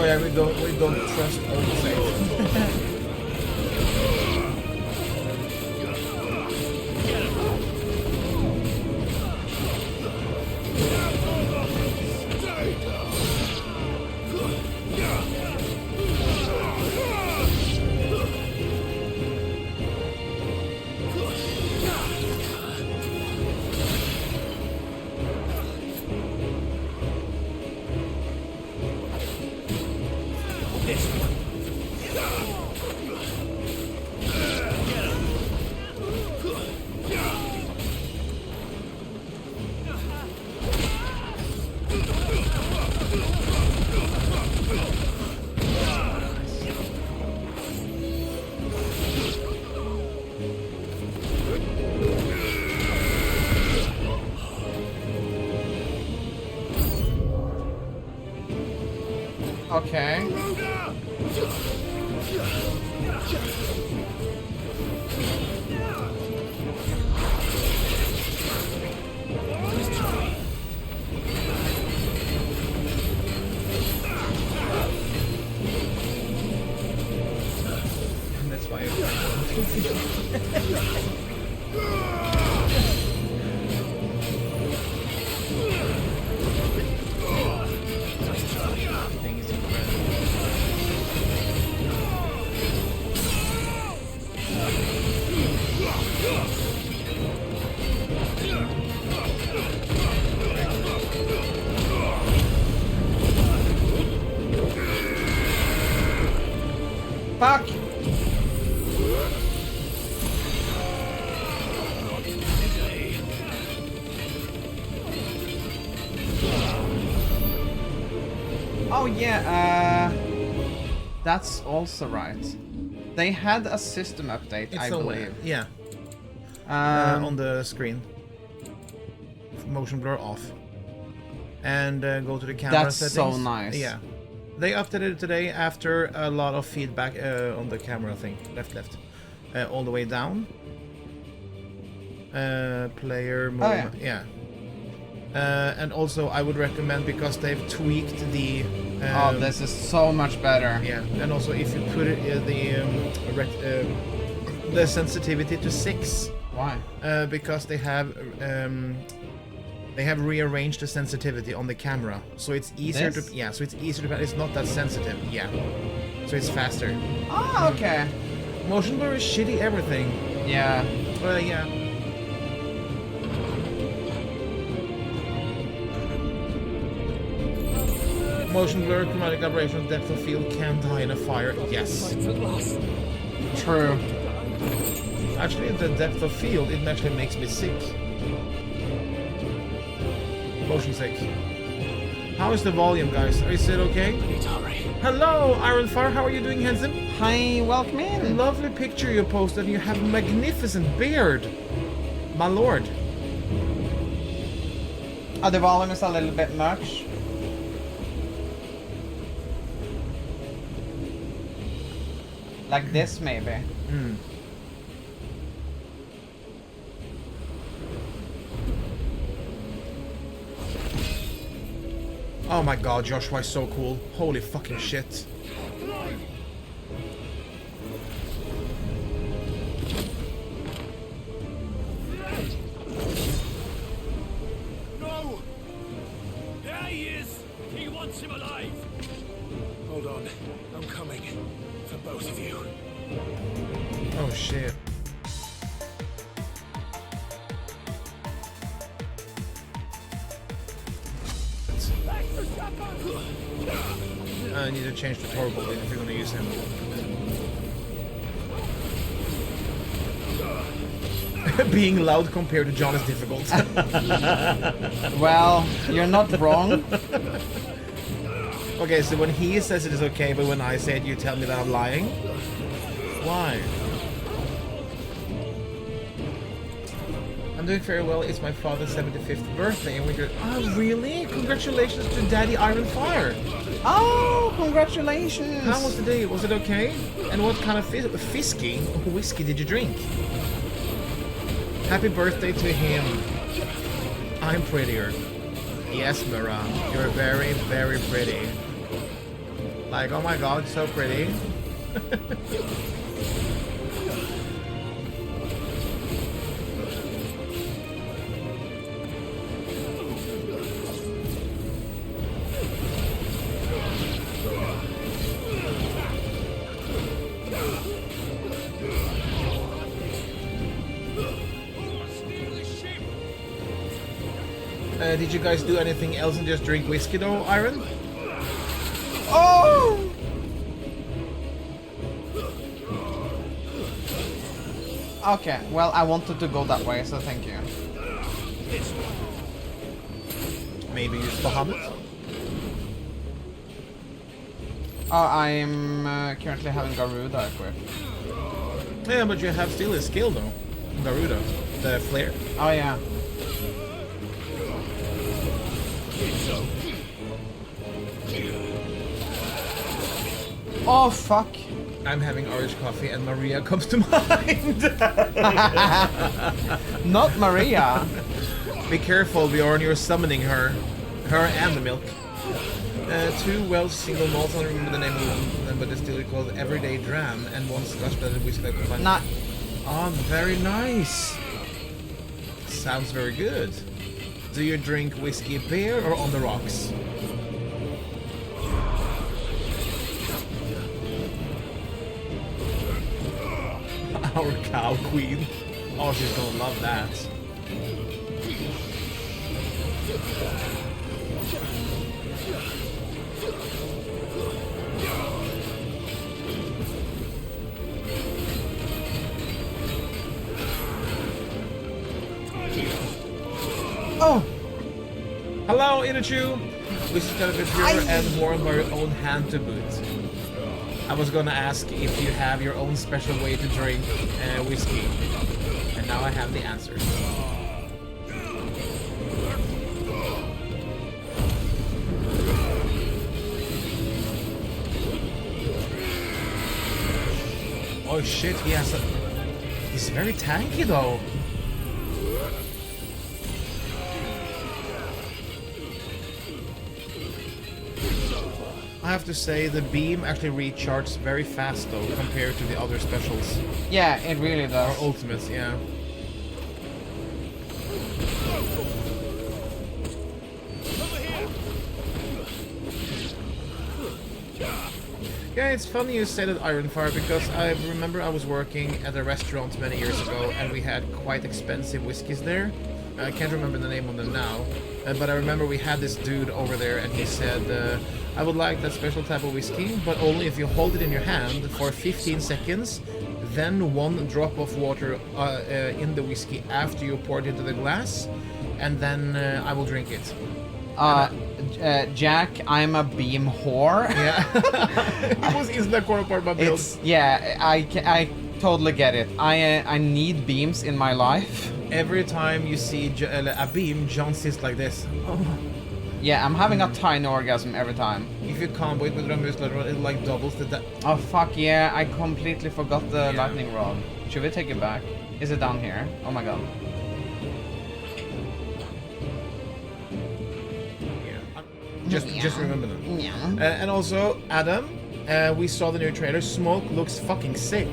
yeah, we don't trust all the same. Okay. And that's why Fuck! Oh yeah, that's also right. They had a system update, I believe. Yeah. On the screen. Motion blur off. And go to the camera that's settings. so nice. Yeah. They updated it today after a lot of feedback on the camera thing. Left. All the way down. Player mode. Oh, yeah. And also I would recommend, because they've tweaked the... oh, this is so much better. Yeah, and also if you put it the sensitivity to 6. Why? Because they have rearranged the sensitivity on the camera, so it's easier This? to... Yeah, so it's easier to... It's not that sensitive, yeah. So it's faster. Oh, okay. Motion blur is shitty everything. Yeah. Yeah. Motion blur, chromatic aberration, depth of field can die in a fire. Yes. True. Actually, the depth of field, it actually makes me sick. Motion sick. How is the volume, guys? Is it okay? Hello, Ironfire. How are you doing, handsome? Hi, welcome in. Lovely picture you posted. You have a magnificent beard, my lord. Oh, the volume is a little bit much. Like this, maybe. Mm. Oh my god, Joshua is so cool. Holy fucking shit. No! There he is! He wants him alive! Hold on. I'm coming. For both of you. Oh shit. I need to change the turbo if you're gonna use him. Being loud compared to John is difficult. Well, you're not wrong. Okay, so when he says it is okay, but when I say it, you tell me that I'm lying? Why? I'm doing very well. It's my father's 75th birthday, and we're... Oh, really? Congratulations to Daddy Ironfire! Oh, congratulations! How was the day? Was it okay? And what kind of whiskey did you drink? Happy birthday to him. I'm prettier. Yes, Mira. You're very, very pretty. Like, oh my god, it's so pretty. Did you guys do anything else than just drink whiskey though, Iron? Oh! Okay, well, I wanted to go that way, so thank you. Maybe use Bahamut? Oh, I'm currently having Garuda equipped. Yeah, but you have still a skill though. Garuda. The flare. Oh, yeah. Oh, fuck. I'm having orange coffee and Maria comes to mind. Not Maria. Be careful, Bjorn, you're summoning her. Her and the milk. Two Welsh single malts, I don't remember the name of them, but it's still called Everyday Dram, and one Scotch blended whiskey that combined. Not. Oh, very nice. Sounds very good. Do you drink whiskey beer or on the rocks? Our cow queen. Oh, she's gonna love that. Oh! Hello, Inachu! This is gonna be pure and warmed by your own hand to boot. I was gonna ask if you have your own special way to drink whiskey. And now I have the answers. Oh shit, he has a... He's very tanky though. I have to say the beam actually recharges very fast though compared to the other specials. Yeah, it really Or does. ultimates, yeah. Yeah, it's funny you say that, Ironfire, because I remember I was working at a restaurant many years ago and we had quite expensive whiskeys there. I can't remember the name of them now, but I remember we had this dude over there and he said, I would like that special type of whiskey, but only if you hold it in your hand for 15 seconds, then one drop of water in the whiskey after you pour it into the glass, and then I will drink it. Jack, I'm a beam whore. Yeah. It was in the core part of my build. It's, yeah, I totally get it. I need beams in my life. Every time you see a beam, John sits like this. Oh. Yeah, I'm having a tiny orgasm every time. If you combo it with Ramusler, it like doubles the... Oh fuck yeah, I completely forgot the Yeah. lightning rod. Should we take it back? Is it down here? Oh my god. Just remember them. Yeah. And also, Adam, we saw the new trailer. Smoke looks fucking sick.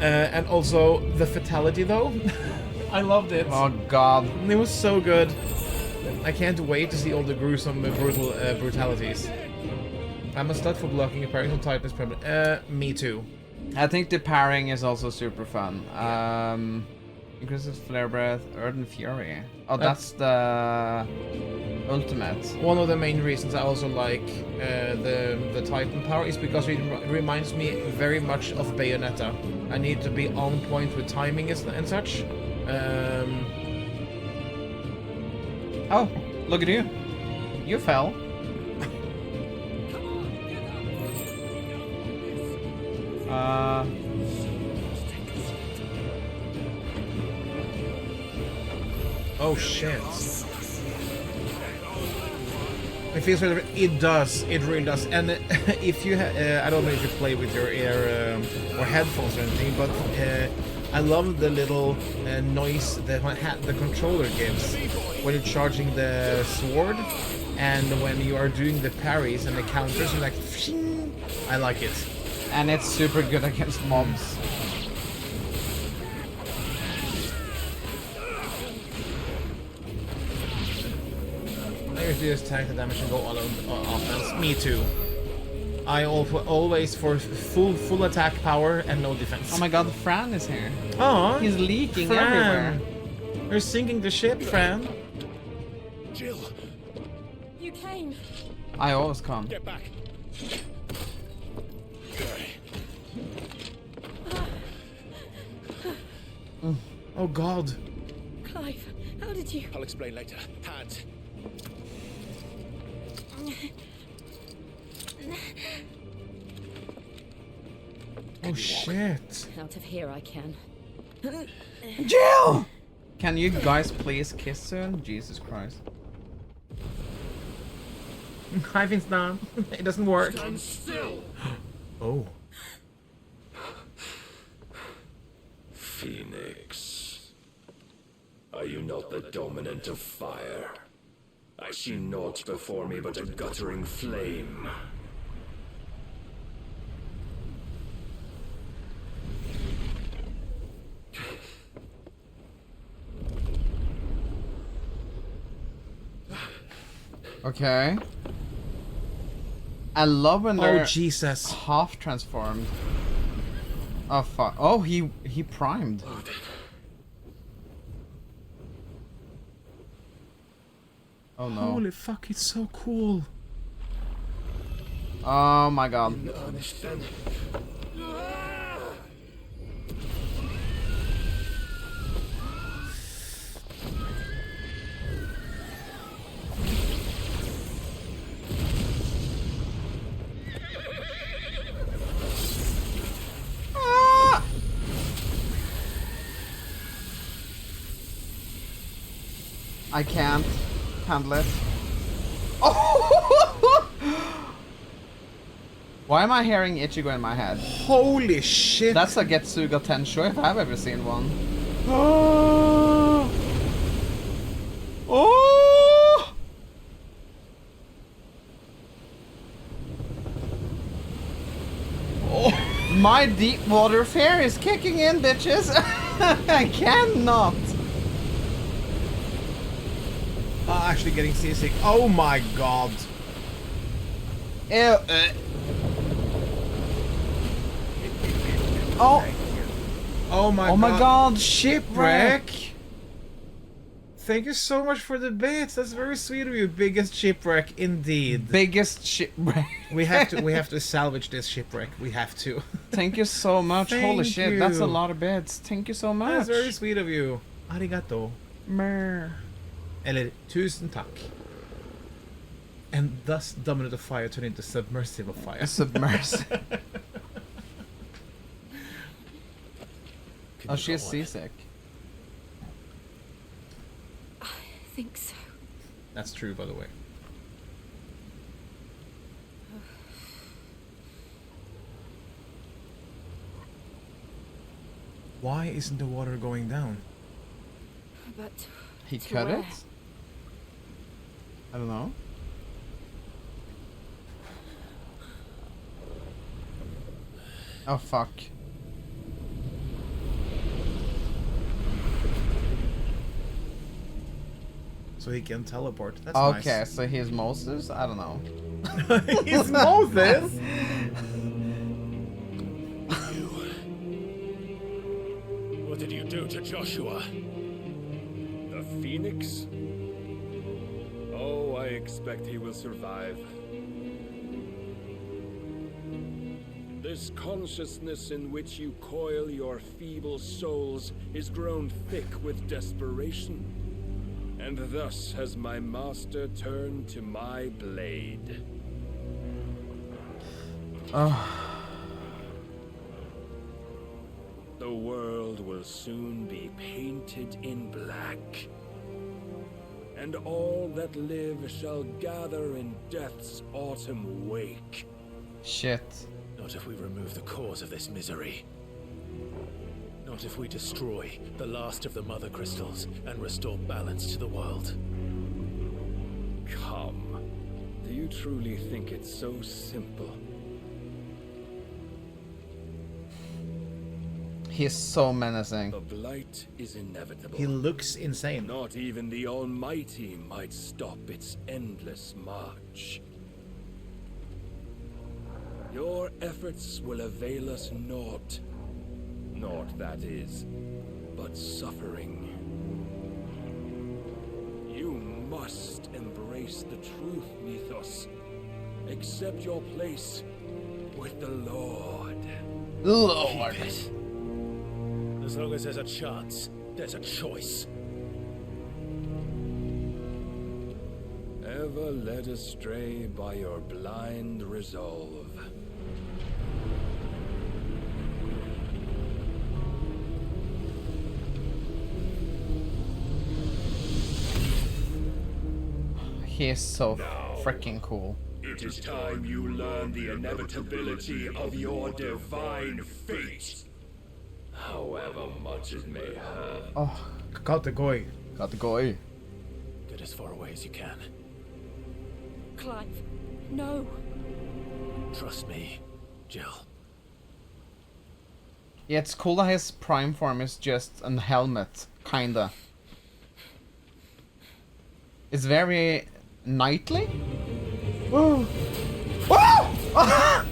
And also, the fatality though. I loved it. Oh god. It was so good. I can't wait to see all the gruesome, brutal brutalities. I'm a slut for blocking, parrying on tightness permanent. Me too. I think the pairing is also super fun. Increases flare breath, Earth and Fury. Oh, that's the ultimate. One of the main reasons I also like the Titan power is because it reminds me very much of Bayonetta. I need to be on point with timing and such. Oh, look at you. You fell. Oh shit. It feels like it does. It really does. And if you, I don't know if you play with your ear or headphones or anything, but I love the little noise that the controller gives when you're charging the sword. And when you are doing the parries and the counters, you're like, "Phing." I like it. And it's super good against mobs. I usually just tank the damage and go all on offense. Me too. I always for full attack power and no defense. Oh my god, Fran is here. Oh, He's leaking Fran. everywhere. You're sinking the ship, Fran. Jill, You came. I always come. get back. Oh god. Clive, how did you? I'll explain later. Hands. Oh shit. Out of here I can. Jill! Can you guys please kiss soon? Jesus Christ. Hi, Vince down. It doesn't work. Stand still. Oh. Phoenix, are you not the dominant of fire? I see naught before me but a guttering flame. Okay. I love when they're Oh Jesus. half transformed. Oh fuck. Oh, he primed. Oh no. Holy fuck, it's so cool. Oh my god. Ah! I can't handle it. Oh! Why am I hearing Ichigo in my head? Holy shit. That's a Getsuga Tensho if I've ever seen one. Oh. Oh! Oh! My deep water fairy is kicking in, bitches! I cannot! Actually getting seasick. Oh my god. Ew. Oh! Oh my god. Oh my god! Shipwreck. Thank you so much for the bits. That's very sweet of you. Biggest shipwreck indeed. Biggest shipwreck. We have to salvage this shipwreck. We have to. Thank you so much. Holy Thank shit, that's a you. lot of bits. Thank you so much. That's very sweet of you. Arigato. Mer. Eller tusen tack. And thus dominant of fire turned into submersive of fire. Submerse. Can Oh, you she is go on? seasick. I think so. That's true, by the way. Why isn't the water going down? But He to cut where? it? I don't know. Oh fuck. So he can teleport. That's Okay, nice. so he's Moses? I don't know. He's Moses. What did you do to Joshua? The Phoenix? Oh, I expect he will survive. This consciousness in which you coil your feeble souls is grown thick with desperation. And thus has my master turned to my blade. Oh. The world will soon be painted in black. And all that live shall gather in death's autumn wake. Shit. Not if we remove the cause of this misery. Not if we destroy the last of the mother crystals and restore balance to the world. Come. You truly think it's so simple? He's so menacing. The blight is inevitable. He looks insane. Not even the Almighty might stop its endless march. Your efforts will avail us naught. Naught, that is, but suffering. You must embrace the truth, Mythos. Accept your place with the Lord. Lord. As long as there's a chance, there's a choice. Ever led astray by your blind resolve. He is so freaking cool. It is time you learn the inevitability of your divine fate. However much it may hurt. Oh, Got the guy. got the guy. Get as far away as you can. Clive, no. Trust me, Jill. Yeah, it's cool that his prime form is just a helmet, kinda. It's very knightly. Woo! Woo!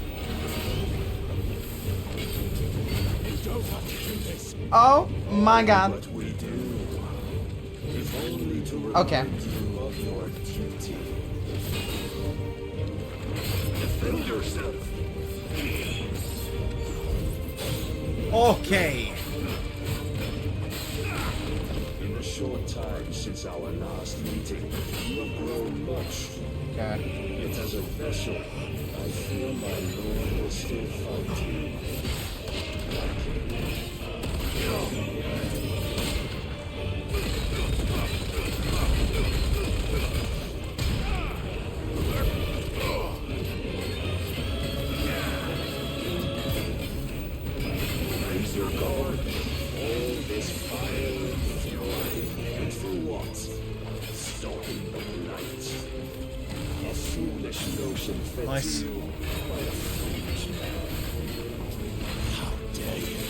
Oh my god. What we do, if only to remind Okay. you of your duty. Defend yourself. Okay. In the short time since our last meeting, you have grown much. Okay. Yet as a vessel, I fear my lord will still fight you. Raise your guard. All this fire and fury, and for what? Stopping the light. A foolish notion fed Nice. to you by a foolish man. How dare you?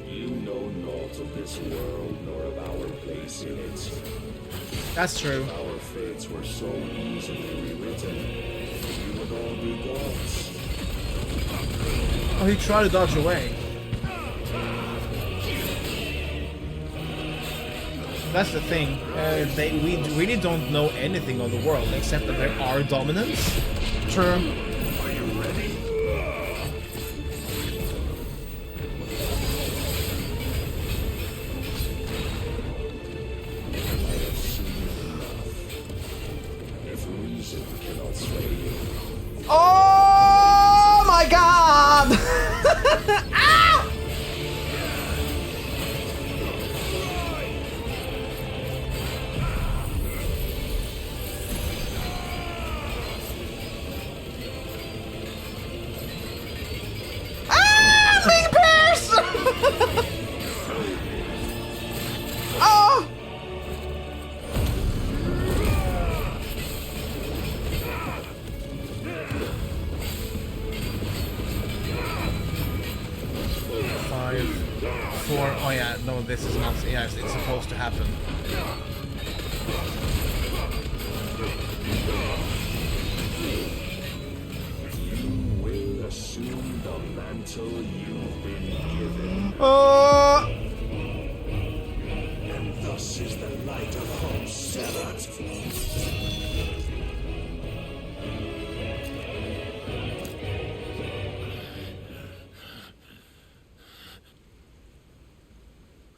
You know naught of this world nor of our place in it. That's true. Our fates were so easily rewritten. We would all be gods. Oh, he tried to dodge away. That's the thing. We really don't know anything of the world except that there are dominants. True. Are you ready? I have seen enough. If reason cannot sway you, Oh my god! Ah! Ah! Big Pierce! Oh! Five, four. Oh yeah, no, this is not. Yeah, it's supposed to happen. you will assume the mantle you've been given. And thus is the light of hope severed.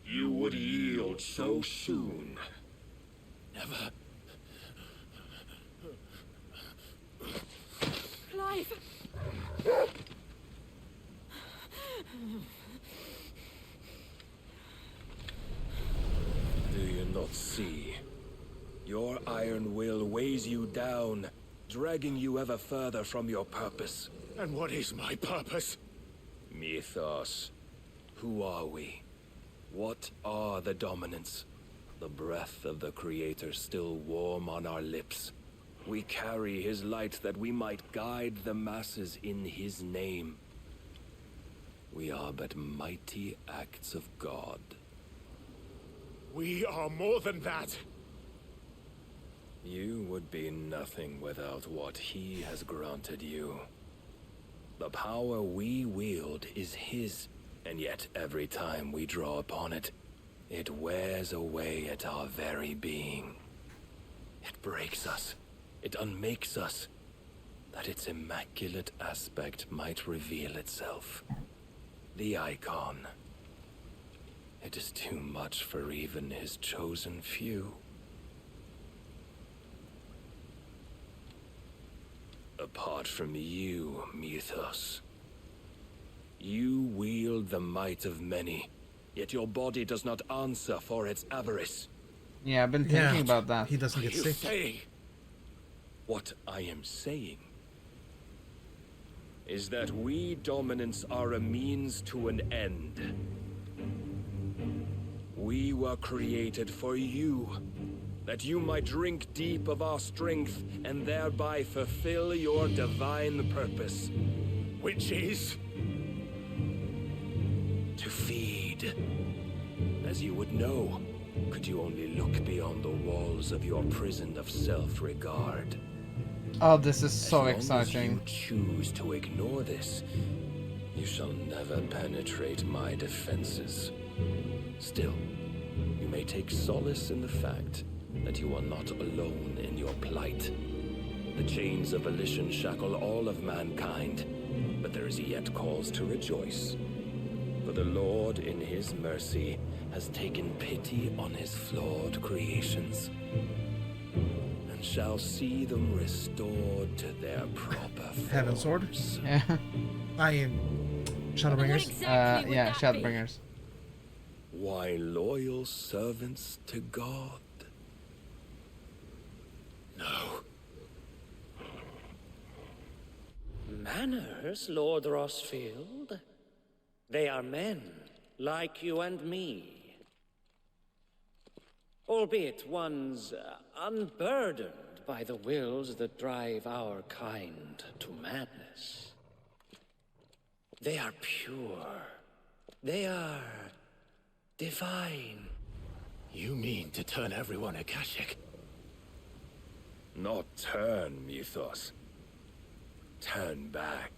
You would yield so soon. Never. Clive! Do you not see? Your iron will weighs you down, dragging you ever further from your purpose. And what is my purpose? Mythos. Who are we? What are the dominants? The breath of the Creator still warm on our lips. We carry his light that we might guide the masses in his name. We are but mighty acts of God. We are more than that. You would be nothing without what he has granted you. The power we wield is his, and yet every time we draw upon it, it wears away at our very being. It breaks us. It unmakes us, that its immaculate aspect might reveal itself. The icon. It is too much for even his chosen few. Apart from you, Mythos. You wield the might of many, yet your body does not answer for its avarice. Yeah, I've been thinking about that. He doesn't get You sick. say What I am saying is that we dominants are a means to an end. We were created for you, that you might drink deep of our strength and thereby fulfill your divine purpose. which is? To feed. As you would know, could you only look beyond the walls of your prison of self-regard. Oh, this is so As long as exciting. you choose to ignore this, you shall never penetrate my defenses. Still, you may take solace in the fact that you are not alone in your plight. The chains of volition shackle all of mankind, but there is yet cause to rejoice. For the Lord, in his mercy, has taken pity on his flawed creations, and shall see them restored to their proper Heaven Sword? forms. Yeah, I am What Shadowbringers. exactly would yeah, that be? Shadowbringers. Why, loyal servants to God. No. Manners, Lord Rossfield? They are men, like you and me. Albeit ones unburdened by the wills that drive our kind to madness. They are pure. They are divine. You mean to turn everyone Akashic? Not turn, Mythos. Turn back.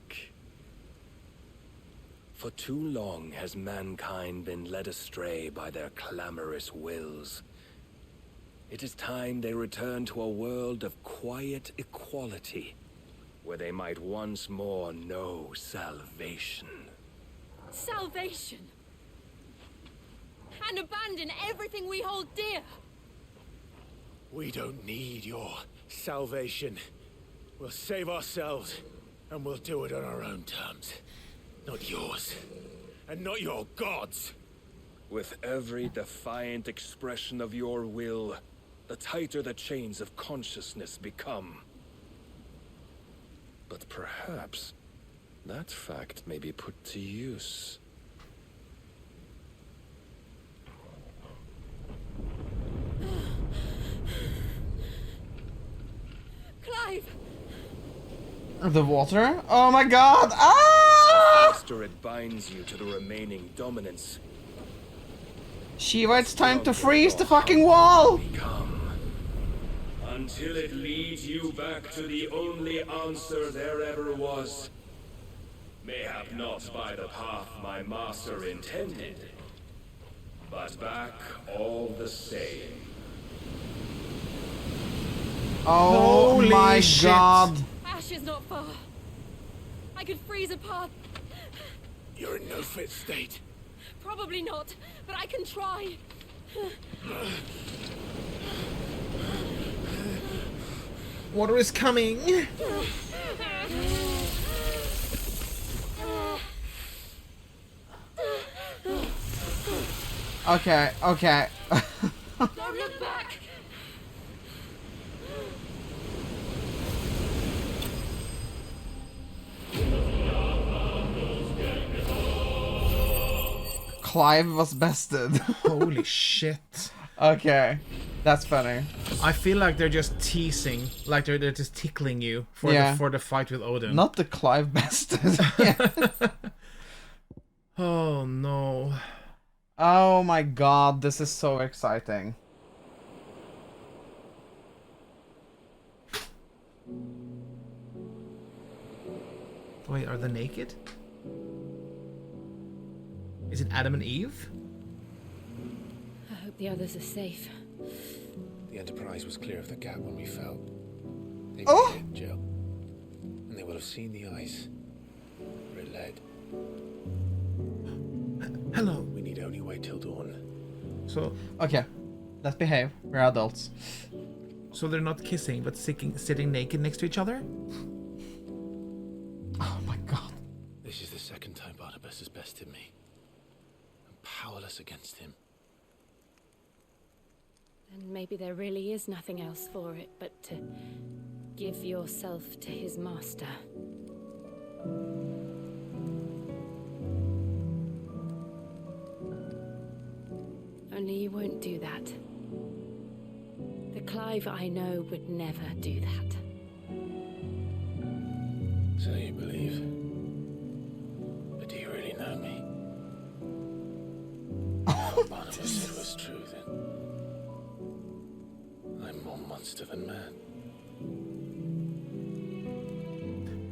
For too long has mankind been led astray by their clamorous wills. It is time they return to a world of quiet equality, where they might once more know salvation. Salvation. And abandon everything we hold dear. We don't need your salvation. We'll save ourselves, and we'll do it on our own terms. Not yours. And not your gods. With every defiant expression of your will, the tighter the chains of consciousness become. But perhaps that fact may be put to use. Clive! The water? Oh my god! Ah! Faster it binds you to the remaining dominance. Shiva, it's time to freeze the fucking wall! Become. Until it leads you back to the only answer there ever was. Mayhap not by the path my master intended, but back all the same. Oh Holy my shit. god! Ash is not far. I could freeze a path. You're in no fit state. Probably not, but I can try. Water is coming. Okay, okay. Don't look back. Clive was bested. Holy shit. Okay, that's funny. I feel like they're just teasing, like they're just tickling you for the fight with Odin. Not the Clive bastard. Oh no. Oh my god, this is so exciting. Wait, are they naked? Is it Adam and Eve? I hope the others are safe. The Enterprise was clear of the gap when we fell. They Oh! made it, Jill. And they will have seen the ice where it led. Hello. We need only wait till dawn. So Okay, let's behave. We're adults. they're not kissing, but sitting naked next to each other? Oh my god. This is the second time Barnabas has bested me. I'm powerless against him. And maybe there really is nothing else for it but to give yourself to his master. Only you won't do that. The Clive I know would never do that. So you believe. But do you really know me? What Barnabas said was true, then. I'm more monster than man.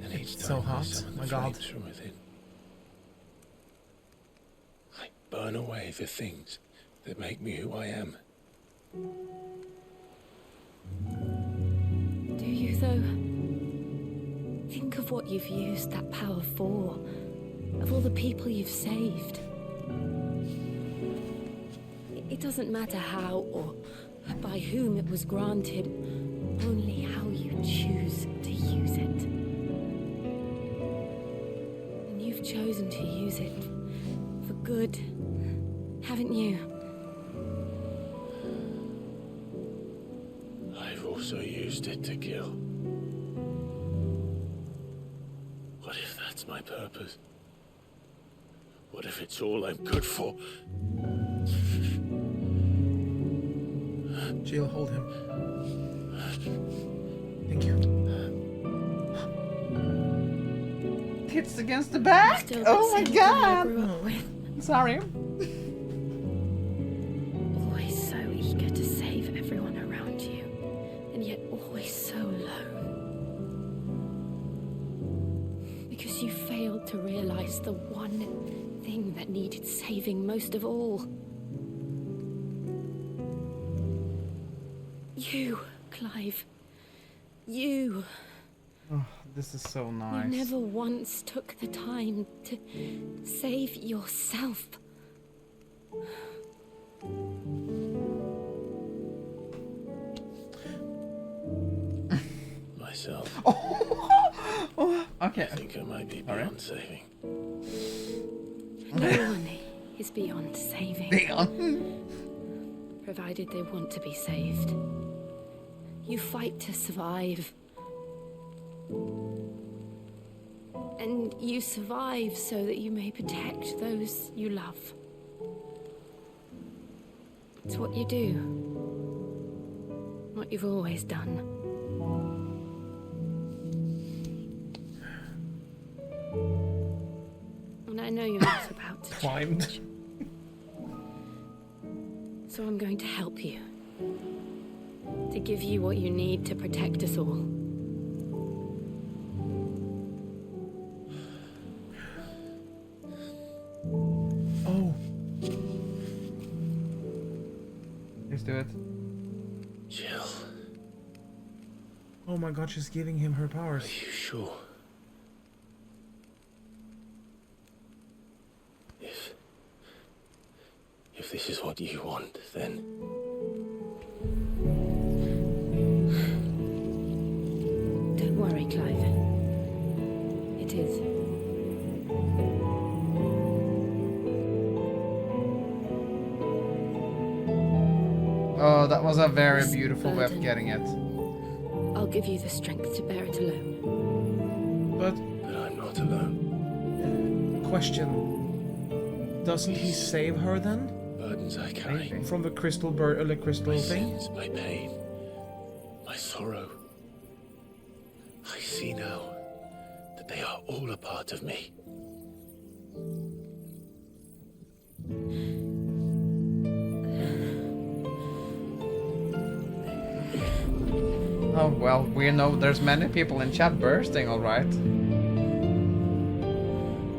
And each It's so time I hot, summon the my God. flames from within, I burn away the things that make me who I am. Do you, though? Think of what you've used that power for. Of all the people you've saved. It doesn't matter how or by whom it was granted, only how you choose to use it. And you've chosen to use it for good, haven't you? I've also used it to kill. What if that's my purpose? What if it's all I'm good for? Jill, hold him. Thank you. Tits against the back? Still the Oh my same girl I god! grew up with. Sorry. Always so eager to save everyone around you, and yet always so alone. Because you failed to realize the one thing that needed saving most of all. You, Clive. You. Oh, this is so nice. You never once took the time to save yourself. Myself. Okay. I think I might be beyond saving. No one is beyond saving. Provided they want to be saved. You fight to survive. And you survive so that you may protect those you love. It's what you do. What you've always done. And I know you're not about to Climbed. change. So I'm going to help you. To give you what you need to protect us all. Oh. Let's do it. Jill, Oh my god, she's giving him her powers. are you sure? If this is what you want, then Don't worry, Clive. It is. Oh, that was a very This beautiful way of burden. getting it. I'll give you the strength to bear it alone. But, I'm not alone. question. Doesn't he save her then? burdens I carry. Maybe. From the crystal bird, the crystal My thing. sins, my pain, my sorrow. I see now that they are all a part of me. Oh well, we know there's many people in chat bursting, alright.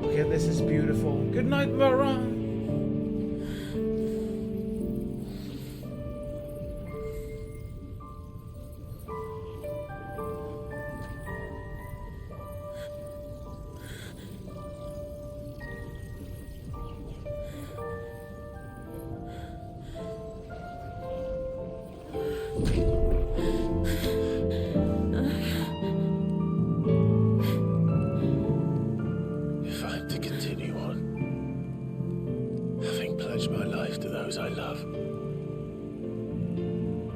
Okay, this is beautiful. Good night, Mara. If I'm to continue on, having pledged my life to those I love,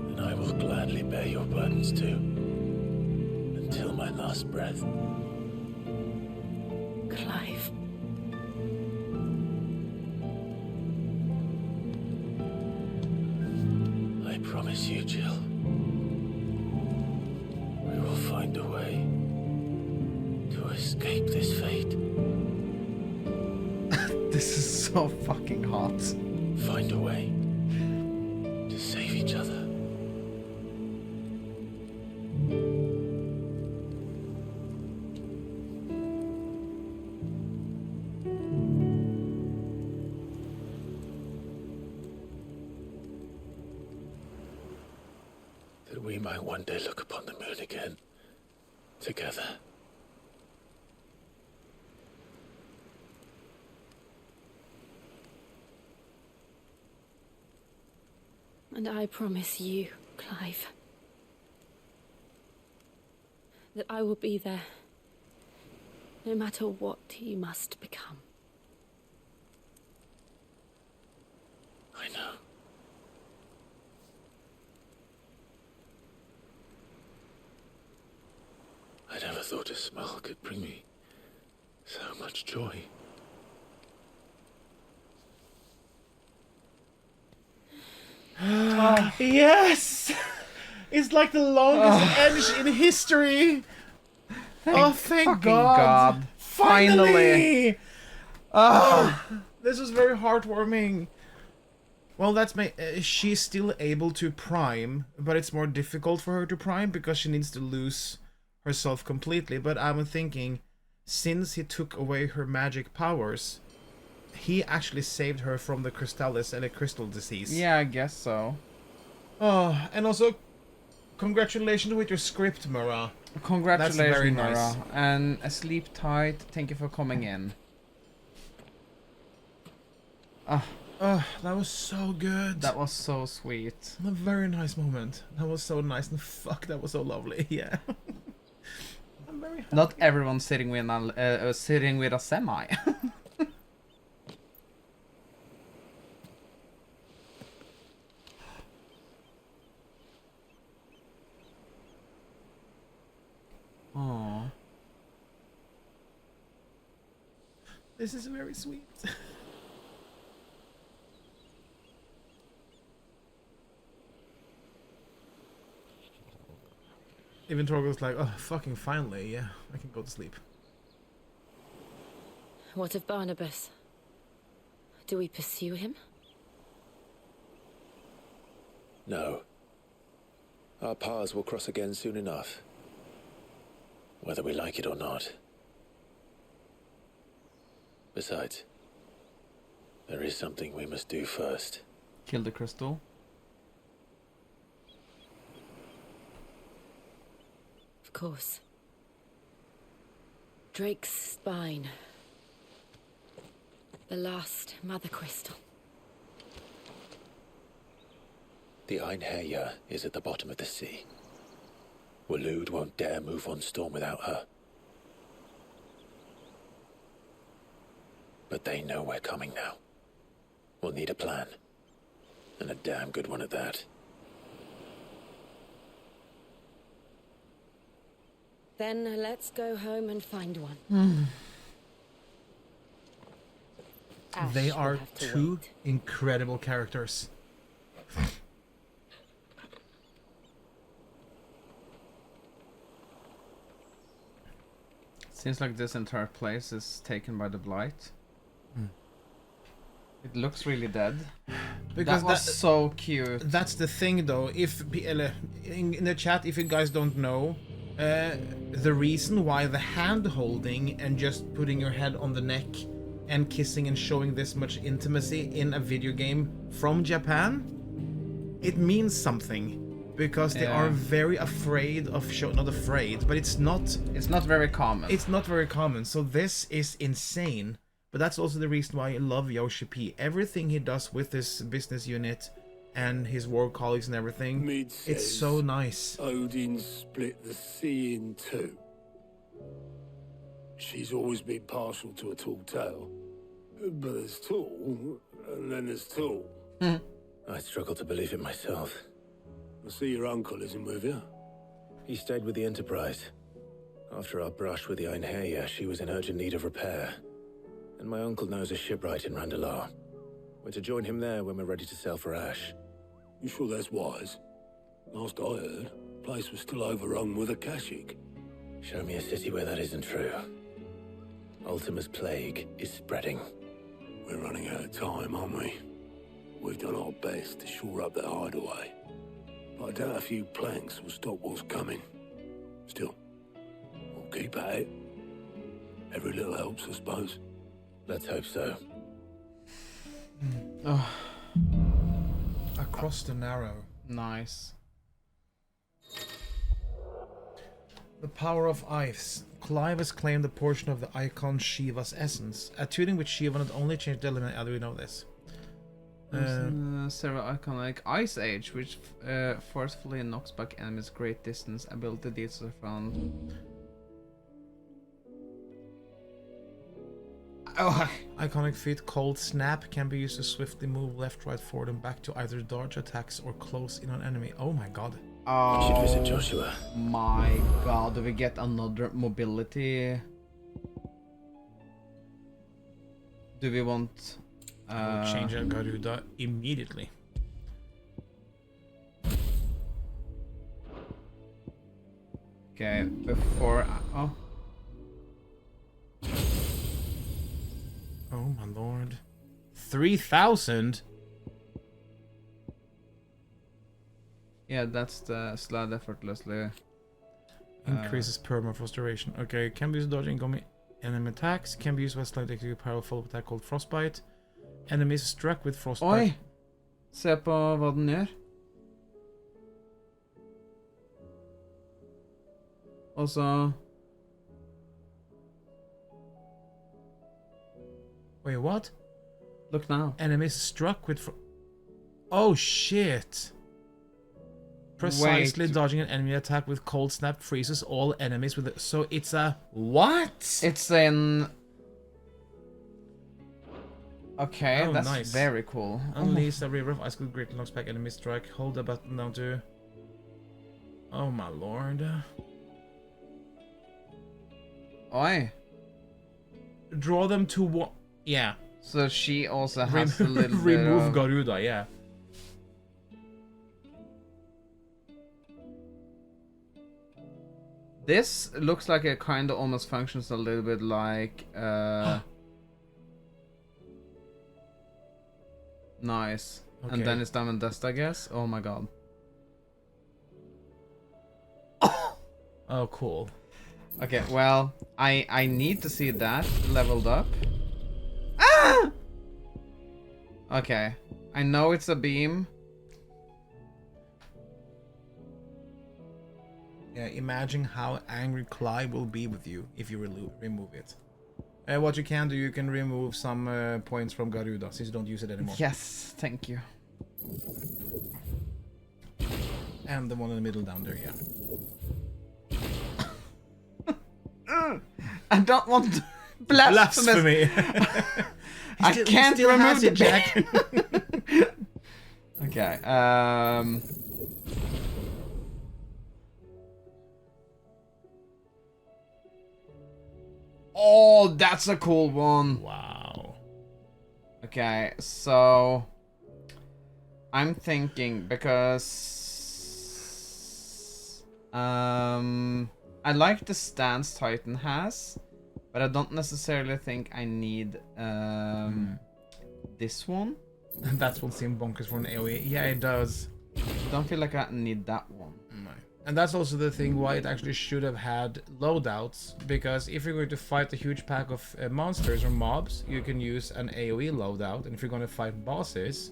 then I will gladly bear your burdens too, until my last breath. Clive. I promise you, Jill, we will find a way to escape this fate. This is so fucking hot. Find a way to save each other. That we might one day look upon the moon again, together. And I promise you, Clive, that I will be there, no matter what you must become. I know. I never thought a smile could bring me so much joy. Yes! It's like the longest end in history. Oh, thank fucking God. God. Finally. Oh, this was very heartwarming. Well, that's she's still able to prime, but it's more difficult for her to prime because she needs to lose herself completely. But I'm thinking, since he took away her magic powers, he actually saved her from the crystallis and the crystal disease. Yeah, I guess so. Oh, and also, congratulations with your script, Mara. Congratulations, That's very Nora. nice. And sleep tight. Thank you for coming in. Oh, that was so good. That was so sweet. A very nice moment. That was so nice, and fuck, that was so lovely. Yeah. I'm very happy. Not everyone sitting with a semi. Aww. This is very sweet. Even Torgo's like, oh, fucking finally, yeah, I can go to sleep. What of Barnabas? Do we pursue him? No. Our paths will cross again soon enough. Whether we like it or not. Besides, there is something we must do first. Kill the crystal. Of course. Drake's spine. The last mother crystal. The Einherja is at the bottom of the sea. Waloed won't dare move on Storm without her. But they know we're coming now. We'll need a plan. And a damn good one at that. Then let's go home and find one. Ash They will are have to two wait. incredible characters. Seems like this entire place is taken by the blight. It looks really dead. Because that was so cute. that's the thing, though. If in the chat, if you guys don't know, the reason why the hand holding and just putting your head on the neck and kissing and showing this much intimacy in a video game from Japan, it means something. Because they are very afraid of not afraid, but it's not very common. It's not very common. So this is insane. But that's also the reason why I love Yoshi P. Everything he does with his business unit and his war colleagues and everything, it's so nice. Odin split the sea in two. She's always been partial to a tall tale. But there's tall, and then there's tall. I struggle to believe it myself. I see your uncle isn't with you. He stayed with the Enterprise. After our brush with the Einherja, she was in urgent need of repair. And my uncle knows a shipwright in Randalar. We're to join him there when we're ready to sail for Ash. You sure that's wise? Last I heard, the place was still overrun with Akashic. Show me a city where that isn't true. Ultima's plague is spreading. We're running out of time, aren't we? We've done our best to shore up that hideaway. But I doubt a few planks will stop what's coming. Still, we'll keep at it. Every little helps, I suppose. Let's hope so. Oh, Across the Narrow. nice. The power of ice. Clive has claimed a portion of the icon Shiva's essence. Attuning with Shiva not only changed the element. How do we know this? Several iconic Ice Age, which forcefully knocks back enemies great distance. Ability deals are found. Oh, Iconic feat Cold Snap can be used to swiftly move left, right, forward, and back to either dodge attacks or close in on enemy. Oh my god. We should visit Joshua. My god, do we get another mobility? Do we want... I'll change out Garuda immediately. Okay, before... Oh. Oh my lord. 3,000? Yeah, that's the slide effortlessly. Increases permafrost duration. Okay, can be used dodging incoming enemy attacks. Can be used with a slightly powerful attack called Frostbite. Enemies struck with Frostbite. Oi! Se på hva den gjør. Og så... Wait, what? Look now. Enemies struck with oh shit! Precisely dodging an enemy attack with Cold Snap freezes all enemies with it. So it's a what? It's an... Okay, Oh, that's nice. very cool. Unleash a river of ice cold great knocks back enemy strike. Hold the button down to... Oh my lord. Oi! Draw them to what? Yeah. So she also has a little bit Remove of... Garuda, yeah. This looks like it kind of almost functions a little bit like... Nice. Okay. And then it's Diamond Dust, I guess. Oh my god. Oh, cool. Okay, well, I need to see that leveled up. Ah! Okay. I know it's a beam. Yeah, imagine how angry Clive will be with you if you remove it. What you can do, you can remove some points from Garuda since you don't use it anymore. Yes, thank you. And the one in the middle down there, yeah. I don't want to blasphemy. I can't still remove has the it, Jack. Okay. Oh, that's a cool one. Wow. Okay, so I'm thinking because I like the stance Titan has, but I don't necessarily think I need this one. That's what seems bonkers for an AoE. Yeah, it does. Don't feel like I need that one. No. And that's also the thing why it actually should have had loadouts, because if you're going to fight a huge pack of monsters or mobs, you can use an AoE loadout, and if you're going to fight bosses,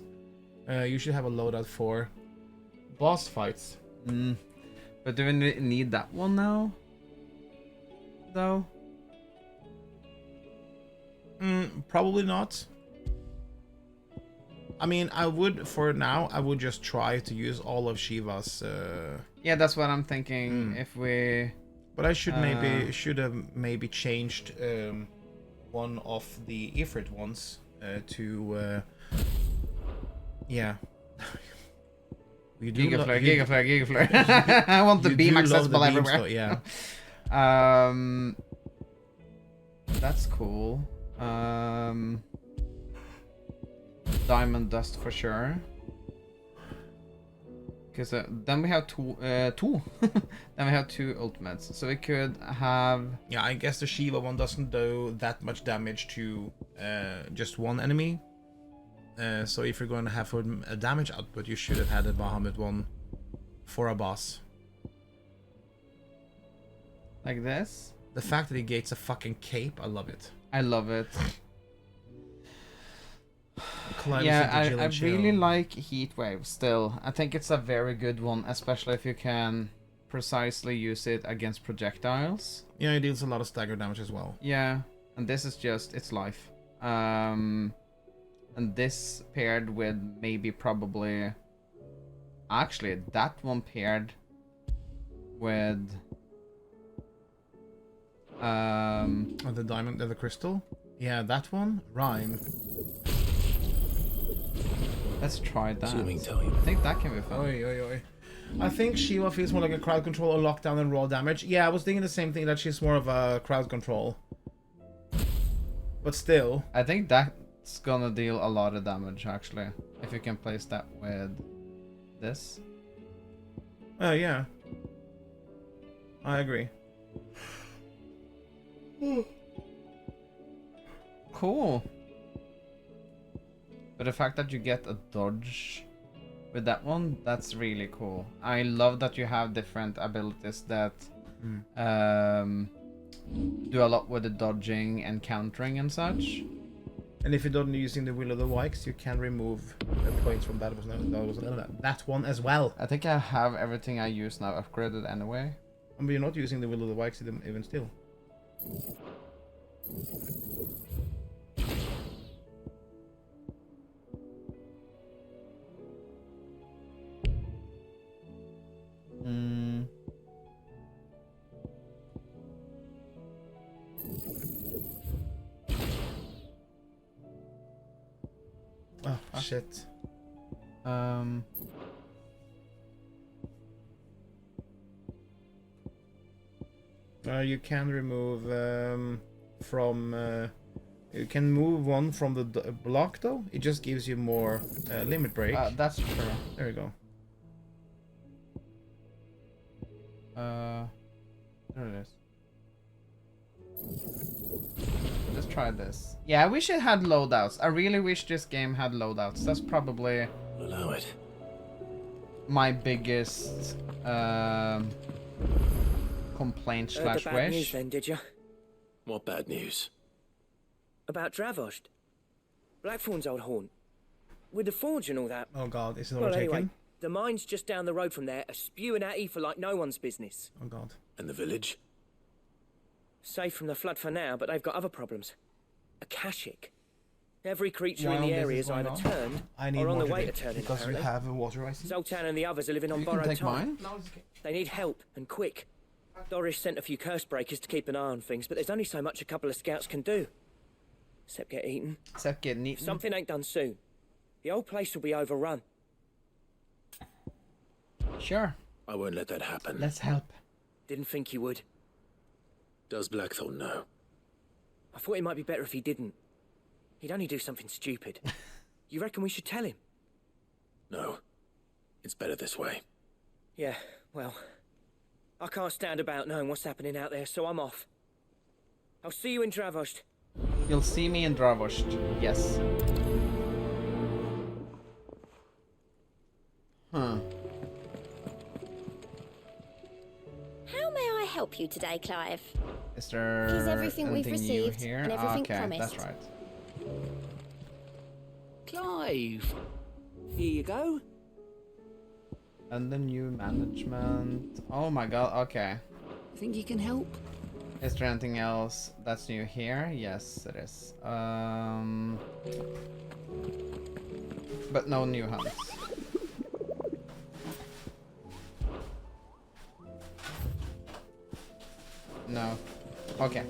you should have a loadout for boss fights. But do we need that one now? Though? Probably not. I mean, I would, for now, I would just try to use all of Shiva's... Yeah, that's what I'm thinking. If we... But I should have maybe changed one of the Ifrit ones to... yeah. Gigaflare. I want the beam accessible everywhere. Yeah. That's cool. Diamond dust for sure. Because then we have two. Then we have two ultimates, so we could have. Yeah, I guess the Shiva one doesn't do that much damage to just one enemy. So if you're going to have a damage output, you should have had a Bahamut one for a boss. Like this? The fact that he gates a fucking cape, I love it. I love it. Yeah, I really like Heatwave still. I think it's a very good one, especially if you can precisely use it against projectiles. Yeah, it deals a lot of stagger damage as well. Yeah, and this is just its life. And this paired with maybe probably... Actually, that one paired with... the diamond, the crystal? Yeah, that one? Rhyme. Let's try that. Time. I think that can be fun. Oi. I think Shiva feels more like a crowd control or lockdown and raw damage. Yeah, I was thinking the same thing, that she's more of a crowd control. But still. I think that's gonna deal a lot of damage, actually. If you can place that with this. Oh, yeah. I agree. Cool. But the fact that you get a dodge with that one, that's really cool. I love that you have different abilities that do a lot with the dodging and countering and such. And if you're done using the Will of the Wikes, you can remove points from that one as well. I think I have everything I use now upgraded anyway. But you're not using the Will of the Wikes even still. Oh, shit. You can remove you can move one from the block though. It just gives you more limit break. That's true. There we go. There it is. Let's try this. Yeah, I wish it had loadouts. I really wish this game had loadouts. That's probably Allow it. my biggest complaint slash the bad news wish. then, did you? What bad news? About Dravost. Blackthorn's old haunt. With the forge and all that. Oh god, is it Well, overtaken? anyway, the mines just down the road from there are spewing out ether like no one's business. Oh god. And the village? Safe from the flood for now, but they've got other problems. Akashic. Every creature While in the this area is is either going on, turned I need or on the water way to drink, turning, because apparently. you have a water ice. Zoltan and the others are living on You can borrowed take time. mine. They need help, and quick. Doris sent a few curse breakers to keep an eye on things, but there's only so much a couple of scouts can do. Except get eaten. Except getting eaten. If something ain't done soon, the old place will be overrun. Sure. I won't let that happen. Let's help. Didn't think you would. Does Blackthorn know? I thought it might be better if he didn't. He'd only do something stupid. You reckon we should tell him? No. It's better this way. Yeah, well, I can't stand about knowing what's happening out there, so I'm off. I'll see you in Dravost. You'll see me in Dravost. Yes. Huh. How may I help you today, Clive? Is there Here's everything we've anything new received here? and everything Okay, promised. that's right. Clive, here you go. And the new management. Oh my god, okay. Think you can help? Is there anything else that's new here? Yes, it is. But no new hunts. No. Okay.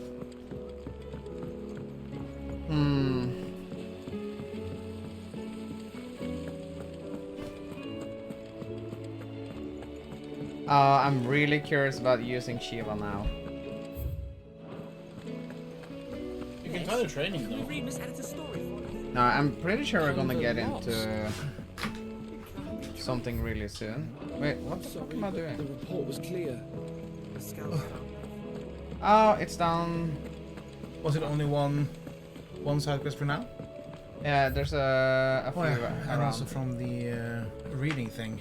I'm really curious about using Shiva now. You can try the training though. Read Miss Editor's story. No, I'm pretty sure we're gonna get into something really soon. Wait, what the fuck am I The doing? report was clear. The scout. Oh, it's down. Was it only one side quest for now? Yeah, there's a few Oh yeah, and also around. from the reading thing.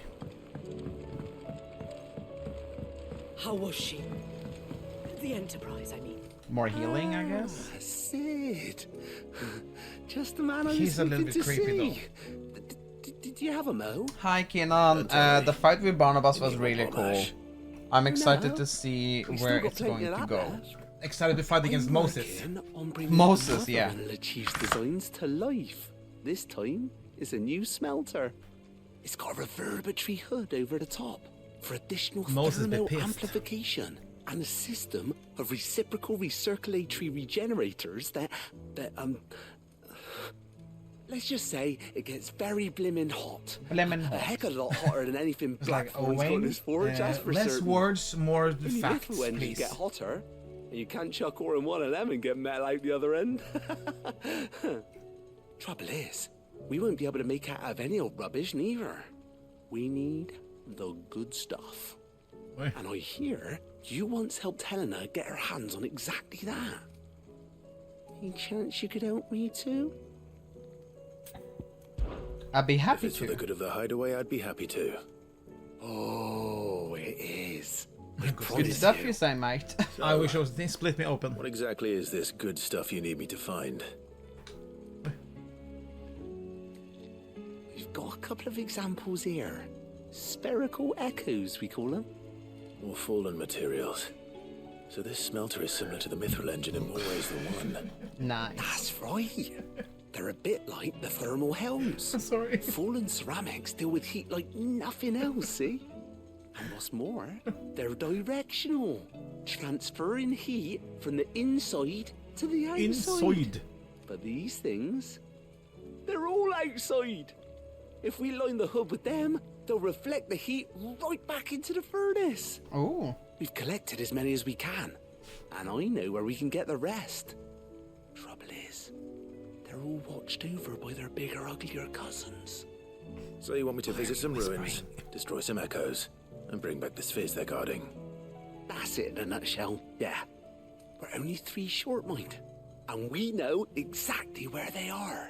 How was she? The Enterprise, I mean. More healing, I guess. Sid. Just the man I He's was a little looking bit to creepy, see. Did you have a mo? Hi, Kenan. The fight with Barnabas was really cool. I'm excited to see We where still got it's plenty going of to that go. left. Excited to fight against I'm Moses. working on bringing Moses, another yeah. one of the Chief's designs to life. This time, it's a new smelter. It's got a reverberatory hood over the top for additional Moses be thermal pissed. amplification and a system of reciprocal recirculatory regenerators that let's just say it gets very blimmin' hot. Blimmin' A hot. heck of a lot hotter than anything It's like Blackthorn's got in Owain. his forge, that's for Less certain. words, more Only facts, little engines please. get hotter, and you can't chuck ore in one of them and get metal out the other end. Trouble is, we won't be able to make out of any old rubbish neither. We need the good stuff. Oi. And I hear you once helped Helena get her hands on exactly that. Any chance you could help me too? I'd be If happy it's for the to. good of the hideaway, I'd be happy to. Oh, it is. I Good promise stuff you. you say, mate. I wish I was. They split me open. What exactly is this good stuff you need me to find? We've got a couple of examples here. Spherical echoes, we call them. More fallen materials. So this smelter is similar to the Mithril engine in more ways than one. Nice. That's right. They're a bit like the thermal helms. Sorry. Fallen ceramics deal with heat like nothing else, see? And what's more, they're directional, transferring heat from the inside to the outside. Inside. But these things, they're all outside. If we line the hood with them, they'll reflect the heat right back into the furnace. Oh. We've collected as many as we can, and I know where we can get the rest. Trouble is, they're all watched over by their bigger, uglier cousins. So you want me to visit some ruins, destroy some echoes, and bring back the spheres they're guarding? That's it in a nutshell, yeah. We're only 3 short, mind, and we know exactly where they are.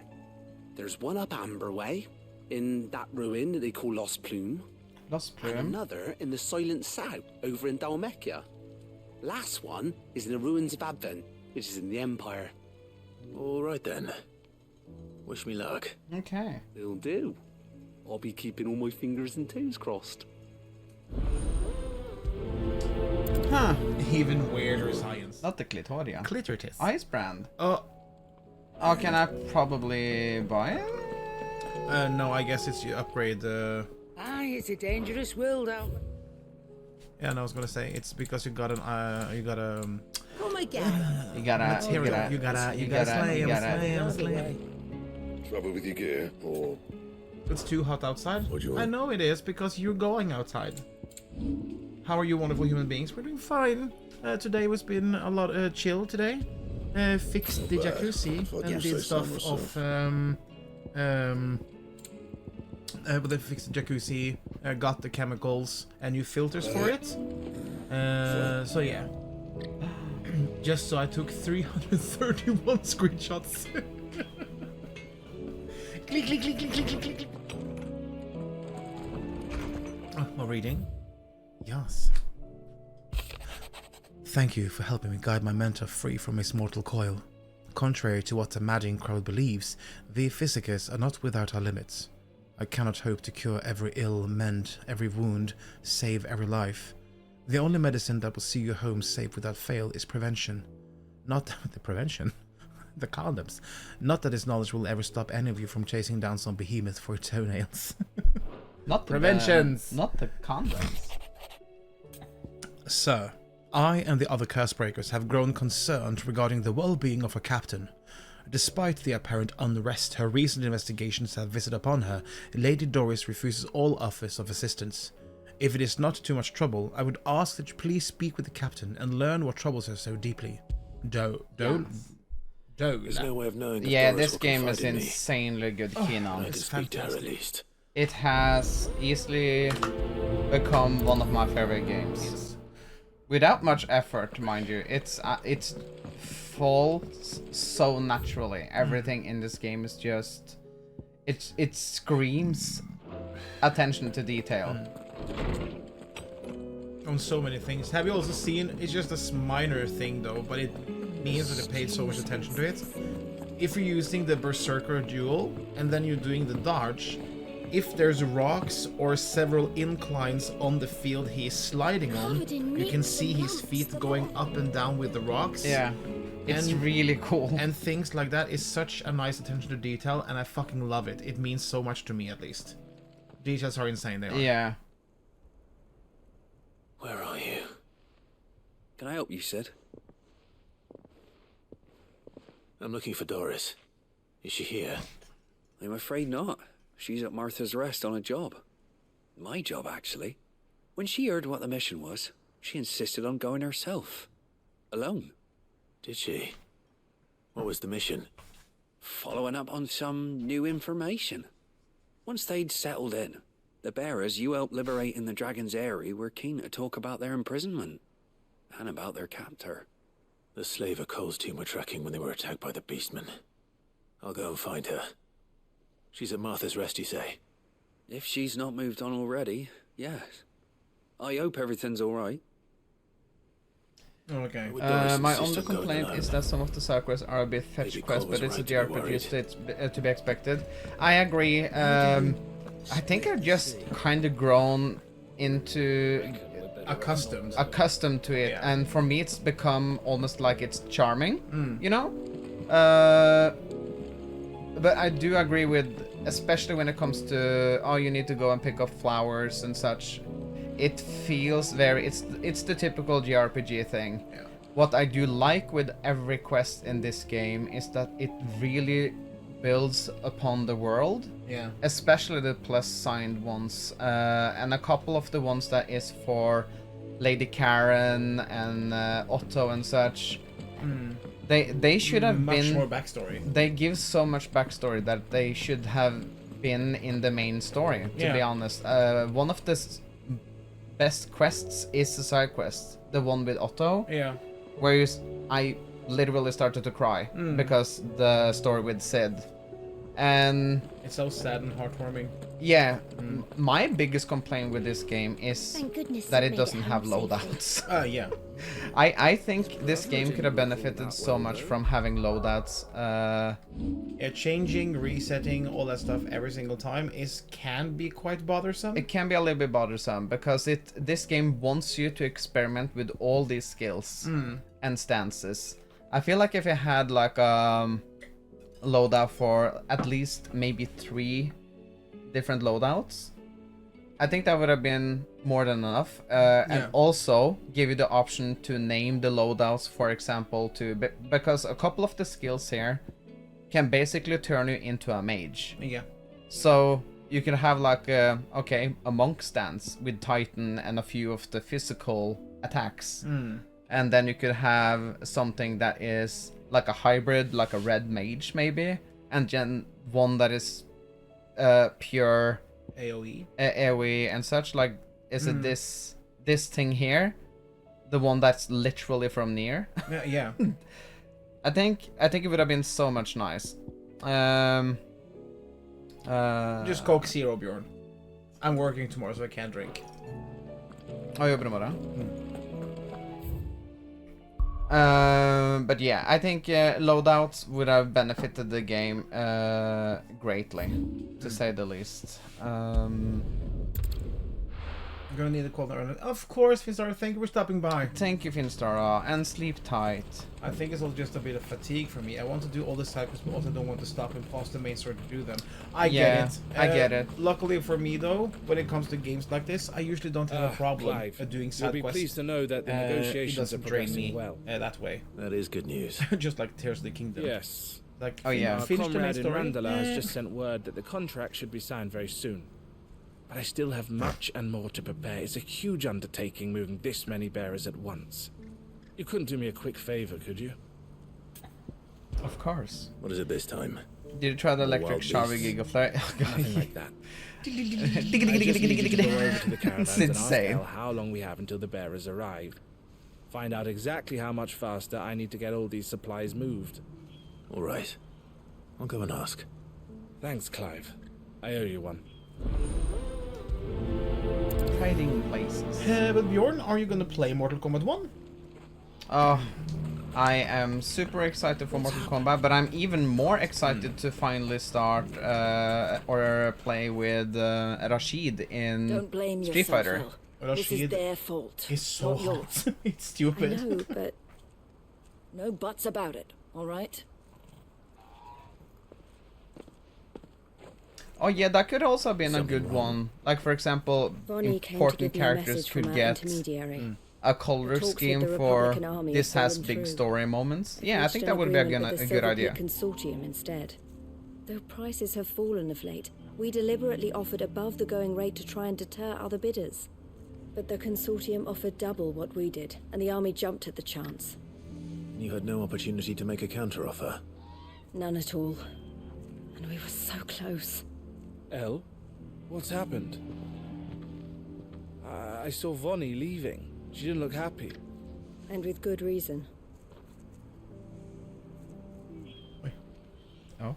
There's one up Amber Way, in that ruin that they call Lost Plume. Lost And Plume. another in the Silent South, over in Dalmekia. Last one is in the ruins of Advent, which is in the Empire. All right then. Wish me luck. Okay. Will do. I'll be keeping all my fingers and toes crossed. Huh. Even weirder science. Not the Clitoria. Clitoris. Ice brand. Oh, Oh, can I probably buy it? no, I guess it's you upgrade. Aye, it's a dangerous world out there. Yeah, no, I was gonna say it's because you got an Oh my god. You gotta, material. You gotta slay. Trouble with your gear, or It's too hot outside. What do you I want? know it is because you're going outside. How are you, wonderful human beings? We're doing fine. Today was been a lot chill today. fixed the jacuzzi and did stuff of but they fixed the jacuzzi, got the chemicals and new filters for it. So yeah. Just so I took 331 screenshots. Click, click, click, click, click, click, click. Oh, more reading. Yes. Thank you for helping me guide my mentor free from his mortal coil. Contrary to what the madding crowd believes, the physicus are not without our limits. I cannot hope to cure every ill, mend every wound, save every life. The only medicine that will see you home safe without fail is prevention. Not the prevention, the condoms. Not that this knowledge will ever stop any of you from chasing down some behemoth for toenails. Not the preventions. Not the condoms. Sir, I and the other Cursebreakers have grown concerned regarding the well-being of our captain. Despite the apparent unrest her recent investigations have visited upon her, Lady Doris refuses all offers of assistance. If it is not too much trouble, I would ask that you please speak with the captain and learn what troubles her so deeply. There's no way of knowing. Yeah, this game is insanely good, Keenan. I can speak to her at least. It has easily become one of my favorite games. Yes. Without much effort, mind you. It falls so naturally. Everything in this game is just... It screams attention to detail. On so many things. Have you also seen, it's just a minor thing though, but it means that they paid so much attention to it. If you're using the Berserker duel, and then you're doing the dodge, if there's rocks or several inclines on the field he is sliding on, you can see his feet going up and down with the rocks. Yeah, it's really cool. And things like that is such a nice attention to detail, and I fucking love it. It means so much to me, at least. Details are insane, they are. Yeah. Where are you? Can I help you, Sid? I'm looking for Doris. Is she here? I'm afraid not. She's at Martha's Rest on a job. My job, actually. When she heard what the mission was, she insisted on going herself. Alone. Did she? What was the mission? Following up on some new information. Once they'd settled in, the bearers you helped liberate in the Dragon's Eerie were keen to talk about their imprisonment. And about their captor. The slaver Cole's team were tracking when they were attacked by the beastmen. I'll go and find her. She's at Martha's Rest, you say? If she's not moved on already, yes. I hope everything's alright. Okay. My only complaint is that some of the side quests are a bit fetch quests, but it's a JRPG, so it's to be expected. I agree. I think I've just kind of grown into... accustomed to it, and for me it's become almost like it's charming, you know? But I do agree with, especially when it comes to, oh, you need to go and pick up flowers and such. It feels very, it's the typical JRPG thing. Yeah. What I do like with every quest in this game is that it really builds upon the world. Yeah. Especially the plus-signed ones, and a couple of the ones that is for Lady Karen and Otto and such. They should have been... Much more backstory. They give so much backstory that they should have been in the main story, to be honest. One of the best quests is the side quest, the one with Otto. Yeah. Where I literally started to cry because the story with Sid. And it's so sad and heartwarming. Yeah, my biggest complaint with this game is that it doesn't have loadouts. Yeah. I think this game could have benefited so much from having loadouts. Yeah, changing, resetting, all that stuff every single time can be quite bothersome. It can be a little bit bothersome because this game wants you to experiment with all these skills and stances. I feel like if it had like loadout for at least maybe 3 different loadouts, I think that would have been more than enough. And also give you the option to name the loadouts, for example, because a couple of the skills here can basically turn you into a mage. Yeah. So you can have like a monk stance with Titan and a few of the physical attacks. and then you could have something that is like a hybrid, like a red mage maybe, and then one that is pure AoE. AoE and such. Like, is it this thing here, the one that's literally from near? Yeah. I think it would have been so much nice. Just Coke Zero, Bjorn. I'm working tomorrow, so I can't drink. Jobbar imorgon. But yeah, I think loadouts would have benefited the game greatly, to say the least. I'm gonna need a call now. Of course, Finstar, thank you for stopping by. Thank you, Finstar, and sleep tight. I think it's all just a bit of fatigue for me. I want to do all the side quests, but also don't want to stop and pause the main story to do them. I get it. I get it. Luckily for me, though, when it comes to games like this, I usually don't have a problem doing side You'll be quests. pleased to know that the negotiations are it doesn't drain progressing me well. that way. That is good news. Just like Tears of the Kingdom. Yes. Like, Oh, yeah. Our finish the main comrade in story. Randala has just sent word that the contract should be signed very soon. But I still have much and more to prepare. It's a huge undertaking moving this many bearers at once. You couldn't do me a quick favor, could you? Of course. What is it this time? Did you try the electric wild shower beasts. gig of flare? Nothing like that. I just need you to go over to the caravans It's and ask insane. Elle how long we have until the bearers arrive. Find out exactly how much faster I need to get all these supplies moved. All right. I'll go and ask. Thanks, Clive. I owe you one. Hiding places. But Bjorn, are you gonna play Mortal Kombat 1? Oh, I am super excited for Mortal Kombat, but I'm even more excited to finally start or play with Rashid in Don't blame Street yourself, Fighter. Elle. This is Rashid their fault. It's so not yours. hot. It's I stupid. know, but no buts about it, all right? Oh yeah, that could also have been a Something good wrong. one. Like, for example, Bonnie came to important give me a characters message could from our get intermediary. a color Talks with scheme the for Republican army this have has fallen big through. story moments. Yeah, I Reached think an that would be agreement with a the good Silver idea. Peak Consortium instead. Though prices have fallen of late, we deliberately offered above the going rate to try and deter other bidders. But the consortium offered double what we did, and the army jumped at the chance. You had no opportunity to make a counteroffer. None at all. And we were so close. Elle? What's happened? I saw Vonnie leaving. She didn't look happy. And with good reason. Oh,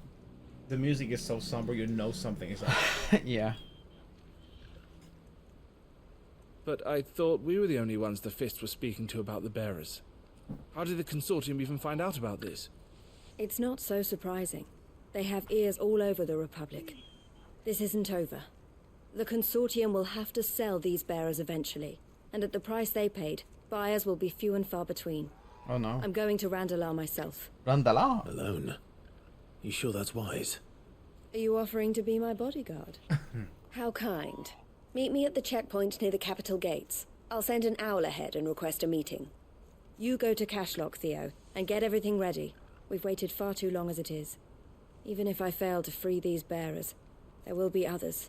The music is so somber, you know something is up. yeah. But I thought we were the only ones the Fist was speaking to about the bearers. How did the consortium even find out about this? It's not so surprising. They have ears all over the Republic. This isn't over. The consortium will have to sell these bearers eventually, and at the price they paid, buyers will be few and far between. Oh no. I'm going to Randalar myself. Randala. Alone. You sure that's wise? Are you offering to be my bodyguard? How kind. Meet me at the checkpoint near the capital gates. I'll send an owl ahead and request a meeting. You go to Cashlock, Theo, and get everything ready. We've waited far too long as it is. Even if I fail to free these bearers, there will be others.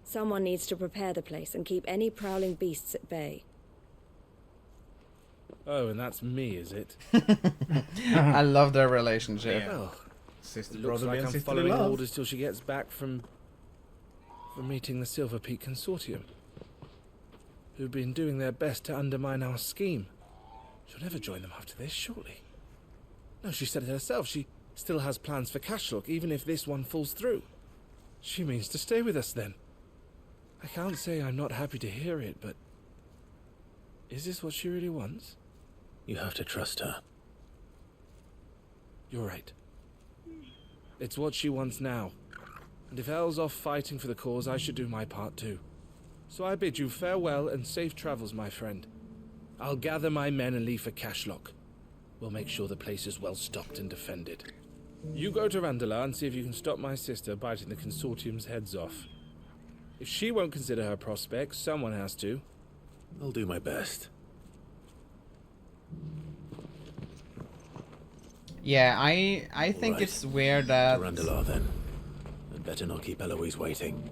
Someone needs to prepare the place and keep any prowling beasts at bay. Oh, and that's me, is it? I love their relationship. Well, Sister, it looks brotherly, like and I'm sisterly following love. orders till she gets back from meeting the Silver Peak Consortium, who've been doing their best to undermine our scheme. She'll never join them after this, surely. No, she said it herself. She still has plans for Cashlock, even if this one falls through. She means to stay with us then. I can't say I'm not happy to hear it, but is this what she really wants? You have to trust her. You're right. It's what she wants now. And if Elle's off fighting for the cause, I should do my part too. So I bid you farewell and safe travels, my friend. I'll gather my men and leave for Cashlock. We'll make sure the place is well stocked and defended. You go to Randalar and see if you can stop my sister biting the consortium's heads off. If she won't consider her prospects, someone has to. I'll do my best. Yeah, I think Alright. it's weird that To Randalar then. I'd better not keep Eloise waiting.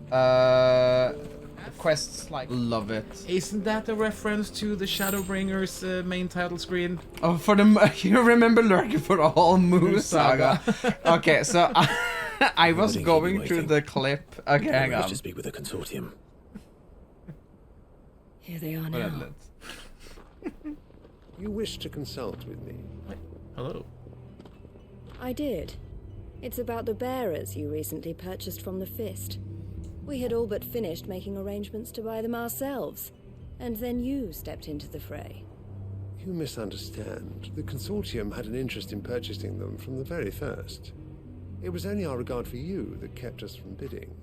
quests like love it. Isn't that a reference to the Shadowbringers main title screen? Oh, for the you remember lurking for the whole Moose Saga. Okay, so I was going through the clip. Okay, hang on. To speak with the consortium. Here they are now. You wish to consult with me? Hello. I did. It's about the bearers you recently purchased from the Fist. We had all but finished making arrangements to buy them ourselves, and then you stepped into the fray. You misunderstand. The consortium had an interest in purchasing them from the very first. It was only our regard for you that kept us from bidding.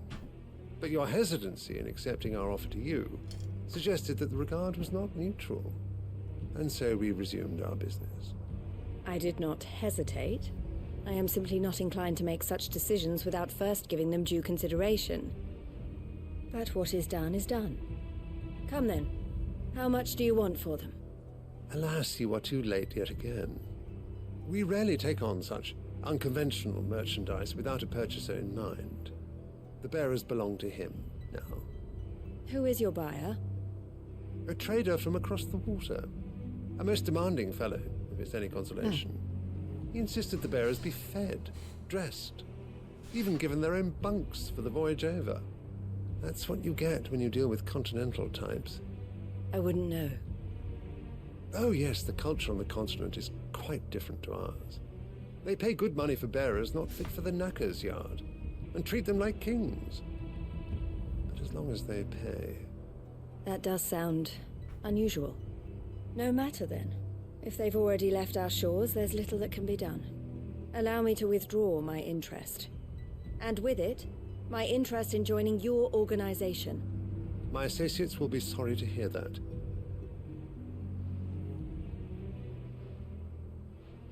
But your hesitancy in accepting our offer to you suggested that the regard was not mutual. And so we resumed our business. I did not hesitate. I am simply not inclined to make such decisions without first giving them due consideration. But what is done is done. Come then. How much do you want for them? Alas, you are too late yet again. We rarely take on such unconventional merchandise without a purchaser in mind. The bearers belong to him now. Who is your buyer? A trader from across the water. A most demanding fellow, if it's any consolation. He insisted the bearers be fed, dressed, even given their own bunks for the voyage over. That's what you get when you deal with continental types. I wouldn't know. Oh yes, the culture on the continent is quite different to ours. They pay good money for bearers not fit for the knacker's yard, and treat them like kings. But as long as they pay... That does sound unusual. No matter then. If they've already left our shores, there's little that can be done. Allow me to withdraw my interest. And with it, my interest in joining your organization. My associates will be sorry to hear that.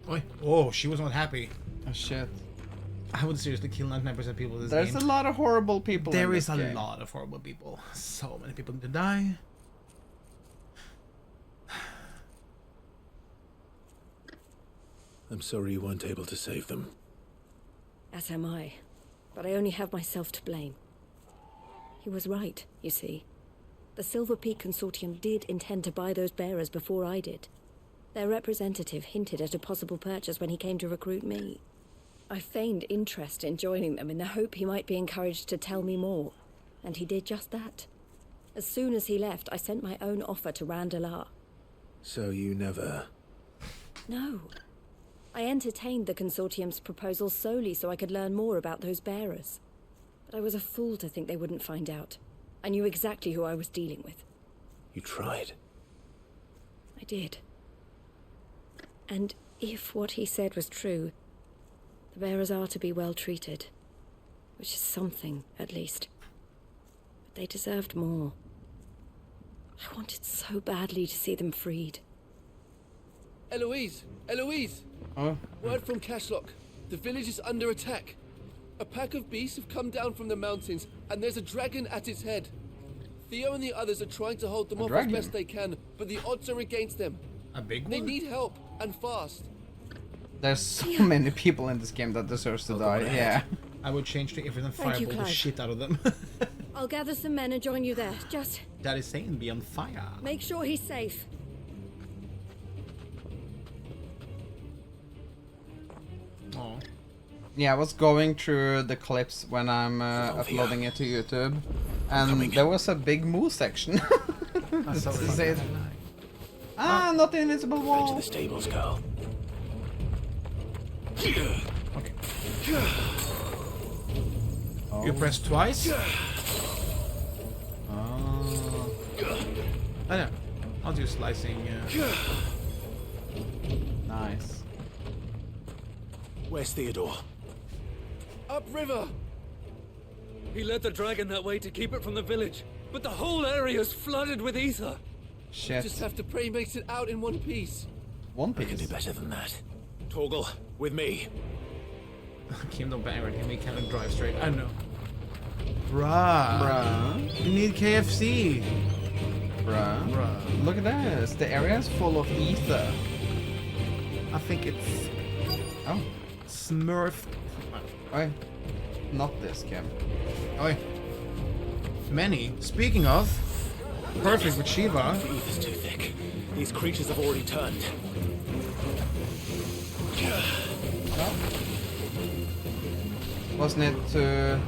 Oi. Oh, she was not happy. Oh shit. I would seriously kill 99% of people in this There's game. a lot of horrible people in There this is a game. lot of horrible people. So many people need to die. I'm sorry you weren't able to save them. As am I. But I only have myself to blame. He was right, you see. The Silver Peak Consortium did intend to buy those bearers before I did. Their representative hinted at a possible purchase when he came to recruit me. I feigned interest in joining them in the hope he might be encouraged to tell me more, and he did just that. As soon as he left, I sent my own offer to Randalar. So you never... No. I entertained the Consortium's proposal solely so I could learn more about those bearers. But I was a fool to think they wouldn't find out. I knew exactly who I was dealing with. You tried. I did. And if what he said was true, the bearers are to be well treated. Which is something, at least. But they deserved more. I wanted so badly to see them freed. Eloise! Eloise! Oh. Word from Cashlock. The village is under attack. A pack of beasts have come down from the mountains, and there's a dragon at its head. Theo and the others are trying to hold them off as best they can, but the odds are against them. A big one? They need help, and fast. There's so many people in this game that deserves to die, yeah. I would change to everything Thank you, fireball the Clive. shit out of them. I'll gather some men and join you there. Just That is saying be on fire. make sure he's safe. Oh. Yeah, I was going through the clips when I'm uploading it to YouTube, and there was a big moo section. That's This is it. Ah, not the invincible wall. To the stables, girl. Okay. Oh. You press twice? Oh. I know. I'll do slicing. Nice. Where's Theodore? Upriver! He led the dragon that way to keep it from the village, but the whole area's flooded with ether. Shit. Just have to pray he makes it out in one piece. One I can do piece. better than that. Torgal, with me. Kim, don't bang him. He can't drive straight. I know. Bruh. You need KFC. Bruh. Look at this. The area is full of ether. I think it's Oh. Smurf. Oi. Not this, Kim. Oi. Many. Speaking of, perfect with Shiva. The ether's too thick. These creatures have already turned. Wasn't it to...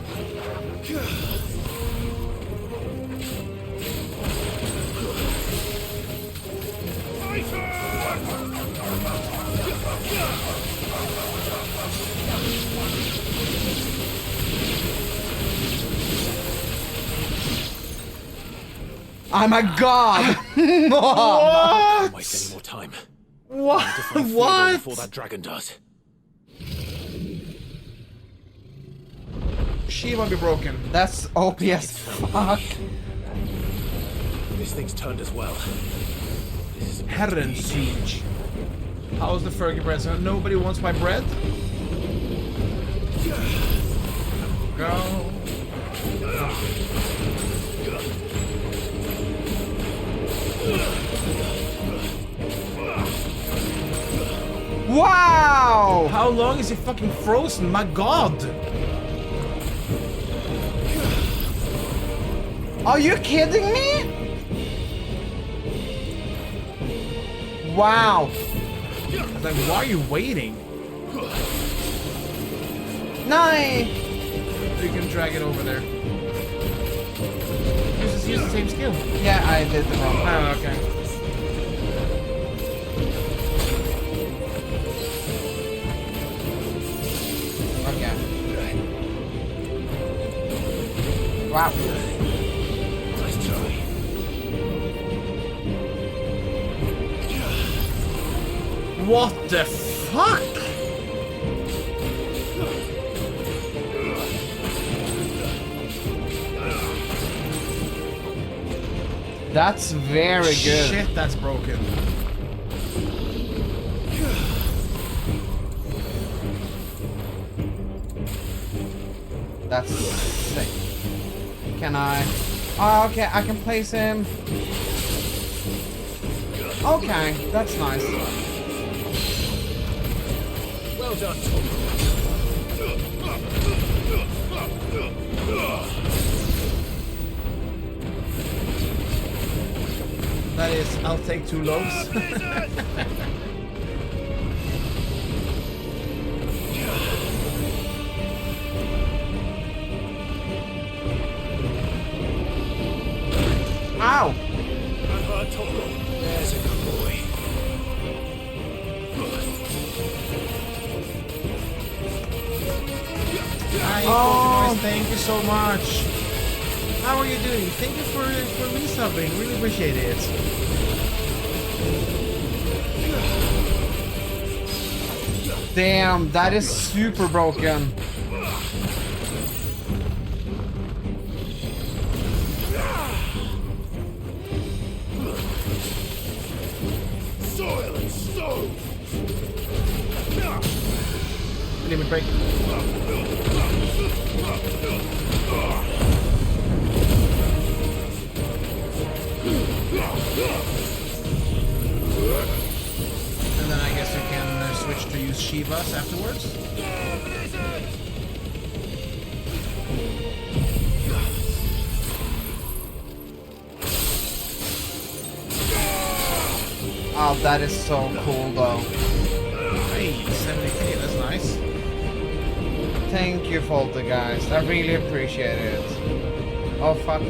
Oh my god! Don't waste any more time. What? I need to find Theodore What? before that dragon does. Shiva be broken. That's OP as fuck. This thing's turned as well. This is Herren siege. How's the Fergie bread? So nobody wants my bread? Go. Wow! How long is he fucking frozen? My god! Are you kidding me? Wow. I was like, why are you waiting? Nine. You can drag it over there. Use the same skill. Yeah, I did the wrong. Oh, okay. Okay. Wow. Nice try. What the fuck? That's very good. Shit, that's broken. That's sick. Can I? Oh, okay, I can place him. Okay, that's nice. Well done, That is, I'll take 2 loaves. Ow! There's a good boy. Hi, Oh. Pokenoise, thank you so much. How are you doing? Thank you for resubbing. Really appreciate it. Damn, that is super broken. Soil and stone. Limit break. And then I guess you can switch to use Shivas afterwards. Oh, that is so cool though. Hey, 70k, that's nice. Thank you, Guys. I really appreciate it. Oh, fuck.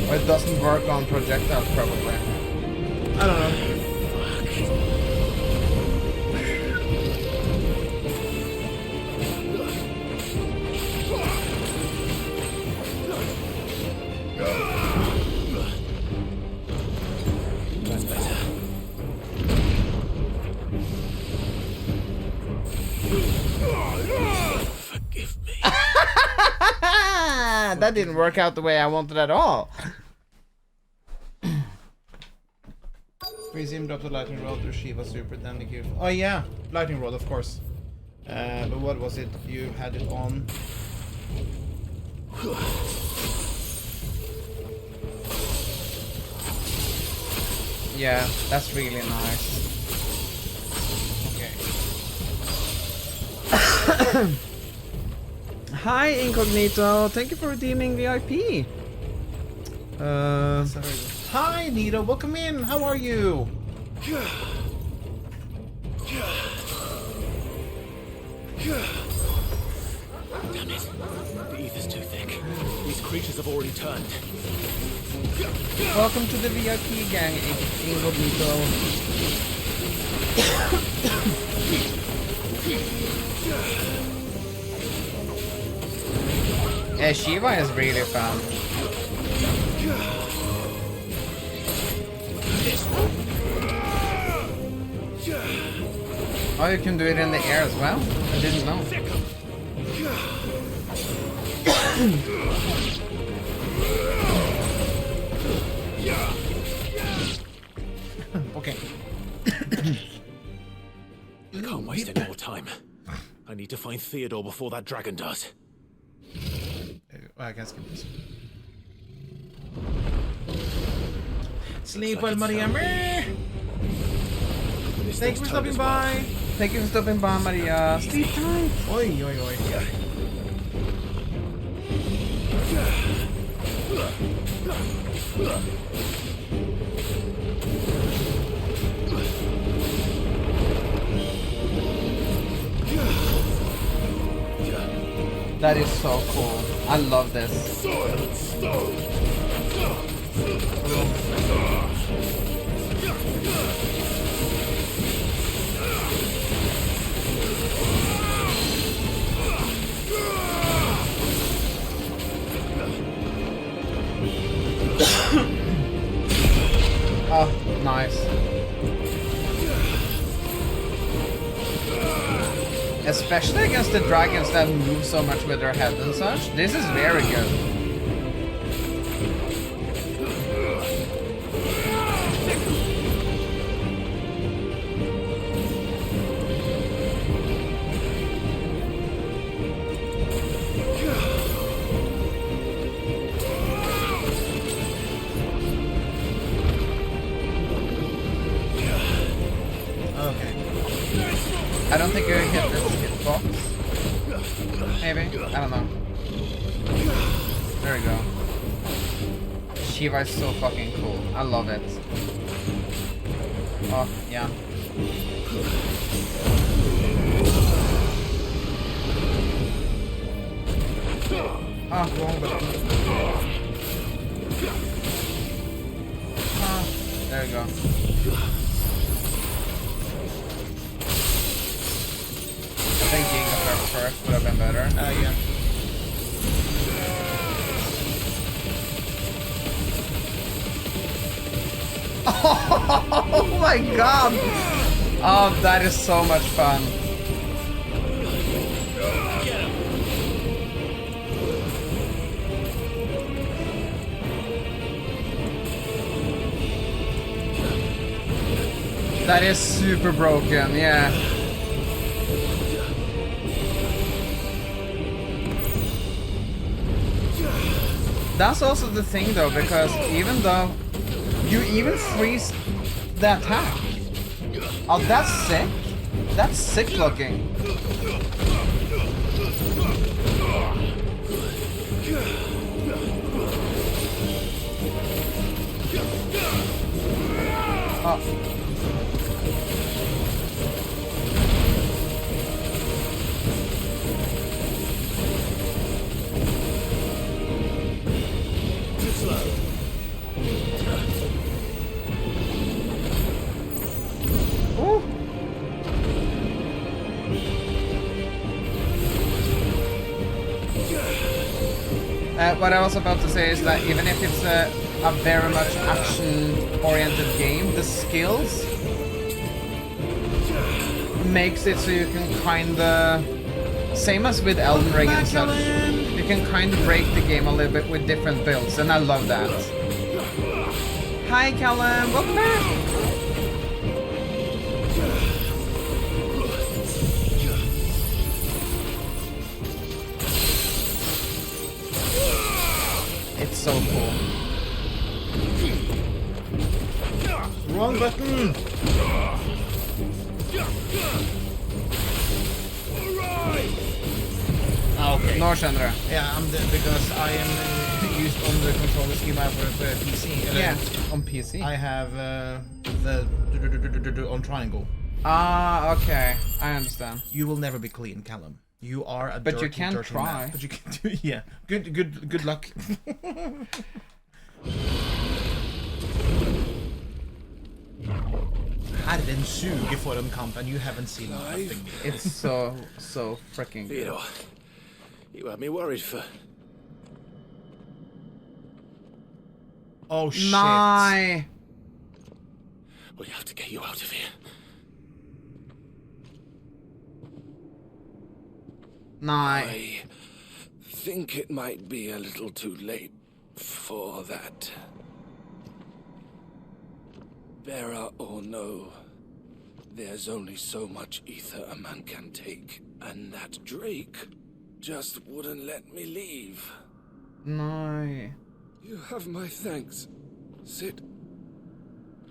Or it doesn't work on projectiles, probably. I don't know. That's better. Forgive me. That didn't work out the way I wanted at all. Freeze him, drop the lightning rod to Shiva super, then the give. Oh yeah, lightning rod, of course. But what was it? You had it on. Yeah, that's really nice. Okay. Hi, Incognito. Thank you for redeeming VIP. Hi, Nito. Welcome in. How are you? Damn it. The ether's too thick. These creatures have already turned. Welcome to the VIP gang, Incognito. Yeah, Shiva is really fun. Oh, you can do it in the air as well? I didn't know. Okay. I can't waste any more time. I need to find Theodore before that dragon does. I can't skip this. Sleep well, Maria. Thank you for stopping by. Thank you for stopping by, Maria. Sleep tight. Oi, oi, oi. That is so cool. I love this. Oh, nice. Especially against the dragons that move so much with their head and such. This is very good. I don't think you hit this hitbox. Maybe? I don't know. There we go. Shiva is so fucking cool. I love it. Oh, yeah. Oh, wrong button. Oh, there we go. I think getting the first would have been better. Yeah. Oh my god! Oh, that is so much fun. That is super broken, yeah. That's also the thing though, because even though you even freeze the attack. Oh, that's sick. That's sick looking. Oh. What I was about to say is that even if it's a very much action-oriented game, the skills makes it so you can kinda, same as with Elden Ring and such, you can kind of break the game a little bit with different builds, and I love that. Hi Callum, welcome back! It's so cool. Wrong button! Okay. Nå skjønner du. Yeah, because I am used on the controller scheme I have for PC. Yeah, on PC. I have the on triangle. Ah, okay. I understand. You will never be clean, Callum. You are a But dirty, you can dirty try. man. But you can do, yeah. Good luck. Herren suger for en kamp, and you haven't seen nothing. It's so freaking good. Theodore, you had me worried for... Oh shit. Nei! We have to get you out of here. Nei. I think it might be a little too late for that. Bearer or no, there's only so much ether a man can take, and that Drake just wouldn't let me leave. Nei. You have my thanks, Sid,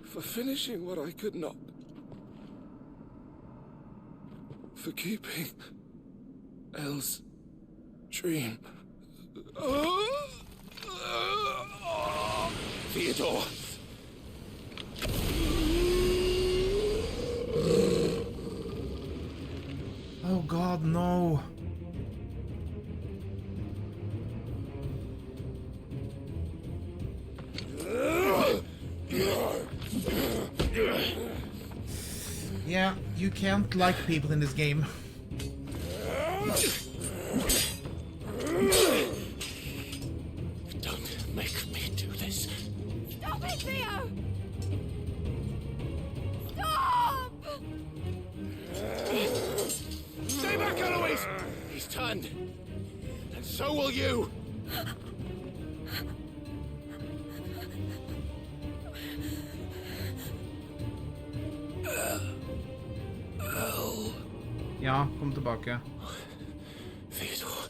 for finishing what I could not. For keeping Elle's dream. Theodore! Oh god, no. Yeah, you can't like people in this game. Don't make me do this. Stop it, Theo! Stop! Stay back, Eloise! He's turned. And so will you! Ja, kom tilbake. Theodore.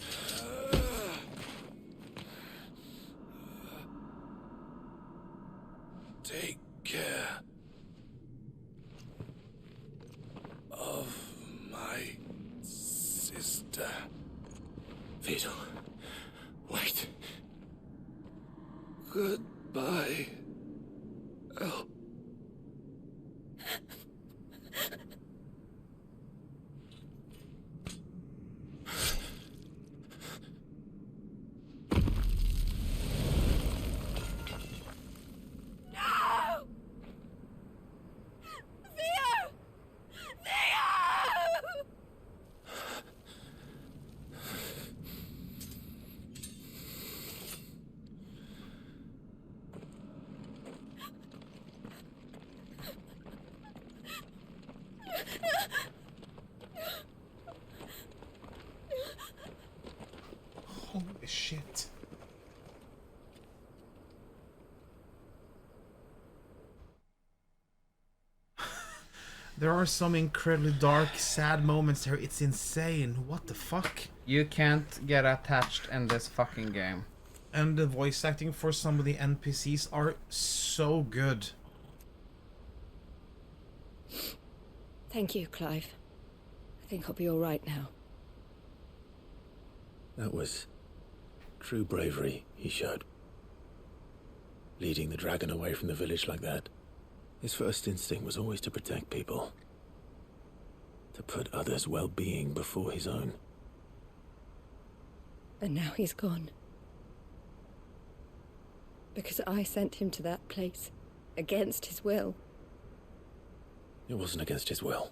Take care of my sister. Theodore. Wait. Goodbye, Elle. Holy shit. There are some incredibly dark, sad moments here. It's insane. What the fuck? You can't get attached in this fucking game. And the voice acting for some of the NPCs are so good. Thank you, Clive. I think I'll be all right now. That was true bravery he showed. Leading the dragon away from the village like that. His first instinct was always to protect people. To put others' well-being before his own. And now he's gone. Because I sent him to that place. Against his will. It wasn't against his will.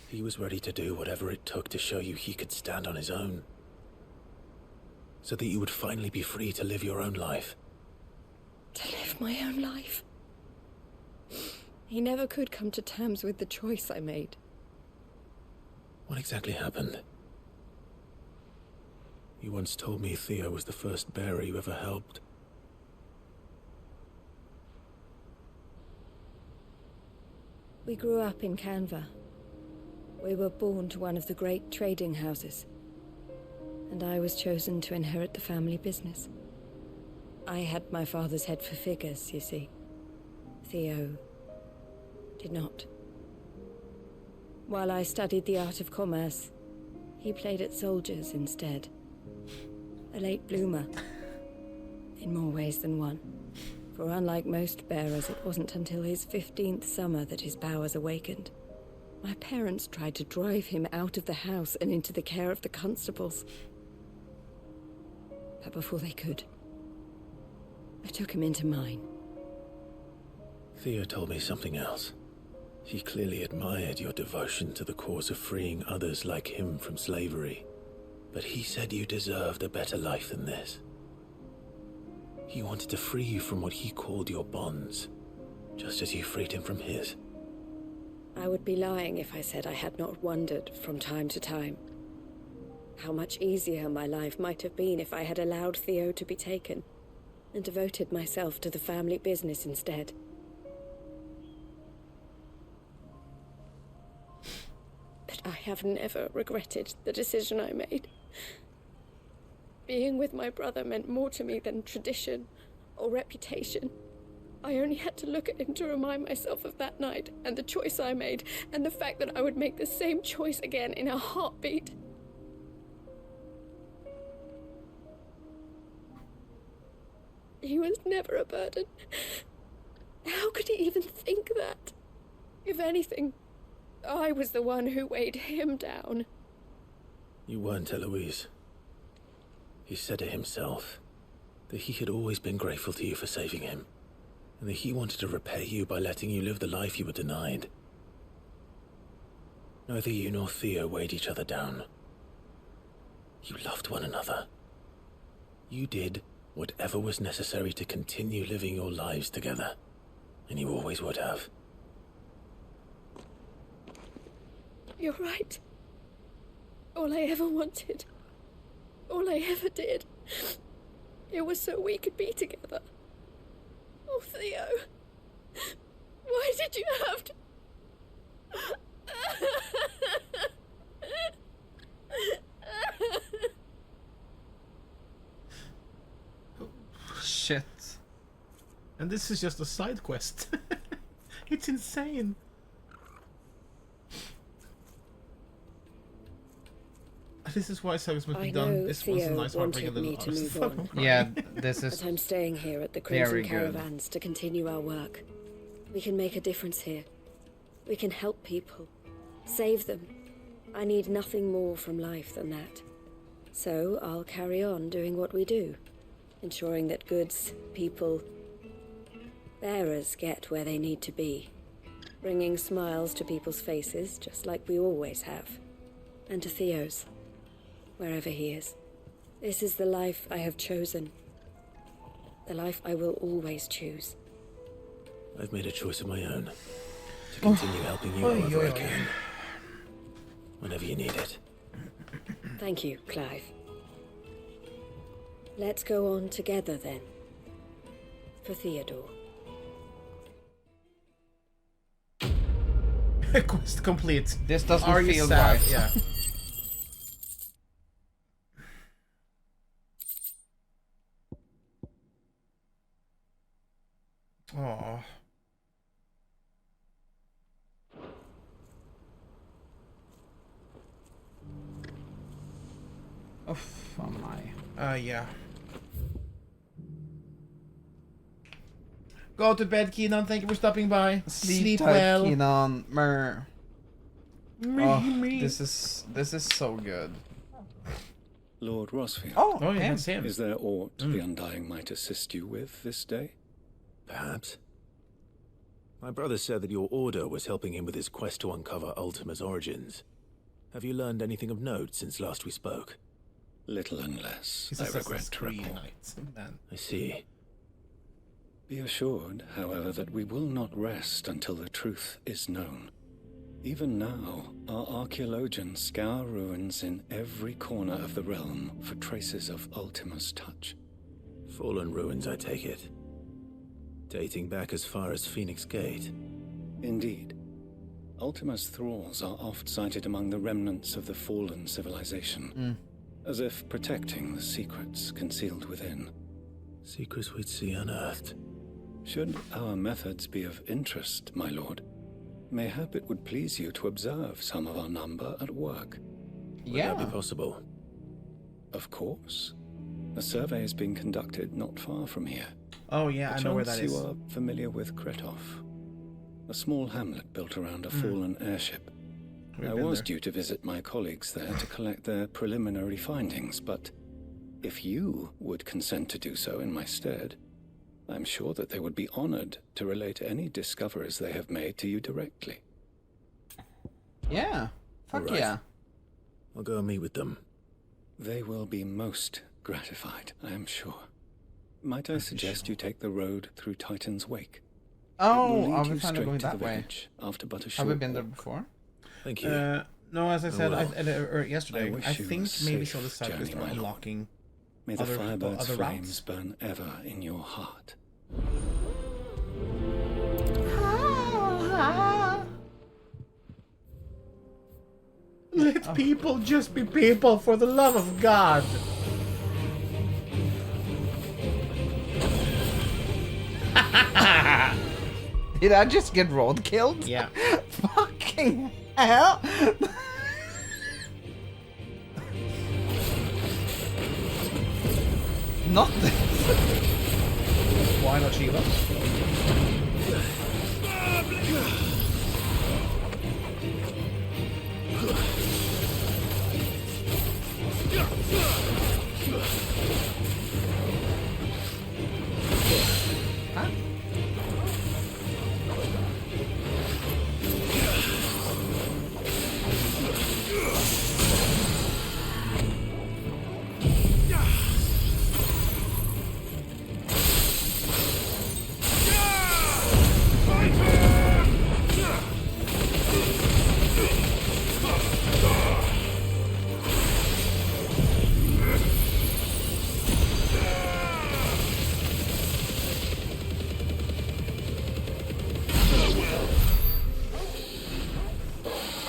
He was ready to do whatever it took to show you he could stand on his own. So that you would finally be free to live your own life. To live my own life. He never could come to terms with the choice I made. What exactly happened? You once told me Theo was the first bearer you ever helped. We grew up in Canva. We were born to one of the great trading houses. And I was chosen to inherit the family business. I had my father's head for figures, you see. Theo did not. While I studied the art of commerce, he played at soldiers instead. A late bloomer. In more ways than one. For unlike most bearers, it wasn't until his 15th summer that his powers awakened. My parents tried to drive him out of the house and into the care of the constables. But before they could, I took him into mine. Theo told me something else. He clearly admired your devotion to the cause of freeing others like him from slavery. But he said you deserved a better life than this. He wanted to free you from what he called your bonds, just as you freed him from his. I would be lying if I said I had not wondered from time to time how much easier my life might have been if I had allowed Theo to be taken and devoted myself to the family business instead. But I have never regretted the decision I made. Being with my brother meant more to me than tradition or reputation. I only had to look at him to remind myself of that night and the choice I made and the fact that I would make the same choice again in a heartbeat. He was never a burden. How could he even think that? If anything, I was the one who weighed him down. You weren't, Eloise. He said it himself, that he had always been grateful to you for saving him, and that he wanted to repay you by letting you live the life you were denied. Neither you nor Theo weighed each other down. You loved one another. You did whatever was necessary to continue living your lives together, and you always would have. You're right. All I ever wanted, all I ever did, it was so we could be together. Oh, Theo, why did you have to... Shit. And this is just a side quest. It's insane. This is why Sagas must be done. This was a nice heartbreaking little Yeah, this is. But I'm staying here at the Crimson Caravans to continue our work. We can make a difference here. We can help people. Save them. I need nothing more from life than that. So I'll carry on doing what we do. Ensuring that goods, people, bearers get where they need to be. Bringing smiles to people's faces, just like we always have. And to Theo's. Wherever he is. This is the life I have chosen. The life I will always choose. I've made a choice of my own. To continue helping you however I can. Whenever you need it. Thank you, Clive. Let's go on together then. For Theodore. Quest complete. This doesn't Are you feel sad? right. Yeah. Aww. Oh my. Yeah. Go to bed, Keenan. Thank you for stopping by. Sleep tight, well. Keenan. Mer. Me. This is so good. Lord Rosfield. Oh, yeah, that's him. Is there aught the Undying might assist you with this day? Perhaps. My brother said that your order was helping him with his quest to uncover Ultima's origins. Have you learned anything of note since last we spoke? Little and less, I regret to report. I see. Be assured, however, that we will not rest until the truth is known. Even now, our archaeologians scour ruins in every corner of the realm for traces of Ultima's touch. Fallen ruins, I take it. Dating back as far as Phoenix Gate. Indeed. Ultima's thralls are oft sighted among the remnants of the fallen civilization, as if protecting the secrets concealed within. Secrets we'd see unearthed. Should our methods be of interest, my lord, mayhap it would please you to observe some of our number at work. Would that be possible? Of course. A survey is being conducted not far from here. Oh yeah, I know where that is. You are familiar with Kretov, a small hamlet built around a fallen airship. I was due to visit my colleagues there to collect their preliminary findings, but if you would consent to do so in my stead, I'm sure that they would be honored to relate any discoveries they have made to you directly. Yeah, fuck Right. yeah. I'll go and meet with them. They will be most gratified, I am sure. Might I suggest you take the road through Titan's Wake? Oh, It will are lead we you finally straight going to that the way? village after but a Have short we been there walk. before? Thank you. No, as I said will. yesterday, wish I you think a maybe safe some of the side quests journey, are my lord. unlocking May the other Firebird's routes. flames burn ever in your heart. Let people just be people, for the love of God. Did I just get road killed? Yeah. Fucking hell. Not this. Why not Shiva? Huh?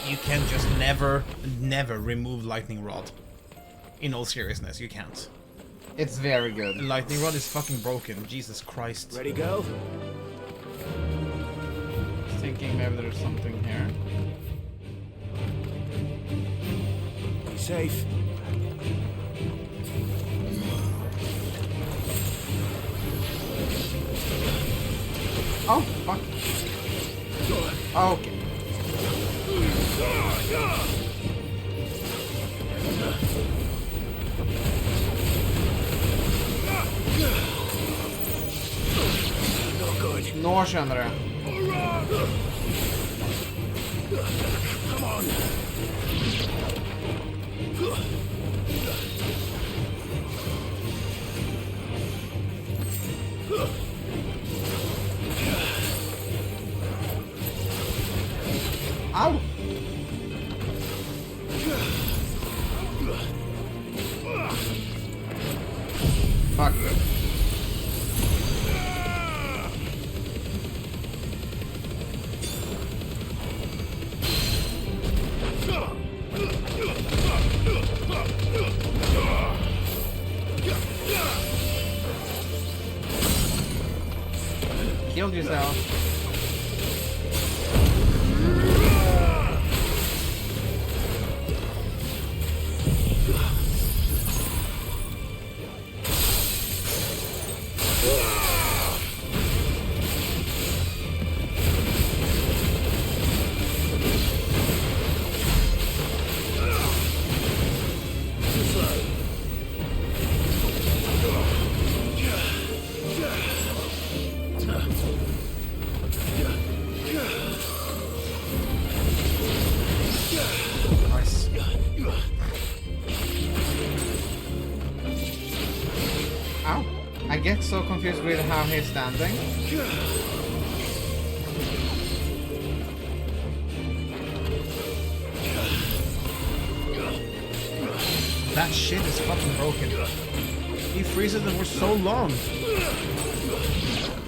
You can just never remove Lightning Rod. In all seriousness, you can't. It's very good. Lightning Rod is fucking broken. Jesus Christ. Ready, go? Thinking maybe there's something here. Be safe. Oh, fuck. Oh, okay. Nå skjønner jeg. Come on. Au! Fuck. Killed yourself. Nice. Ow. I get so confused with how he's standing. That shit is fucking broken. He freezes them for so long.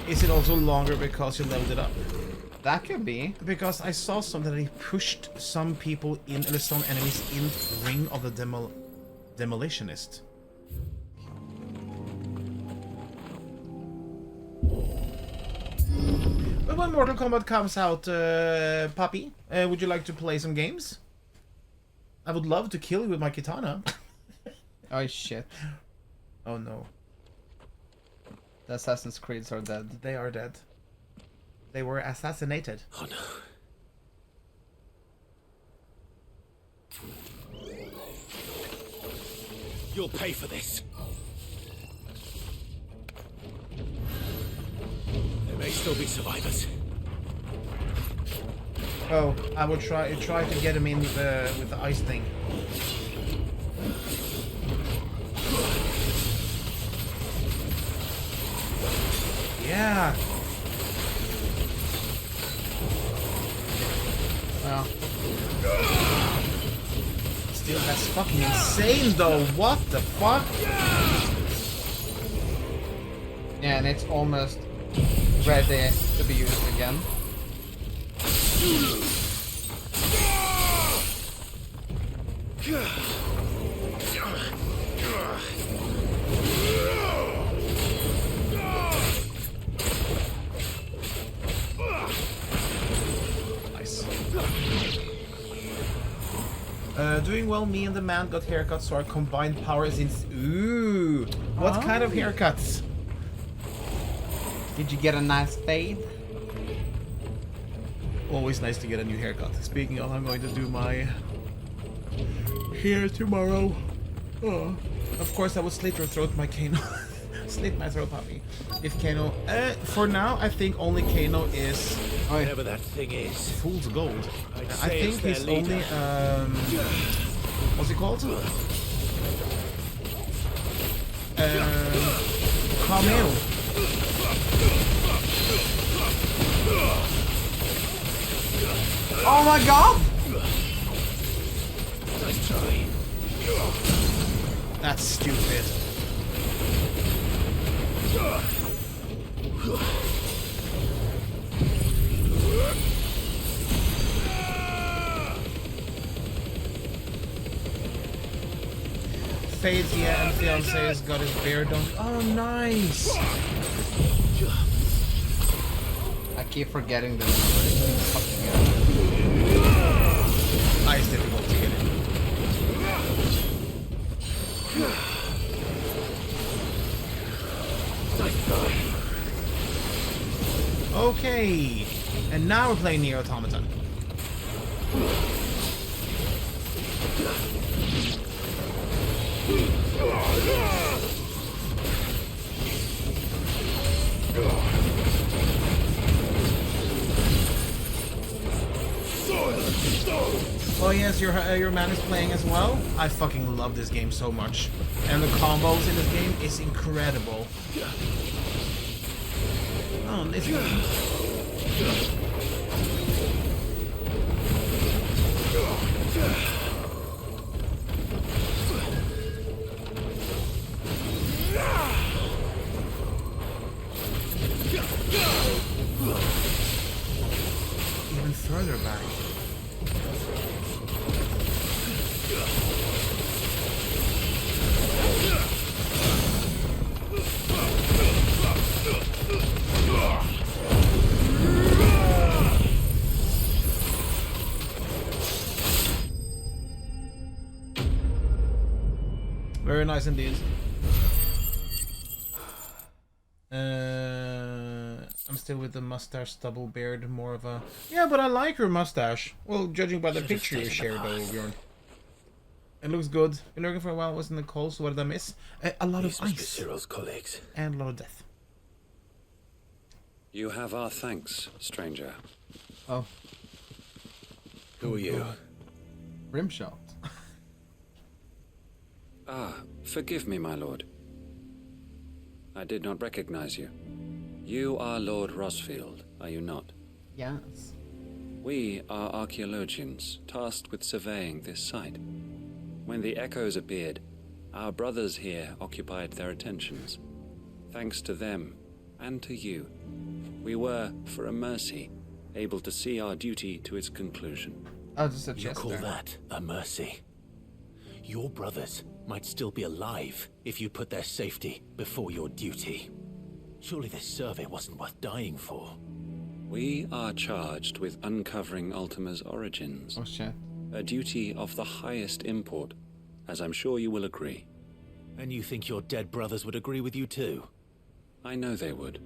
Is it also longer because you leveled it up? That could be. Because I saw something that he pushed some people in, or some enemies in Ring of the Demolitionist. when Mortal Kombat comes out, Puppy, would you like to play some games? I would love to kill you with my katana. Oh shit. Oh no. The Assassin's Creeds are dead. They are dead. They were assassinated. Oh no. You'll pay for this. There may still be survivors. Oh, I will try to get him in with the ice thing. Yeah. Well. Still, that's fucking insane though. What the fuck? Yeah, and it's almost ready to be used again. Nice. Doing well, me and the man got haircuts, so our combined powers in... Ooh! What kind of haircuts? Did you get a nice fade? Always nice to get a new haircut. Speaking of, I'm going to do my hair tomorrow. Oh. Of course, I will slit your throat, my Kano. Slit my throat, Puppy. If Kano... for now, I think only Kano is... Whatever that thing is. Fool's gold. I say think it's he's their only... what's he called? Camille. Oh my god! Nice try. That's stupid. Fades, yeah, and fiance's got his beard done. Oh, nice! I keep forgetting this. It's difficult to get in. Okay, and now we're playing Nier Automata. Oh yes, your man is playing as well. I fucking love this game so much, and the combos in this game is incredible. Oh, this even further back. Very nice indeed. I'm still with the mustache, stubble, beard, more of a... Yeah, but I like your mustache. Well, judging by the picture you shared, though, Bjorn. It looks good. Been looking for a while, was in the cold, so what did I miss? A lot of ice. Cyril's colleagues. And a lot of death. You have our thanks, stranger. Oh. Who are you? Rimshot. Ah, forgive me, my lord. I did not recognize you. You are Lord Rosfield, are you not? Yes. We are archaeologians, tasked with surveying this site. When the echoes appeared, our brothers here occupied their attentions. Thanks to them, and to you, we were, for a mercy, able to see our duty to its conclusion. Oh, just a You chest call there. that a mercy? Your brothers might still be alive if you put their safety before your duty. Surely this survey wasn't worth dying for. We are charged with uncovering Ultima's origins. Oh shit. A duty of the highest import, as I'm sure you will agree. And you think your dead brothers would agree with you too? I know they would.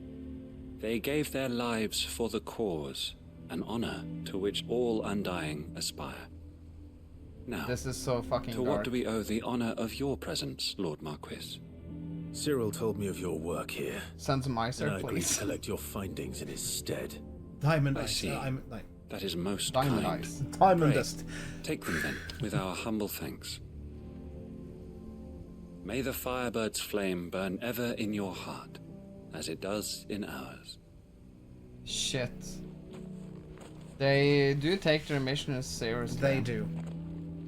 They gave their lives for the cause, an honor to which all Undying aspire. Now, this is so fucking to dark. what do we owe the honor of your presence, Lord Marquis? Cyril told me of your work here. Send some ice, and I agreed please. to collect your findings in his stead. Diamond I ice. see. Like, that is most Diamond kind. ice. diamond Pray, dust. take them then, with our humble thanks. May the Firebird's flame burn ever in your heart, as it does in ours. Shit. They do take their mission seriously. They do.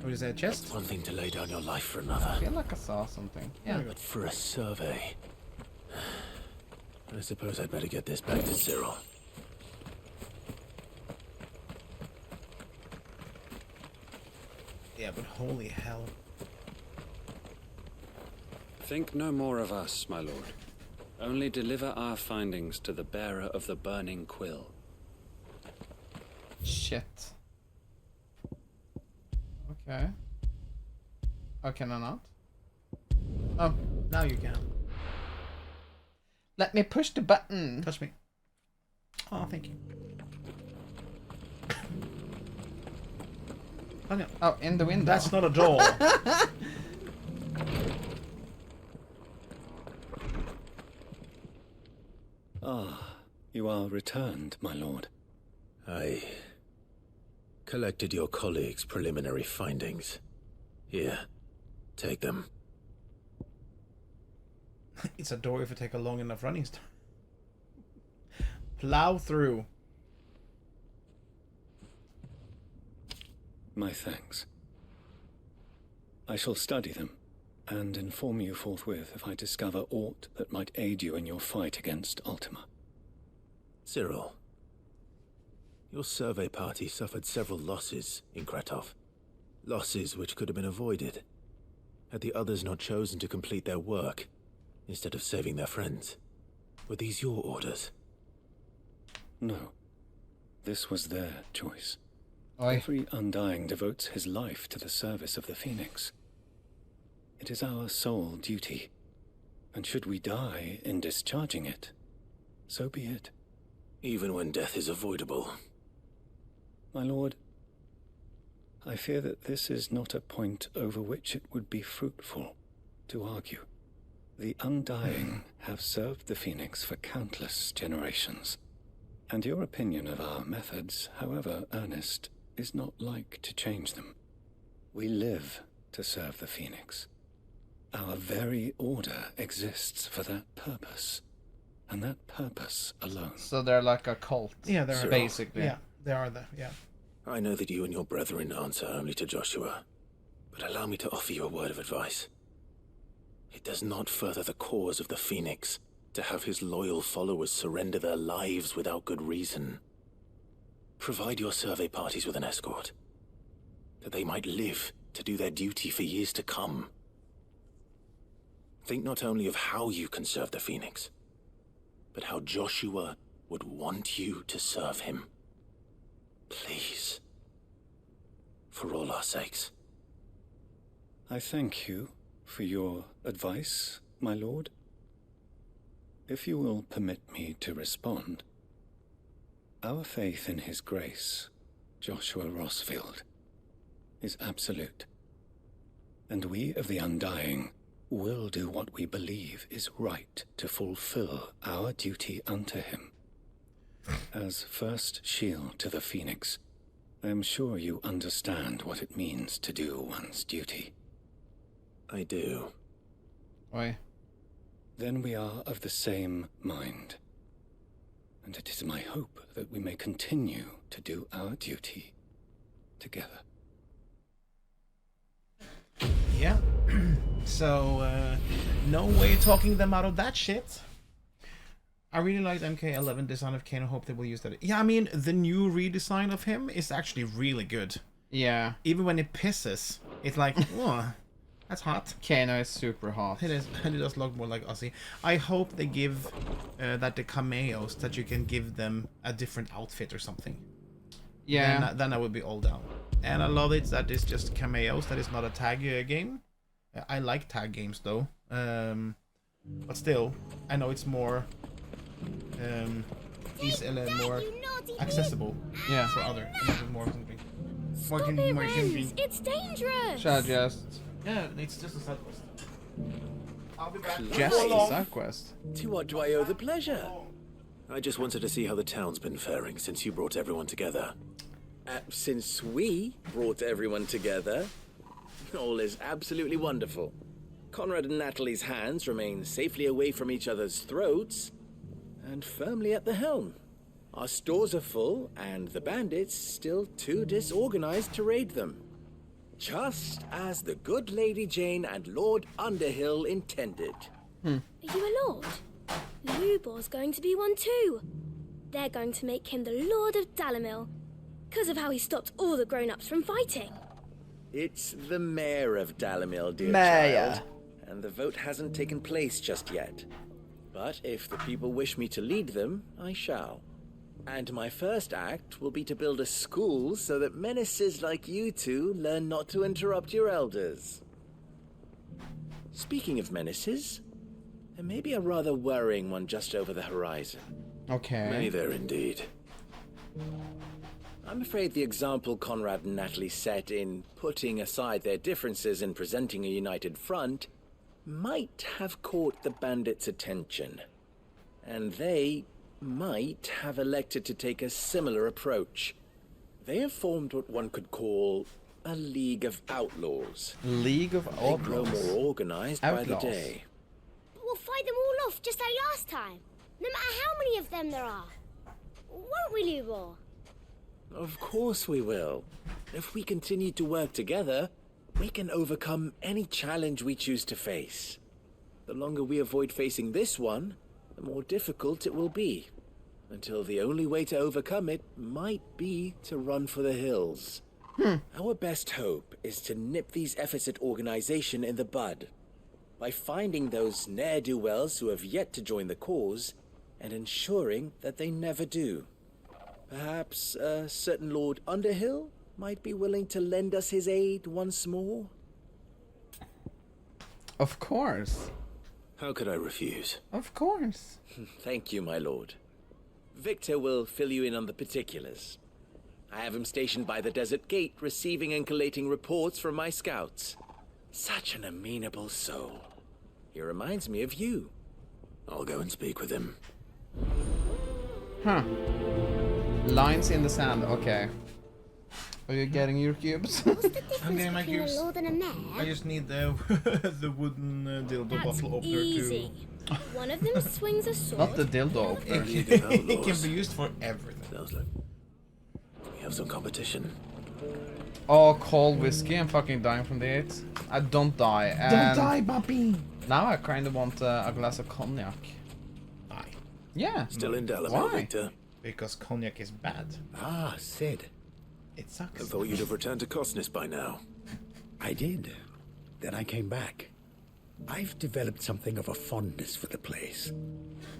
What is that, chest? It's one thing to lay down your life for another. I feel like I saw something. Yeah. But for a survey... I suppose I'd better get this back to Cyril. Yeah, but holy hell. Think no more of us, my lord. Only deliver our findings to the bearer of the burning quill. Shit. Okay. Oh, can I not? Oh. Now you can. Let me push the button. Touch me. Oh, thank you. Oh, no. Oh, in the window. That's not a door. Ah, you are returned, my lord. I collected your colleagues' preliminary findings. Here, take them. It's a door if you take a long enough running start. Plow through. My thanks. I shall study them and inform you forthwith if I discover aught that might aid you in your fight against Ultima. Cyril, your survey party suffered several losses in Kratov. Losses which could have been avoided had the others not chosen to complete their work instead of saving their friends. Were these your orders? No. This was their choice. Oi. Every Undying devotes his life to the service of the Phoenix. It is our sole duty, and should we die in discharging it, so be it. Even when death is avoidable. My lord, I fear that this is not a point over which it would be fruitful to argue. The Undying have served the Phoenix for countless generations, and your opinion of our methods, however earnest, is not like to change them. We live to serve the Phoenix. Our very order exists for that purpose, and that purpose alone. So they're like a cult. Yeah, they're Cyril. basically. Yeah, they are the yeah. I know that you and your brethren answer only to Joshua, but allow me to offer you a word of advice. It does not further the cause of the Phoenix to have his loyal followers surrender their lives without good reason. Provide your survey parties with an escort, that they might live to do their duty for years to come. Think not only of how you can serve the Phoenix, but how Joshua would want you to serve him. Please. For all our sakes. I thank you for your advice, my lord. If you will permit me to respond, our faith in his grace, Joshua Rossfield, is absolute, and we of the Undying will do what we believe is right to fulfill our duty unto him. As first shield to the Phoenix, I am sure you understand what it means to do one's duty. I do. Oi. Then we are of the same mind, and it is my hope that we may continue to do our duty together. Yeah. So, no way of talking them out of that shit. I really liked MK11 design of Kane. I hope they will use that. Yeah, I mean, the new redesign of him is actually really good. Yeah. Even when it pisses, it's like, oh. That's hot. Kano is super hot. It is, and it does look more like Aussie. I hope they give that the cameos, that you can give them a different outfit or something. Yeah. Then I would be all down. And I love it that it's just cameos, that it's not a tag game. I like tag games though. But still, I know it's more more accessible for other. Stop it, Rose! It's dangerous! Should I just... Yeah, it's just a side quest. I'll be back. Just a side quest? To what do I owe the pleasure? I just wanted to see how the town's been faring since you brought everyone together. Since we brought everyone together, all is absolutely wonderful. Conrad and Natalie's hands remain safely away from each other's throats and firmly at the helm. Our stores are full, and the bandits still too disorganized to raid them. Just as the good Lady Jane and Lord Underhill intended. Are you a lord? Lubor's going to be one too. They're going to make him the Lord of Dalamil, because of how he stopped all the grown-ups from fighting. It's the mayor of Dalamil, dear Mayor. child, and the vote hasn't taken place just yet. But if the people wish me to lead them, I shall. And my first act will be to build a school so that menaces like you two learn not to interrupt your elders. Speaking of menaces, there may be a rather worrying one just over the horizon. Okay. Many there indeed. I'm afraid the example Conrad and Natalie set in putting aside their differences and presenting a united front might have caught the bandits' attention. And they might have elected to take a similar approach. They have formed what one could call a League of Outlaws. League of Outlaws? They grow more organized by the day. But we'll fight them all off just like last time, no matter how many of them there are. Won't we, Lubor? Of course we will. If we continue to work together, we can overcome any challenge we choose to face. The longer we avoid facing this one, the more difficult it will be. Until the only way to overcome it might be to run for the hills. Our best hope is to nip these efforts at organization in the bud, by finding those ne'er-do-wells who have yet to join the cause, and ensuring that they never do. Perhaps a certain Lord Underhill might be willing to lend us his aid once more? Of course. How could I refuse? Of course. Thank you, my lord. Victor will fill you in on the particulars. I have him stationed by the desert gate, receiving and collating reports from my scouts. Such an amenable soul. He reminds me of you. I'll go and speak with him. Huh. Lines in the sand, okay. Are you getting your cubes? What's the difference I'm getting my between cubes. a lord and a mayor? I just need the the wooden dildo That's bottle opener easy. One of them swings a sword. Not the dildo opener. It can be used for everything. Sounds like we have some competition. Oh, cold whiskey. I'm fucking dying from the heat. I don't die. Don't die, Bobby. Now I kind of want a glass of cognac. Aye. Yeah. Still in Dalamil, Why? Victor? Because cognac is bad. Ah, Sid. It sucks. I thought you'd have returned to Cosnus by now. I did. Then I came back. I've developed something of a fondness for the place.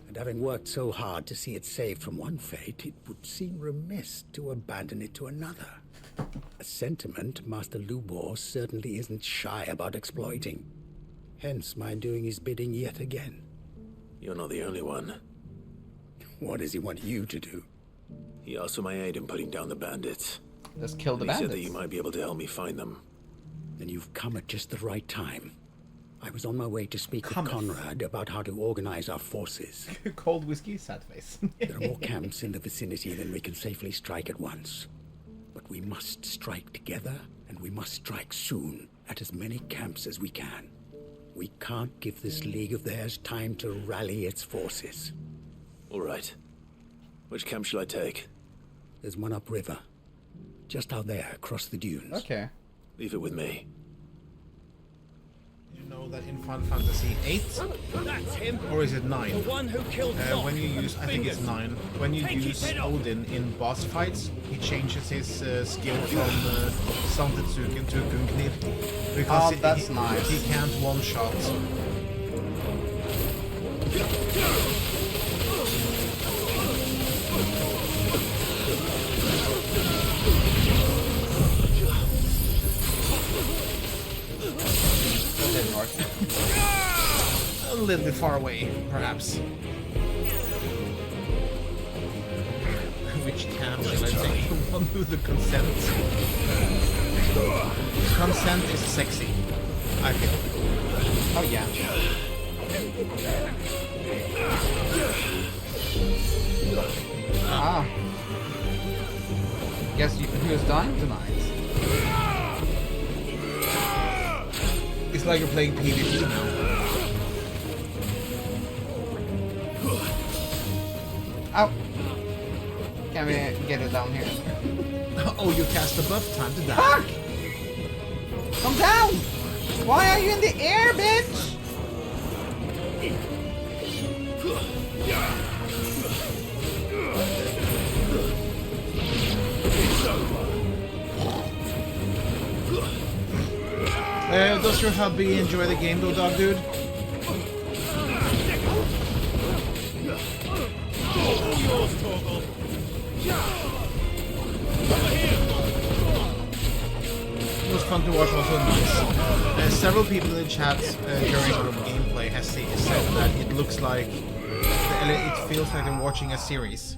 And having worked so hard to see it saved from one fate, it would seem remiss to abandon it to another. A sentiment Master Lubor certainly isn't shy about exploiting. Hence my doing his bidding yet again. You're not the only one. What does he want you to do? He asked for my aid in putting down the bandits. Just kill the He said bandits. that you might be able to help me find them. Then you've come at just the right time. I was on my way to speak with Conrad about how to organize our forces. Cold whiskey, sad face. There are more camps in the vicinity than we can safely strike at once. But we must strike together, and we must strike soon at as many camps as we can. We can't give this league of theirs time to rally its forces. All right. Which camp shall I take? There's one upriver. Just out there, across the dunes. Okay. Leave it with me. You know know that in Final Fantasy 8, That's him. or is it 9? The one who killed When you use, I think it's 9. When you use Odin in boss fights, he changes his skill from Santetsuken to Gungnir. Because that's nice. He can't one-shot. A little bit far away, perhaps. Which tab should I take? The one with the consent. Consent is sexy, I feel. Oh yeah. Ah. Guess who's dying tonight? It's like you're playing PvP now. Ow. Can we get it down here? Oh, you cast a buff, time to die. Fuck! Come down! Why are you in the air, bitch? Does your hubby enjoy the game though, dog dude? It was fun to watch, also nice. Several people in the chat during the gameplay has said that it looks like, it feels like they're watching a series.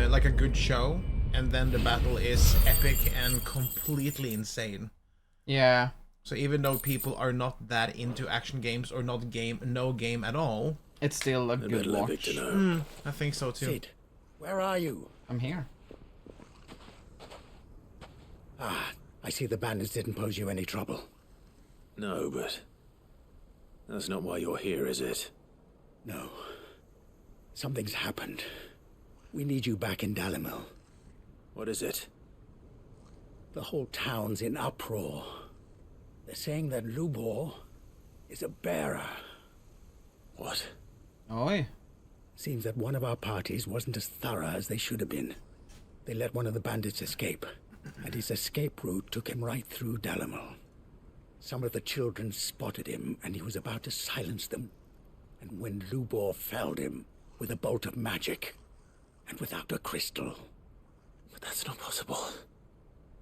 Like a good show, and then the battle is epic and completely insane. Yeah. So even though people are not that into action games or no game at all, it's still a good watch. I think so too. Sid, where are you? I'm here. Ah, I see the bandits didn't pose you any trouble. No, but that's not why you're here, is it? No. Something's happened. We need you back in Dalimil. What is it? The whole town's in uproar. They're saying that Lubor is a bearer. What? Oi. Seems that one of our parties wasn't as thorough as they should have been. They let one of the bandits escape, and his escape route took him right through Dalimil. Some of the children spotted him, and he was about to silence them. And when Lubor felled him with a bolt of magic, and without a crystal. But that's not possible.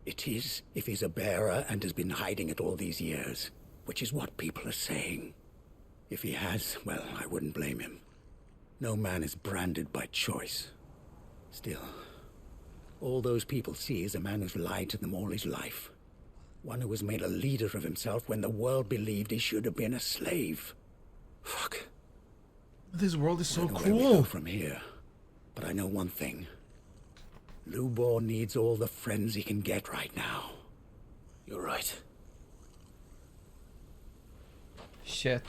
It is, if he's a bearer and has been hiding it all these years, which is what people are saying. If he has, well, I wouldn't blame him. No man is branded by choice. Still, all those people see is a man who's lied to them all his life. One who has made a leader of himself when the world believed he should have been a slave. Fuck. This world is so I don't know where we go cruel. from here, but I know one thing. Lubor needs all the friends he can get right now. You're right. Shit.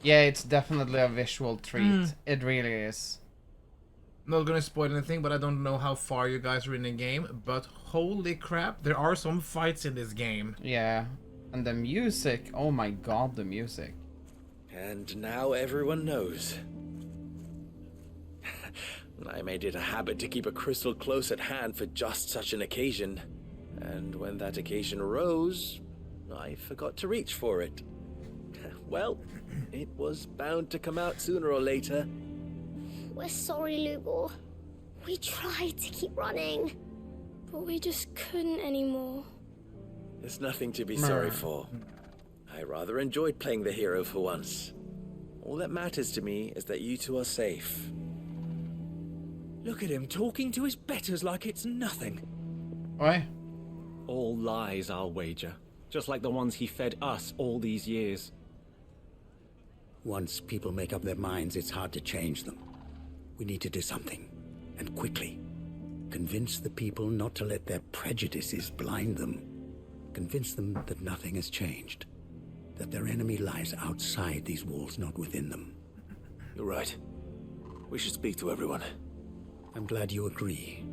Yeah, it's definitely a visual treat. It really is. Not gonna spoil anything, but I don't know how far you guys are in the game, but holy crap, there are some fights in this game. Yeah. And the music, oh my god, the music. And now everyone knows. I made it a habit to keep a crystal close at hand for just such an occasion. And when that occasion arose, I forgot to reach for it. Well, it was bound to come out sooner or later. We're sorry, Lubor. We tried to keep running, but we just couldn't anymore. There's nothing to be sorry for. I rather enjoyed playing the hero for once. All that matters to me is that you two are safe. Look at him talking to his betters like it's nothing. Oi. All lies, I'll wager. Just like the ones he fed us all these years. Once people make up their minds, it's hard to change them. We need to do something, and quickly. Convince the people not to let their prejudices blind them. Convince them that nothing has changed. That their enemy lies outside these walls, not within them. You're right. We should speak to everyone. I'm glad you agree.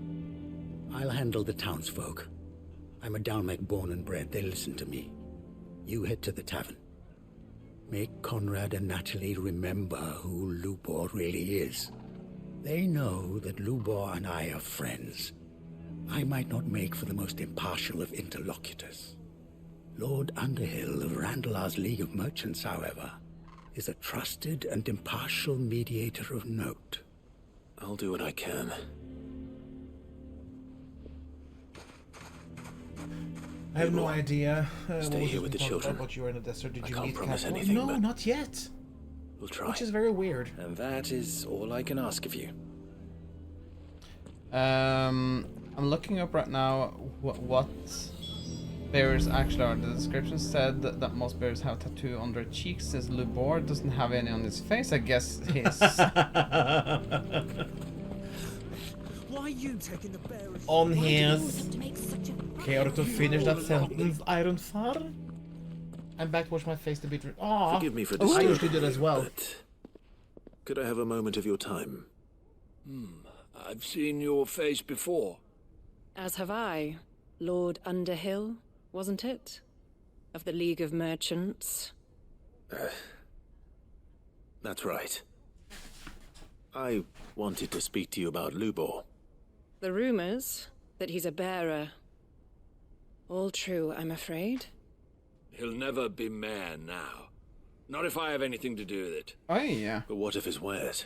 I'll handle the townsfolk. I'm a Dalmek born and bred. They listen to me. You head to the tavern. Make Conrad and Natalie remember who Lubor really is. They know that Lubor and I are friends. I might not make for the most impartial of interlocutors. Lord Underhill of Randalar's League of Merchants, however, is a trusted and impartial mediator of note. I'll do what I can. I have no idea. Stay here with the children. But you were in the desert. Did I you can't meet promise Catherine? anything, No, but not yet. We'll try. Which is very weird. And that is all I can ask of you. I'm looking up right now what bears actually are. The description said that most bears have tattoo on their cheeks. Says Lubor doesn't have any on his face. I guess his. Why are you taking the bearers? On his. Care to finish that sentence, Ironfar? I'm back to wash my face to be. Aww. Forgive me for I disturbing usually do that as well. but could I have a moment of your time? I've seen your face before. As have I. Lord Underhill, wasn't it? Of the League of Merchants. That's right. I wanted to speak to you about Lubor. The rumors that he's a bearer. All true, I'm afraid. He'll never be mayor now. Not if I have anything to do with it. Oh, yeah. But what of his wares?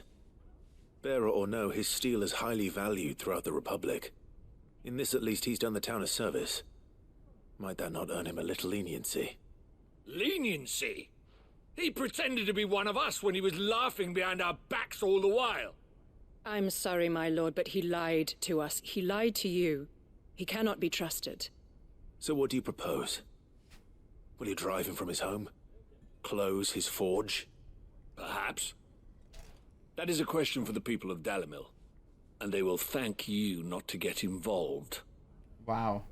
Bearer or no, his steel is highly valued throughout the Republic. In this, at least, he's done the town a service. Might that not earn him a little leniency? Leniency? He pretended to be one of us when he was laughing behind our backs all the while. I'm sorry, my lord, but he lied to us. He lied to you. He cannot be trusted. So what do you propose? Will you drive him from his home? Close his forge? Perhaps. That is a question for the people of Dalimil. And they will thank you not to get involved. Wow.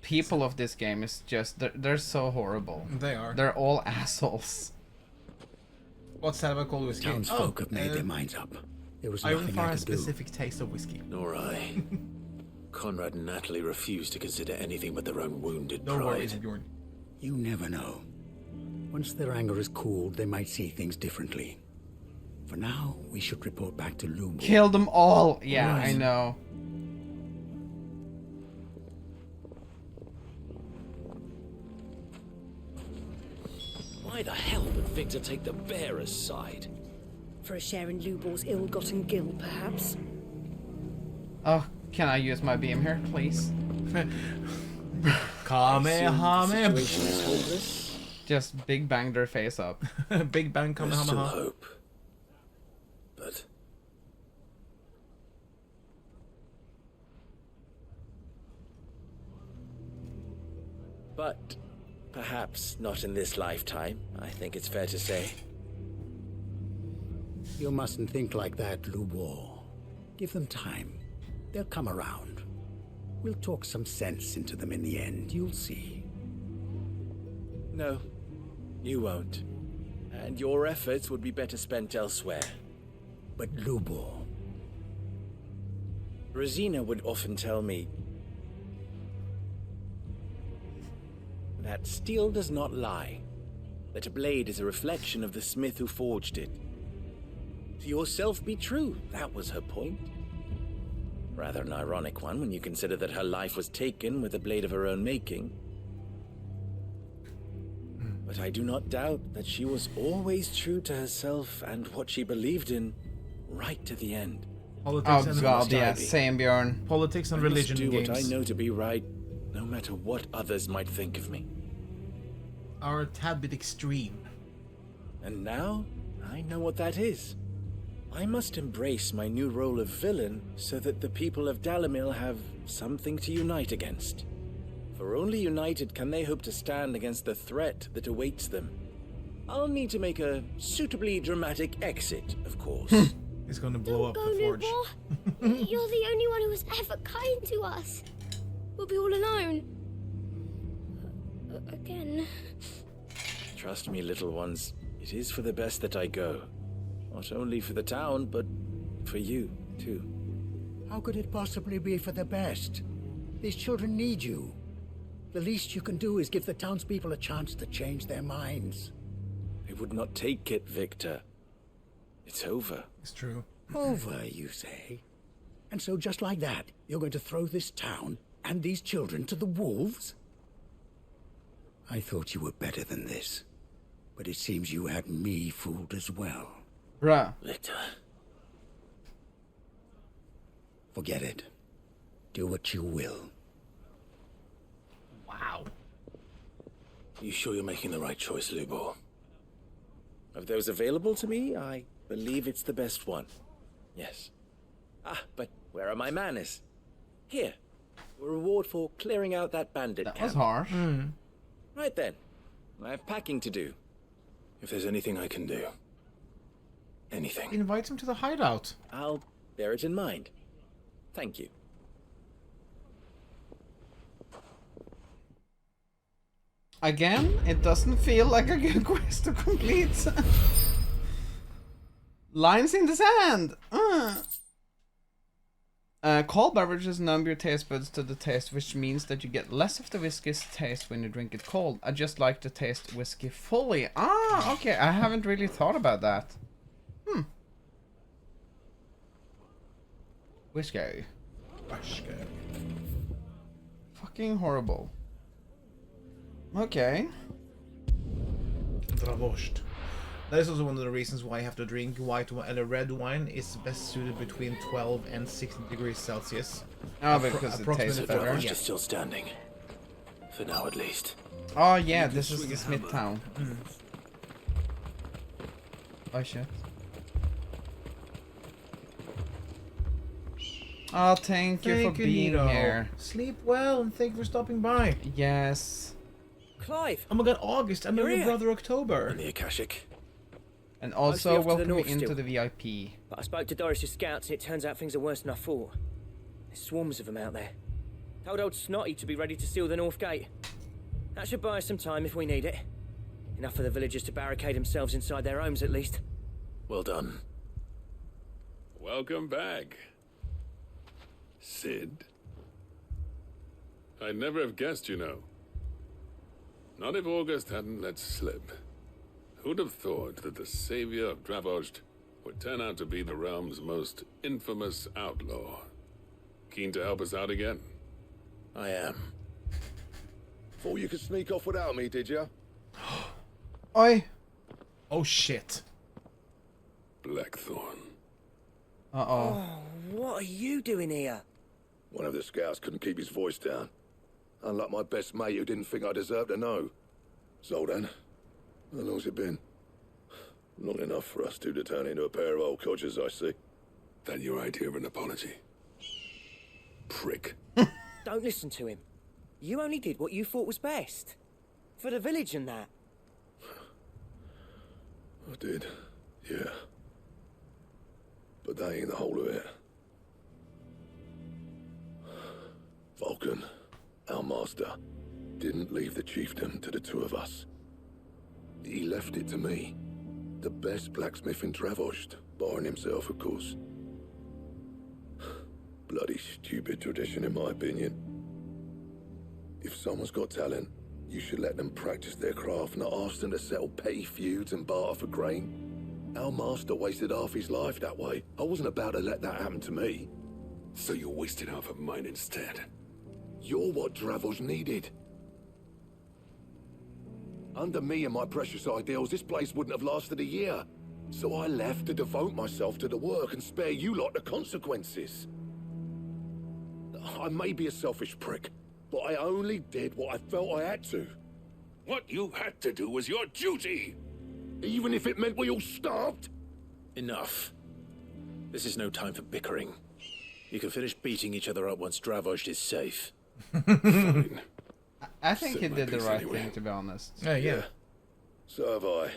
People of this game is just they're so horrible. They are. They're all assholes. What's that about cold whiskey? Townsfolk have made their minds up. There was nothing Ironfar I has could do. specific taste of whiskey. Nor I. Conrad and Natalie refuse to consider anything but their own wounded No pride. worries, Bjorn. You never know. Once their anger is cooled, they might see things differently. For now, we should report back to Lubor. Kill them all! Yeah, Right. I know. Why the hell would Victor take the bearer's side? For a share in Lubor's ill-gotten gil, perhaps? Oh, can I use my beam here, please? Kamehameha. Just big bang their face up. Big bang There's still Kamehameha. hope. But But perhaps not in this lifetime, I think it's fair to say. You mustn't think like that, Lubor. Give them time. They'll come around. We'll talk some sense into them in the end, you'll see. No, you won't. And your efforts would be better spent elsewhere. But Lubor... Rosina would often tell me that steel does not lie, that a blade is a reflection of the smith who forged it. To yourself be true, that was her point. Rather an ironic one when you consider that her life was taken with a blade of her own making. But I do not doubt that she was always true to herself and what she believed in, right to the end. Politics Oh and god, yeah, Ivy. same Bjorn. Politics and I must religion do games what I know to be right, no matter what others might think of me. are a tad bit extreme. And now, I know what that is. I must embrace my new role of villain so that the people of Dalimil have something to unite against. For only united can they hope to stand against the threat that awaits them. I'll need to make a suitably dramatic exit, of course. He's gonna blow up the forge. You're the only one who was ever kind to us. We'll be all alone. Again. Trust me, little ones, it is for the best that I go. Not only for the town, but for you, too. How could it possibly be for the best? These children need you. The least you can do is give the townspeople a chance to change their minds. They would not take it, Victor. It's over. It's true. Over, you say? And so just like that, you're going to throw this town and these children to the wolves? I thought you were better than this. But it seems you had me fooled as well. Bruh. Victor. Forget it. Do what you will. Wow. You sure you're making the right choice, Lubor? Of those available to me, I believe it's the best one. Yes. Ah, but where are my manners? Here. A reward for clearing out that bandit camp. That was harsh. Right then. I have packing to do. If there's anything I can do. Anything. Invite him to the hideout. I'll bear it in mind. Thank you. Again, it doesn't feel like a good quest to complete. Lines in the sand. Cold beverages numb your taste buds to the taste, which means that you get less of the whiskey's taste when you drink it cold. I just like to taste whiskey fully. Ah, okay. I haven't really thought about that. Whiskey. Fucking horrible. Okay. Dravost. That is also one of the reasons why I have to drink white wine, and a red wine is best suited between 12 and 16 degrees Celsius. Oh, because it tastes better. Dravost is still standing. For now, at least. Oh yeah, this is the Smith town. Oh shit. Oh, thank you for being Nito. here. Sleep well, and thank you for stopping by. Yes. Clive! Oh my god, August, I know You're your here. brother October. And the Akashic. And Mostly also off to the welcome north into still. the VIP. But I spoke to Doris's scouts and it turns out things are worse than I thought. There's swarms of them out there. Told old Snotty to be ready to seal the north gate. That should buy us some time if we need it. Enough for the villagers to barricade themselves inside their homes at least. Well done. Welcome back, Sid. I'd never have guessed, you know. Not if August hadn't let slip. Who'd have thought that the savior of Dravost would turn out to be the realm's most infamous outlaw? Keen to help us out again? I am. Thought you could sneak off without me, did you? Oi! Oh shit. Blackthorn. Uh-oh. Oh, what are you doing here? One of the scouts couldn't keep his voice down. Unlike my best mate who didn't think I deserved to know. Zoldan, how long's it been? Long enough for us two to turn into a pair of old codgers, I see. That your idea of an apology? Prick. Don't listen to him. You only did what you thought was best. For the village and that. I did, yeah. But that ain't the whole of it. Vulcan, our master, didn't leave the chiefdom to the two of us. He left it to me, the best blacksmith in Dravost, barring himself, of course. Bloody stupid tradition, in my opinion. If someone's got talent, you should let them practice their craft, not ask them to settle petty feuds and barter for grain. Our master wasted half his life that way. I wasn't about to let that happen to me. So you wasted half of mine instead. You're what Dravost needed. Under me and my precious ideals, this place wouldn't have lasted a year. So I left to devote myself to the work and spare you lot the consequences. I may be a selfish prick, but I only did what I felt I had to. What you had to do was your duty! Even if it meant we all starved? Enough. This is no time for bickering. You can finish beating each other up once Dravost is safe. Fine. I think Set he my did the piece right anyway. thing, to be honest. Yeah. So have I.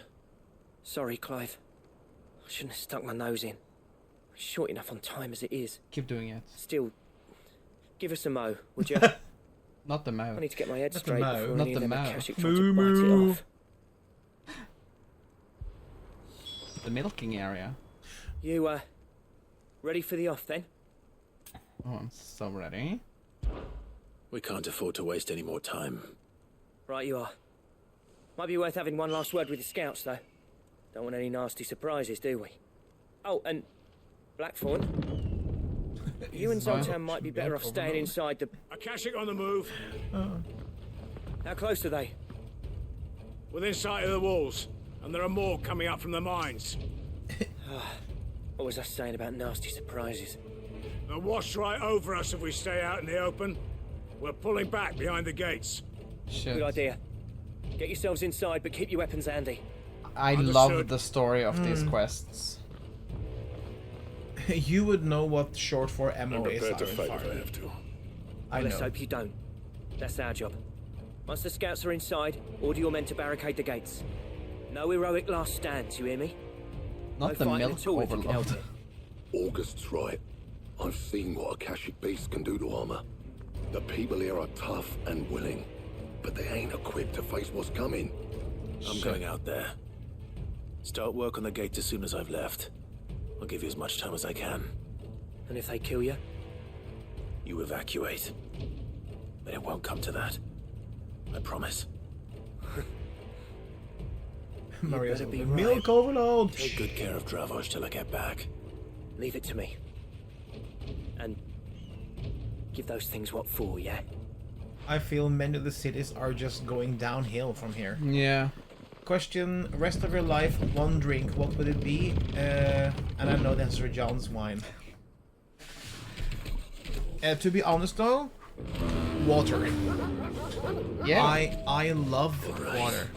Sorry, Clive. I shouldn't have stuck my nose in. Short enough on time as it is. Keep doing it. Still, give us a mo, would you? Not the I mouth. need to get my head Not the straight mo. before Not any the of them mo. Akashic try to bite it off. The milking area. You, ready for the off then? Oh, I'm so ready. We can't afford to waste any more time. Right you are. Might be worth having one last word with the scouts, though. Don't want any nasty surprises, do we? Oh, and Blackthorn, you and Zoltan might be better off staying inside the... Akashic on the move. How close are they? Within sight of the walls, and there are more coming up from the mines. What was I saying about nasty surprises? They'll wash right over us if we stay out in the open. We're pulling back behind the gates. Shit. Good idea. Get yourselves inside, but keep your weapons handy. I love the story of these quests. You would know what short for MO I'm is. prepared to fight if I have to. Well, let's hope you don't. That's our job. Once the scouts are inside, order your men to barricade the gates. No heroic last stands, you hear me? Not the milk overload. August's right. I've seen what Akashic beasts can do to armor. The people here are tough and willing, but they ain't equipped to face what's coming. I'm going out there. Start work on the gate as soon as I've left. I'll give you as much time as I can. And if they kill you? You evacuate. But it won't come to that. I promise. Maria's better be milk overload. Take good care of Dravos till I get back. Leave it to me. And give those things what for, yeah? I feel many of the cities are just going downhill from here. Yeah. Question, rest of your life, one drink, what would it be? And I know the answer, John's wine. To be honest though, water. Yeah. I love water.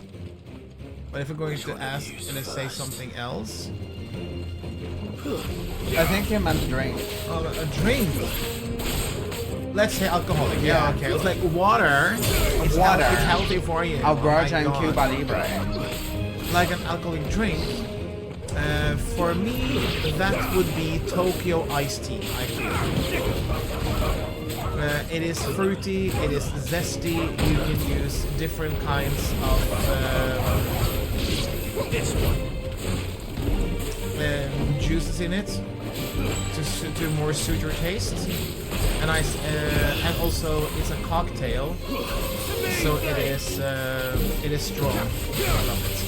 But if we're going to ask and let's say something else... I think you meant drink. Oh, a drink? Let's say alcoholic. Yeah, okay. It's like water. It's Water. It's healthy for you. A virgin Oh my Cuba God. Libre. Like an alcoholic drink. For me, that would be Tokyo iced tea, I feel. It is fruity, it is zesty, you can use different kinds of juices in it to more suit your taste. And and also it's a cocktail, so it is strong. I love it.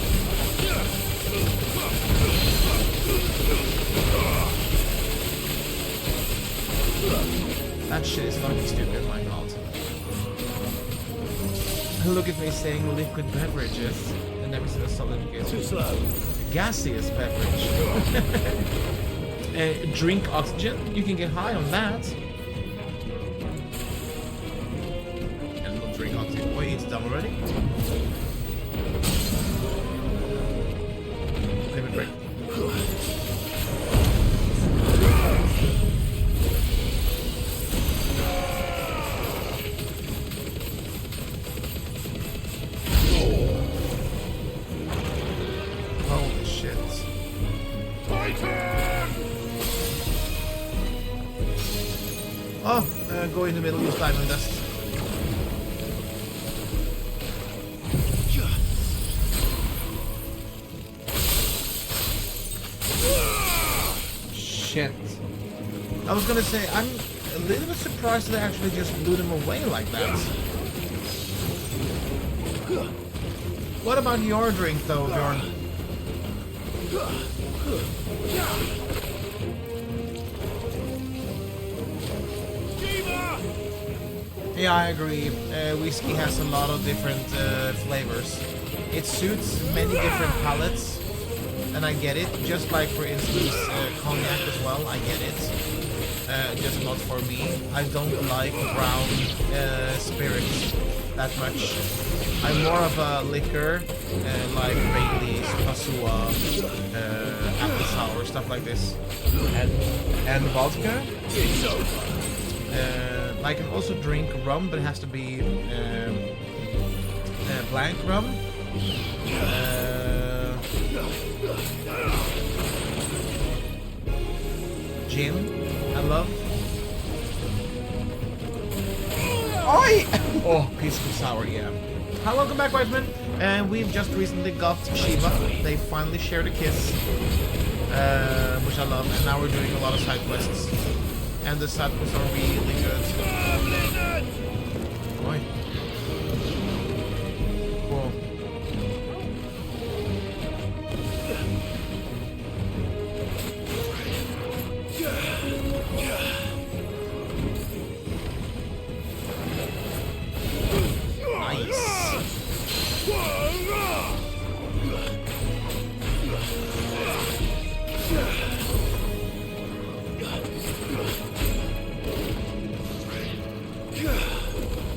That shit is fucking stupid, my god. Look at me saying liquid beverages and never seen a solid gas. Too slow. Gaseous beverage. Drink oxygen, you can get high on that. And not drink oxygen. Wait, it's done already? Let me drink. Holy shit. Oh, go in the middle, use diamond dust. Shit. I was gonna say, I'm a little bit surprised that they actually just blew them away like that. What about your drink though, Bjorn? Yeah, I agree. Whiskey has a lot of different flavors. It suits many different palates, and I get it. Just like, for instance, cognac as well, I get it. Just not for me. I don't like brown spirits that much. I'm more of a liquor, like Bailey's, Pasua, apple sour, stuff like this. And vodka? I can also drink rum, but it has to be blank rum. Gin, I love. Oi! Oh, peaceful sour, yeah. Hi, welcome back, Whiteman. And we've just recently got Shiva. They finally shared a kiss, which I love. And now we're doing a lot of side quests. And the side quests are really good. Nice.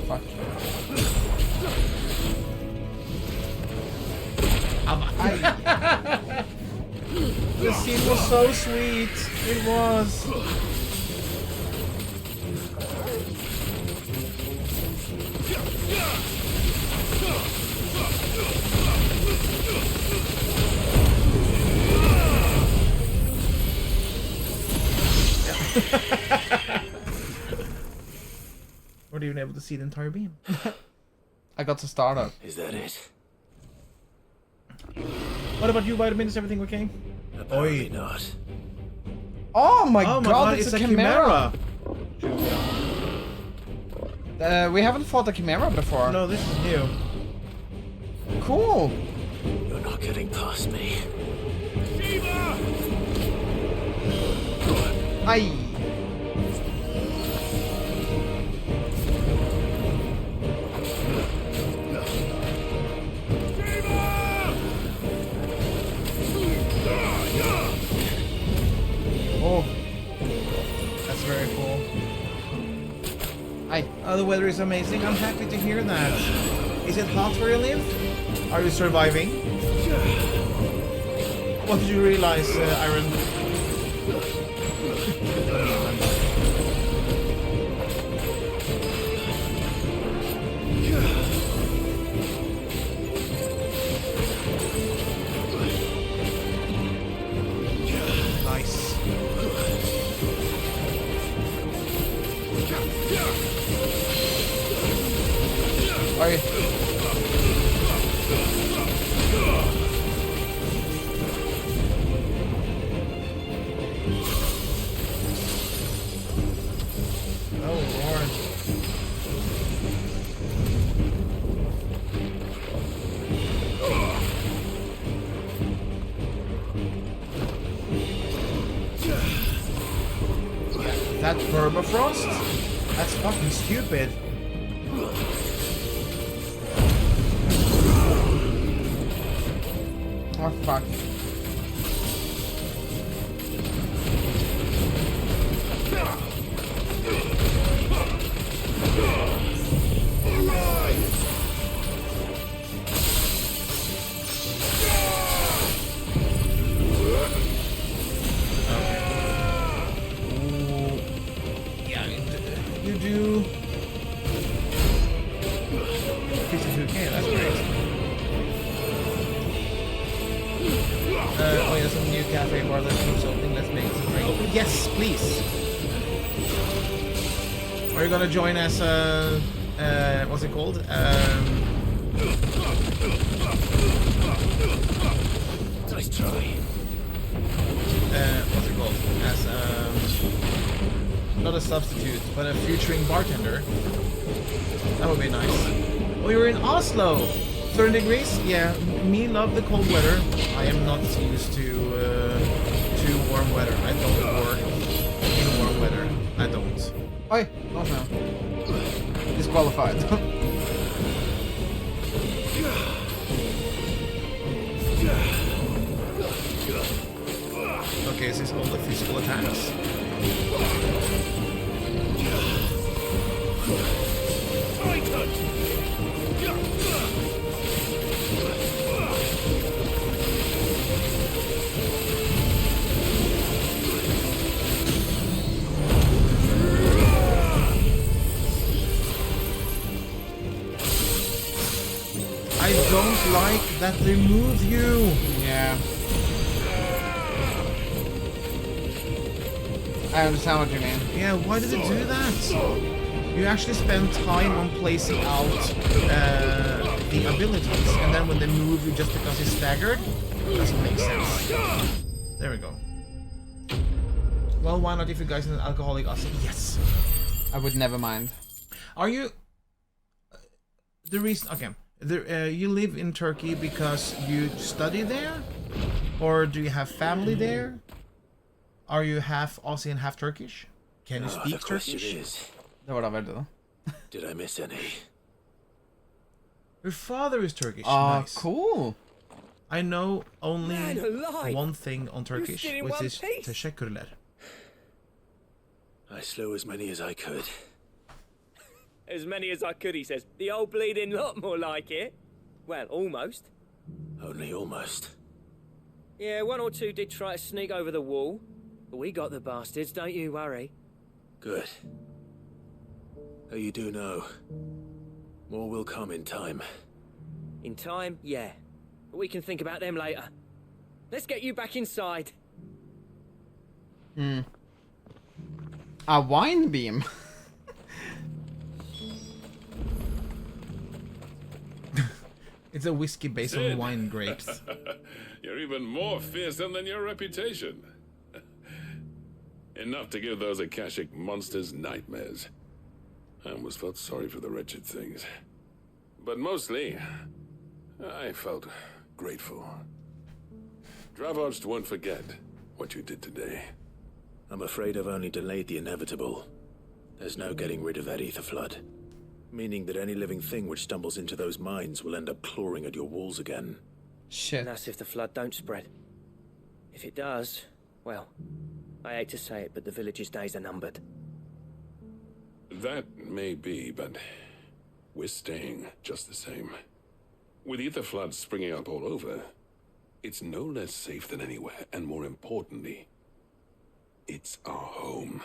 Fuck. The scene was so sweet. It was. Weren't even able to see the entire beam. I got to start up. Is that it? What about you, Vitamin? Is everything okay? Apparently not. Oh my god, it's a chimera! We haven't fought a chimera before. No, this is new. Cool! You're not getting past me. Aye! Oh, that's very cool. The weather is amazing. I'm happy to hear that. Is it hot where you live? Are you surviving? What did you realize, Iron? Nice. Oi. Oh Lord. That permafrost? That's fucking stupid. Oh fuck. You do 52k, that's great. Oh yeah, some new cafe bar, let's do something, let's make some drink. Yes, please! Are you gonna join us, what's it called? Nice try. What's it called? As, not a substitute, but a featuring bartender. That would be nice. Oh, you're in Oslo! 30 degrees? Yeah, me love the cold weather. I am not used to warm weather. I don't work in warm weather. I don't. Oi! Oh no. Disqualified. Okay, this is all the physical attacks. I don't like that they move you. Yeah. I understand what you mean. Yeah, why did it do that? You actually spend time on placing out the abilities, and then when they move you just because he's staggered, doesn't make sense. There we go. Well, why not if you guys are an alcoholic? I'll say yes. I would never mind. Are you... The reason... Okay. You live in Turkey because you study there? Or do you have family there? Are you half Aussie and half Turkish? Can you speak the question Turkish? is, Det var det väl då. did I miss any? Her father is Turkish. Ah, Nice. cool. I know only Man alive! one thing on Turkish, still in which one is piece? teşekkürler. I slew as many as I could. As many as I could, he says. The old bleeding lot, more like it. Well, almost. Only almost. Yeah, one or two did try to sneak over the wall. But we got the bastards, don't you worry. Good. Though you do know, more will come in time. In time, yeah. But we can think about them later. Let's get you back inside. A wine beam. It's a whiskey based on Sid. wine grapes. You're even more fearsome than your reputation. Enough to give those Akashic monsters nightmares. I almost felt sorry for the wretched things. But mostly, I felt grateful. Dravost won't forget what you did today. I'm afraid I've only delayed the inevitable. There's no getting rid of that ether flood. Meaning that any living thing which stumbles into those mines will end up clawing at your walls again. Shit. And that's if the flood don't spread. If it does, well, I hate to say it, but the village's days are numbered. That may be, but we're staying just the same. With ether floods springing up all over, it's no less safe than anywhere, and more importantly, it's our home.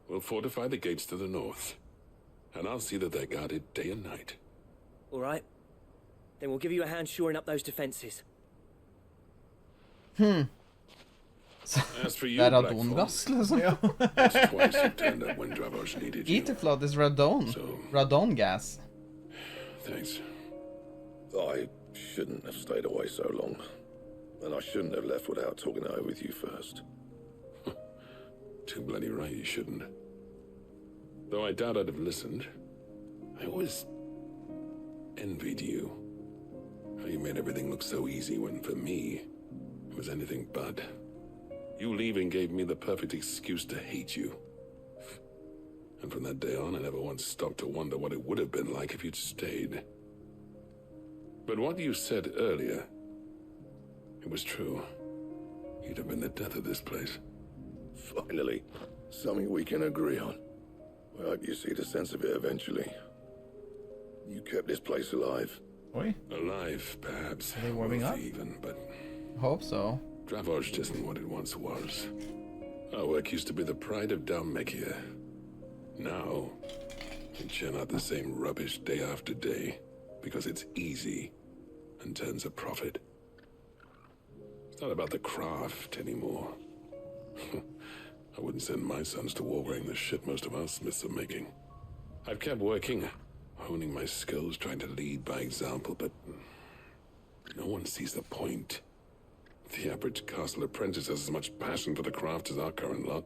We'll fortify the gates to the north, and I'll see that they're guarded day and night. All right. Then we'll give you a hand shoring up those defenses. As for you, Det är Blackthorn, radongas liksom. it's twice you turned up when Dravosh needed you. Etherflood is radon. Radon gas. Thanks. I shouldn't have stayed away so long. And I shouldn't have left without talking it over with you first. Too bloody right you shouldn't. Though I doubt I'd have listened. I always envied you. How you made everything look so easy when, for me, it was anything but. You leaving gave me the perfect excuse to hate you. And from that day on, I never once stopped to wonder what it would have been like if you'd stayed. But what you said earlier, it was true. You'd have been the death of this place. Finally, something we can agree on. I hope you see the sense of it eventually. You kept this place alive. Oi. Alive, perhaps. Are they warming up? Even, but Hope so. Dravosh isn't what it once was. Our work used to be the pride of Dalmekia. Now, we churn out the same rubbish day after day because it's easy and turns a profit. It's not about the craft anymore. I wouldn't send my sons to war wearing the shit most of our smiths are making. I've kept working, honing my skills, trying to lead by example, but no one sees the point. The average castle apprentice has as much passion for the craft as our current lot.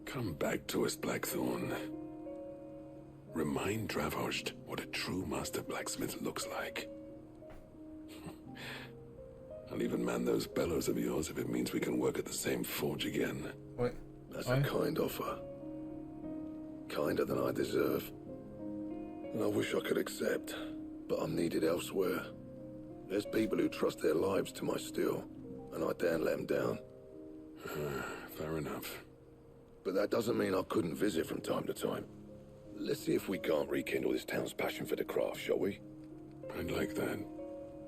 Come back to us, Blackthorn. Remind Dravost what a true master blacksmith looks like. I'll even man those bellows of yours if it means we can work at the same forge again. Wait. That's a kind offer. Kinder than I deserve. And I wish I could accept, but I'm needed elsewhere. There's people who trust their lives to my steel, and I daren't let them down. Fair enough. But that doesn't mean I couldn't visit from time to time. Let's see if we can't rekindle this town's passion for the craft, shall we? I'd like that.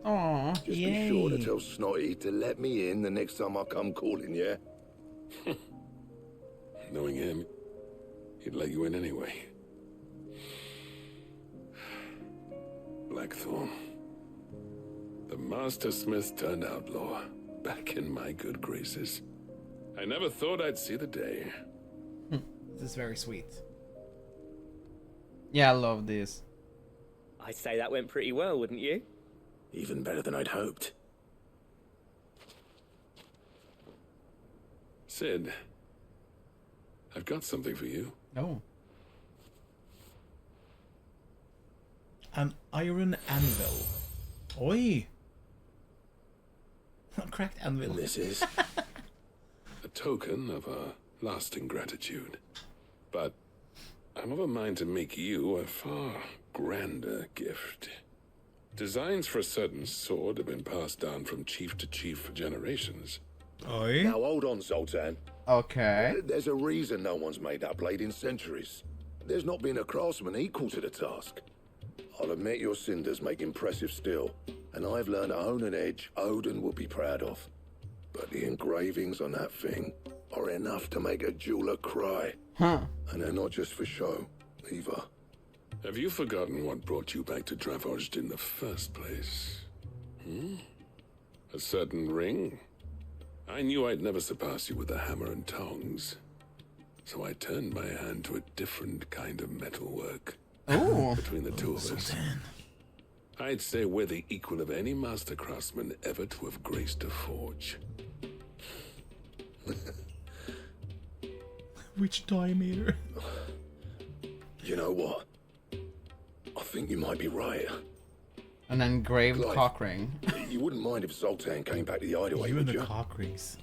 Aw, Just be sure to tell Snotty to let me in the next time I come calling, yeah? Knowing him, he'd let you in anyway. Blackthorn. The Master Smith turned outlaw, back in my good graces. I never thought I'd see the day. This is very sweet. Yeah, I love this. I'd say that went pretty well, wouldn't you? Even better than I'd hoped. Sid, I've got something for you. Oh. An iron anvil. Oi! A cracked anvil. This is a token of our lasting gratitude. But I'm of a mind to make you a far grander gift. Designs for a certain sword have been passed down from chief to chief for generations. Oi. Now hold on, Zoltan. Okay. There's a reason no one's made that blade in centuries. There's not been a craftsman equal to the task. I'll admit your cinders make impressive steel, and I've learned to own an edge Odin will be proud of. But the engravings on that thing are enough to make a jeweler cry. Huh. And they're not just for show, either. Have you forgotten what brought you back to Dravorged in the first place? A certain ring? I knew I'd never surpass you with the hammer and tongs. So I turned my hand to a different kind of metalwork. Ooh. Between the two of us. I'd say we're the equal of any master craftsman ever to have graced a forge. Which diameter? You know what? I think you might be right. An engraved Clive, cock ring. You wouldn't mind if Zoltan came back to the hideaway, You would and the you? cock rings.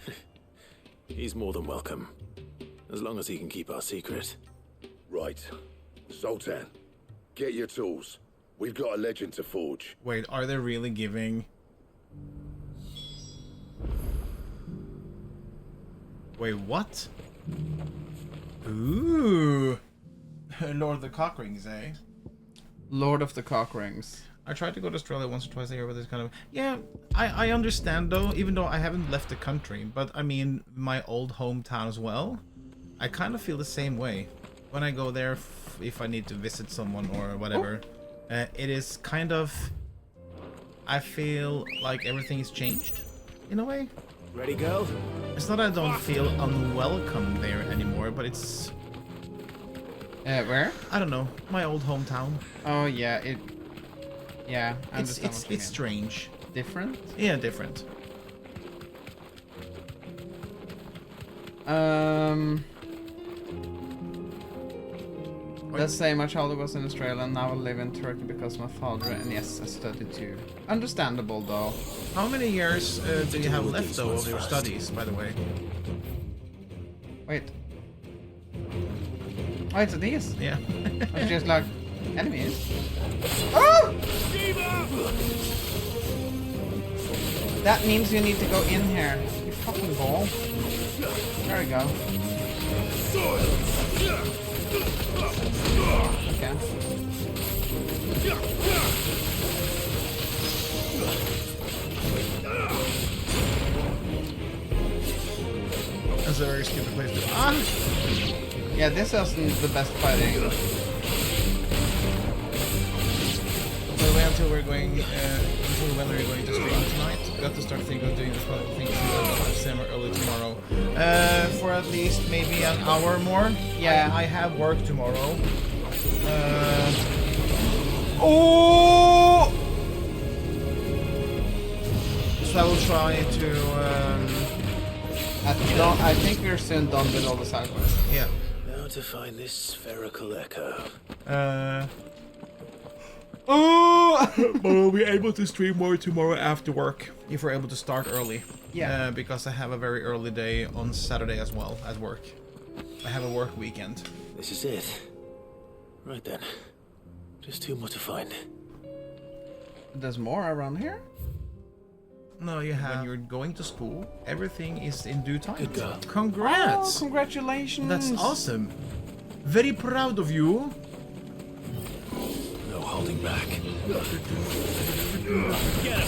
He's more than welcome. As long as he can keep our secret. Right. Zoltan, get your tools. We've got a legend to forge. Wait, are they really giving... Wait, what? Ooh. Lord of the Cock Rings, eh? Lord of the Cock Rings. I tried to go to Australia once or twice a year with this kind of... Yeah, I understand though, even though I haven't left the country. But I mean, my old hometown as well. I kind of feel the same way. When I go there, if I need to visit someone or whatever, it is kind of... I feel like everything is changed, in a way. Ready, go? It's not that I don't feel unwelcome there anymore, but it's... Where? I don't know. My old hometown. Oh yeah, it. Yeah, I understand what you mean. It's strange. Different? Yeah, different. Let's say my childhood was in Australia and now I live in Turkey because of my father, and yes, I studied too. Understandable though. How many years do you have left though of your studies, by the way? Wait. Oh, it's these? Yeah. It's just like enemies. Oh! That means you need to go in here. You fucking ball. There we go. Okay. That's a very stupid place to... Ah! Yeah, this isn't the best fighting. So wait until we're going, until when we're going to stream tonight. Got to start thinking of doing this kind of thing summer early tomorrow. For at least maybe an hour more. Yeah. I have work tomorrow. Oh! So I will try to... I think we're soon done with all the side quests. Yeah. Now to find this spherical echo. But we'll be able to stream more tomorrow after work if we're able to start early. Yeah. Because I have a very early day on Saturday as well at work. I have a work weekend. This is it. Right then. Just two more to find. There's more around here? No, you have. When you're going to school, everything is in due time. Good girl. Congrats! Oh, congratulations! That's awesome. Very proud of you. No holding back. Get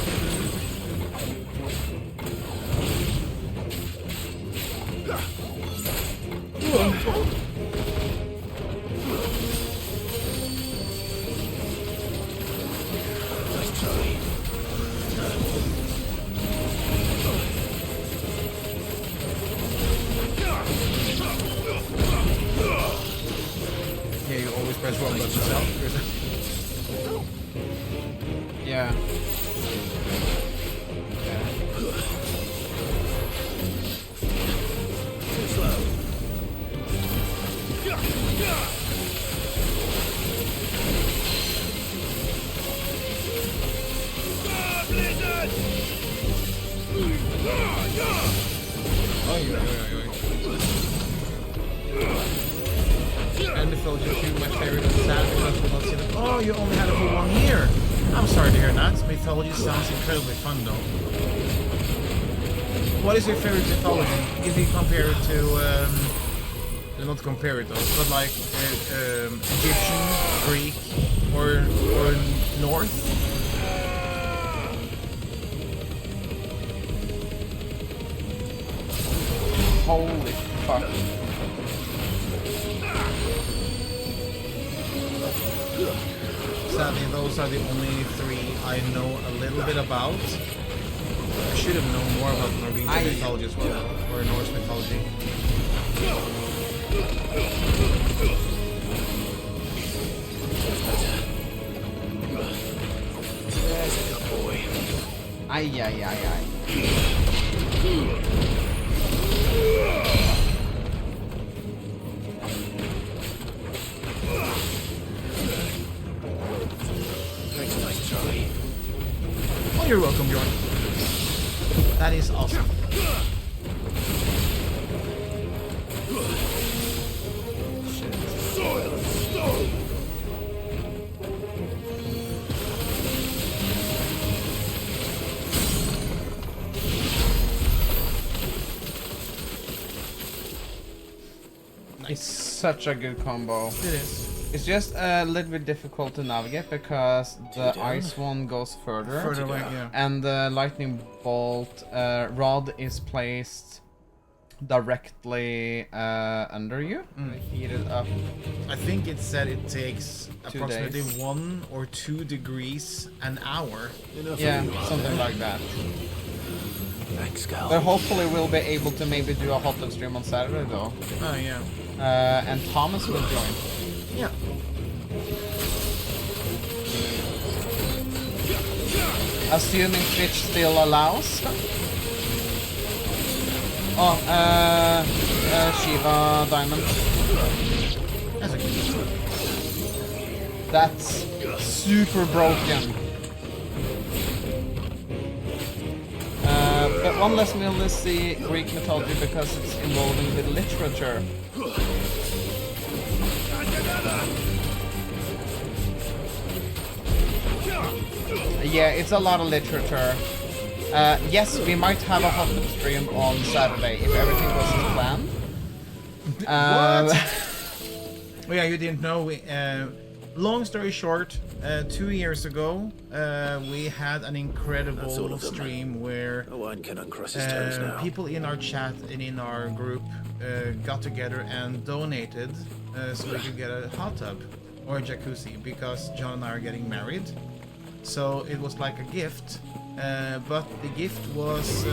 Nice try. Yeah, you always press wrong button yourself. Yeah. Too slow. And the Soldier 2, my favorite, was sad because we not seen it. Oh, you only had it for 1 year. I'm sorry to hear that. mythology sounds incredibly fun, though. What is your favorite mythology? If you compare it to, not compare it though, but like Egyptian, Greek, or North? Holy fuck. Sadly, those are the only three I know a little bit about. I should have known more about Norwegian mythology as well, or Norse mythology. There's a good boy. Ay. Nice try. Oh, you're welcome, Bjorn. That is awesome. Soil and stone. It's such a good combo. It is. It's just a little bit difficult to navigate because the ice one goes further. Further away, yeah. And the lightning bolt rod is placed directly under you. Heat it up. I think it said it takes 2 approximately days. 1 or 2 degrees an hour. Yeah, something like that. Thanks, Cal. But hopefully we'll be able to maybe do a hot tub stream on Saturday though. Oh, yeah. And Thomas will join. Yeah. Assuming Twitch still allows. Oh, Shiva Diamond. That's a good. That's super broken. But one less we'll only see Greek mythology because it's involving with literature. Yeah, it's a lot of literature. Yes, we might have a hot tub stream on Saturday if everything goes as planned. Oh yeah, you didn't know. Long story short, 2 years ago, we had an incredible stream where no one can uncross his toes now. People in our chat and in our group got together and donated so we could get a hot tub or a jacuzzi because John and I are getting married. So it was like a gift, but the gift was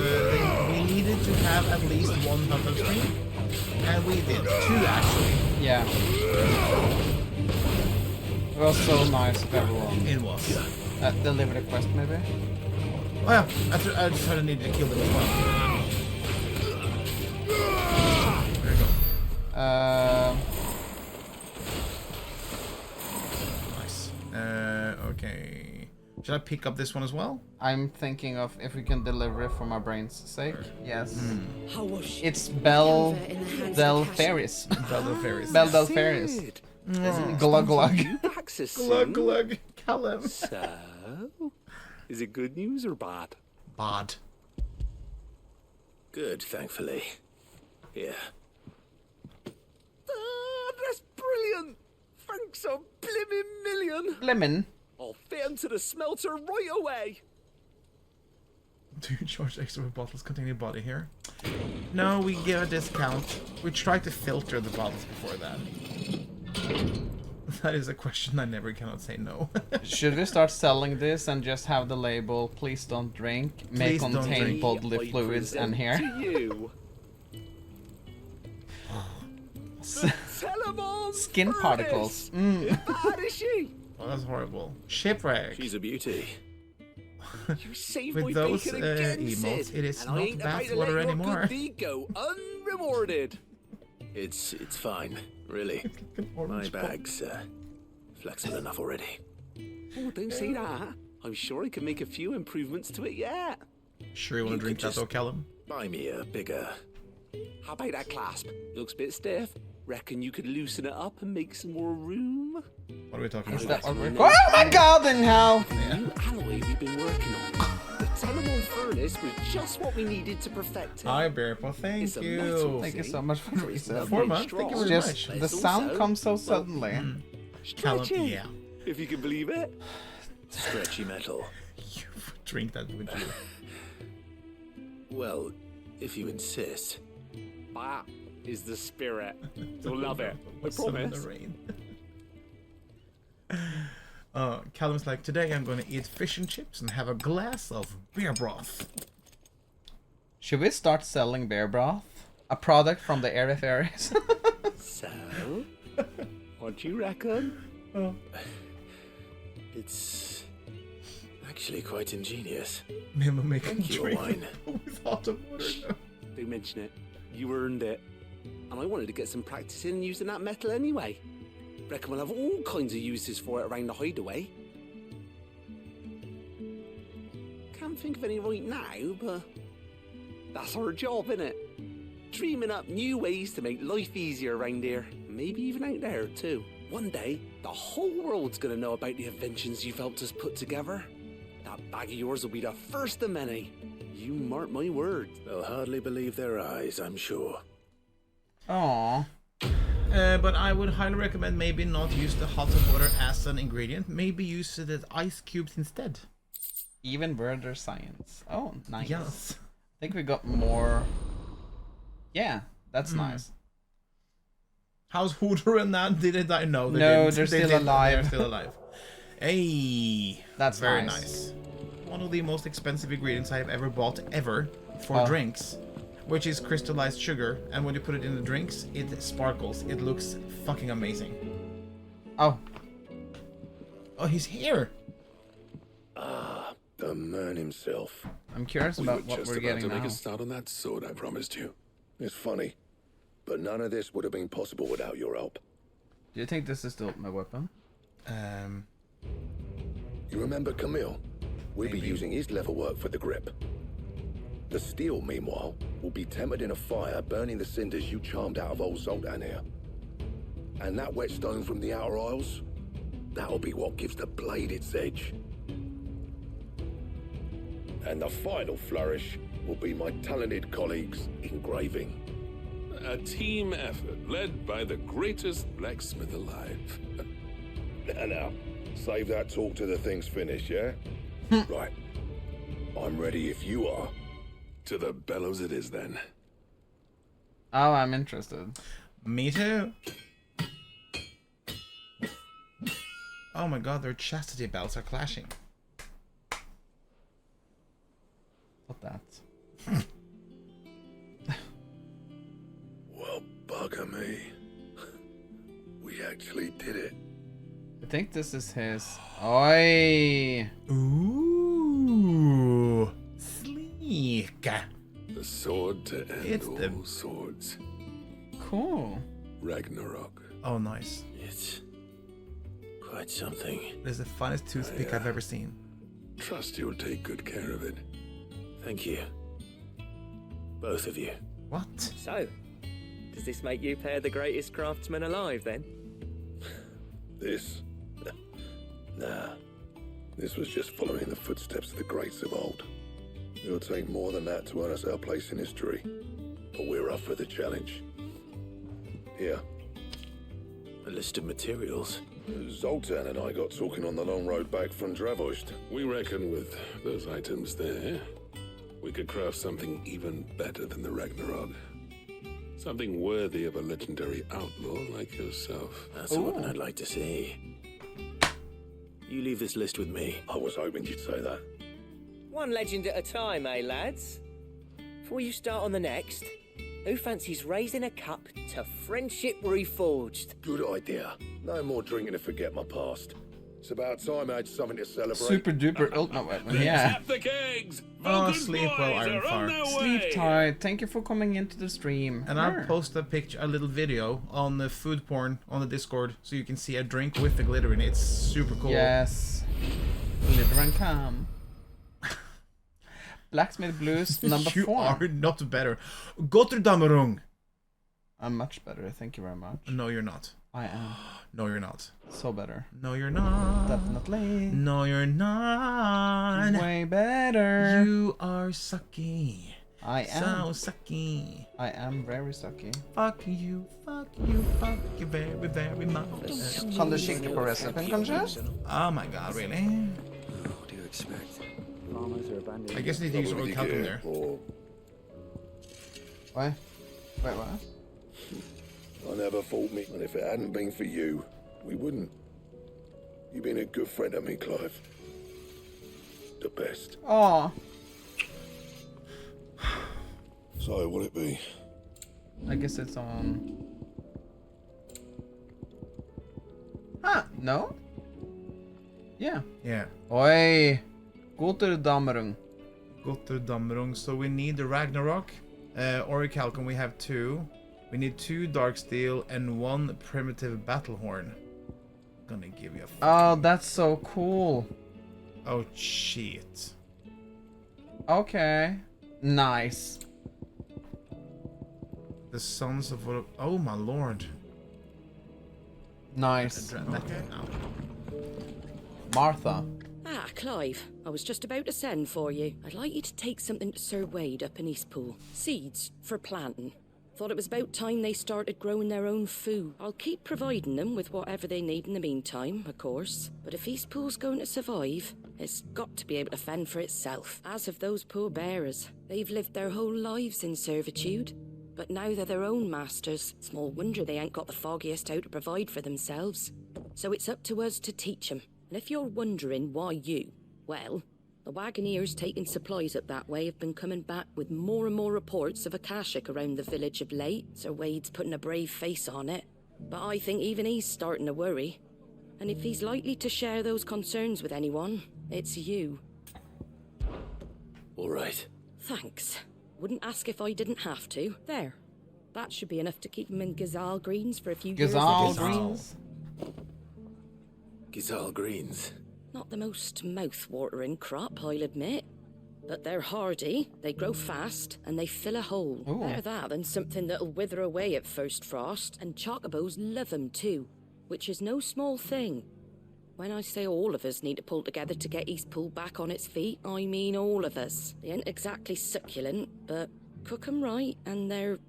we needed to have at least 1 hot tub stream, and we did 2 actually. Yeah. It was so nice of everyone. It was. Deliver the quest maybe? Oh yeah, I just had to need to kill them as well. There you go. Nice. Okay. Should I pick up this one as well? I'm thinking of if we can deliver it for my brain's sake. Yes. How was she? It's Bell Del Fairies. Bell Del Fairies. Bell Del Fairies. Glug glug. Glug glug. Callum. So, is it good news or bad? Bad. Good, thankfully. Here. That's brilliant! Thanks a blimmin' million! Blimmin'? I'll fit him to the smelter right away! Do you charge extra for bottles containing body here? No, we give a discount. We try to filter the bottles before that. That is a question I never cannot say no. Should we start selling this and just have the label, please don't drink, may Please don't contain drink. bodily fluids and hair? To you. Skin particles. Bad is she? Oh, that's horrible. Shipwreck. She's a beauty. You saved With my those bacon again, emotes, Sid, it is and I not ain't about bath to water let your anymore. good deed go unrewarded. It's fine, really. My bag's flexible enough already. Oh, don't say that. I'm sure I can make a few improvements to it yet. Sure you want to drink that though, Callum? Buy me a bigger. How about that clasp? Looks a bit stiff. Reckon you could loosen it up and make some more room? What are we talking Is about? that what we're... Oh my god, in hell! The new alloy we've been working on. The Telemon furnace was just what we needed to perfect it. Hi, Bearpaw. Thank It's a you. metal, Thank you see? so much for the It's resub. lovely 4 and months. Thank you strong. very Just much. the sound comes so suddenly. Stretchy. Yeah. If you can believe it. Stretchy metal. Drink that, would you? Well, if you insist. That is the spirit. You'll love it. I Some in the promise. rain. Callum's like, today I'm going to eat fish and chips and have a glass of beer broth. Should we start selling bear broth? A product from the Eerie Fairies? So, what do you reckon? Oh. It's actually quite ingenious. Mimo make a Thank you, drink wine. with hot water. Don't mention it. You earned it. And I wanted to get some practice in using that metal anyway. Reckon we'll have all kinds of uses for it around the hideaway. Can't think of any right now, but that's our job, innit? Dreaming up new ways to make life easier around here. Maybe even out there, too. One day, the whole world's gonna know about the inventions you've helped us put together. That bag of yours will be the first of many. You mark my words. They'll hardly believe their eyes, I'm sure. Aww. But I would highly recommend maybe not use the hot water as an ingredient. Maybe use it as ice cubes instead. Even further science. Oh, nice. Yes. I think we got more... Yeah, that's nice. How's Hooter and Nan? Did they die? No, they No, didn't. they're They still didn't. alive. They're still alive. Hey, That's very nice. nice. One of the most expensive ingredients I have ever bought ever for drinks, which is crystallized sugar. And when you put it in the drinks, it sparkles. It looks fucking amazing. Oh. Oh, he's here. Ah, the man himself. I'm curious We about were what just we're about getting to now. make a start on that sword I promised you. It's funny, but none of this would have been possible without your help. Do you think this is still my weapon? You remember Camille? We'll be using his leather work for the grip. The steel, meanwhile, will be tempered in a fire, burning the cinders you charmed out of old Zoltan here. And that whetstone from the Outer Isles, that'll be what gives the blade its edge. And the final flourish will be my talented colleagues' engraving. A team effort led by the greatest blacksmith alive. Now, save that talk till the thing's finished, yeah? Right. I'm ready if you are. To the bellows it is then. Oh, I'm interested. Me too. Oh my god, their chastity belts are clashing. What that? Well, bugger me. We actually did it. I think this is his. Oi! Ooh, sleek. The sword to end It's all the- swords. Cool. Ragnarok. Oh, nice. It's quite something. This is the finest toothpick I've ever seen. Trust you'll take good care of it. Thank you. Both of you. What? So, does this make you pair the greatest craftsman alive then? This? Nah. This was just following the footsteps of the greats of old. It'll take more than that to earn us our place in history. But we're up for the challenge. Here. A list of materials. Zoltan and I got talking on the long road back from Dravoist. We reckon with those items there, we could craft something even better than the Ragnarok. Something worthy of a legendary outlaw like yourself. That's a weapon I'd like to see. You leave this list with me. I was hoping you'd say that. One legend at a time, eh, lads? Before you start on the next, who fancies raising a cup to friendship reforged? Good idea. No more drinking to forget my past. It's about time I had something to celebrate. Super duper ultimate weapon. Yeah. Tap the kegs! Oh, sleep well, Ironfire. Sleep tight. Thank you for coming into the stream. And I'll post a picture, a little video on the food porn on the Discord, so you can see a drink with the glitter in it. It's super cool. Yes. Glitter and calm. Blacksmith Blues number You 4. are not better. Gotterdammerung. I'm much better, thank you very much. No, you're not. I am. No, you're not. So better. No, you're not. Definitely. No, you're not. Way better. You are sucky. I am. So sucky. I am very sucky. Fuck you very, very much. Kan du kika på recepten kanske? Oh my god, really? What do you expect? I guess I need to use a calculator there. Wait, what? I never thought me, and if it hadn't been for you, we wouldn't. You've been a good friend of me, Clive. The best. Aw. So, will it be? I guess it's on... Huh, no? Yeah. Yeah. Oi! Gotterdammerung. Gotterdammerung. So we need the Ragnarok. Orichalcon, we have 2. We need 2 Darksteel and 1 primitive Battlehorn. Gonna give you a... Oh, that's so cool. Oh, shit. Okay. Nice. The Sons of... Oh, my lord. Nice. Martha. Ah, Clive. I was just about to send for you. I'd like you to take something to Sir Wade up in Eastpool. Seeds for planting. Thought it was about time they started growing their own food. I'll keep providing them with whatever they need in the meantime, of course. But if Eastpool's going to survive, it's got to be able to fend for itself. As have those poor bearers. They've lived their whole lives in servitude. But now they're their own masters. Small wonder they ain't got the foggiest how to provide for themselves. So it's up to us to teach them. And if you're wondering why you, well, the wagoneers taking supplies up that way have been coming back with more and more reports of Akashic around the village of late. Sir Wade's putting a brave face on it. But I think even he's starting to worry. And if he's likely to share those concerns with anyone, it's you. All right. Thanks. Wouldn't ask if I didn't have to. There. That should be enough to keep him in Gazal Greens for a few years. Gazal Greens? Gazal Greens. Not the most mouth-watering crop, I'll admit. But they're hardy, they grow fast, and they fill a hole. Ooh. Better that than something that'll wither away at first frost. And chocobos love them too, which is no small thing. When I say all of us need to pull together to get Eastpool back on its feet, I mean all of us. They ain't exactly succulent, but cook 'em right, and they're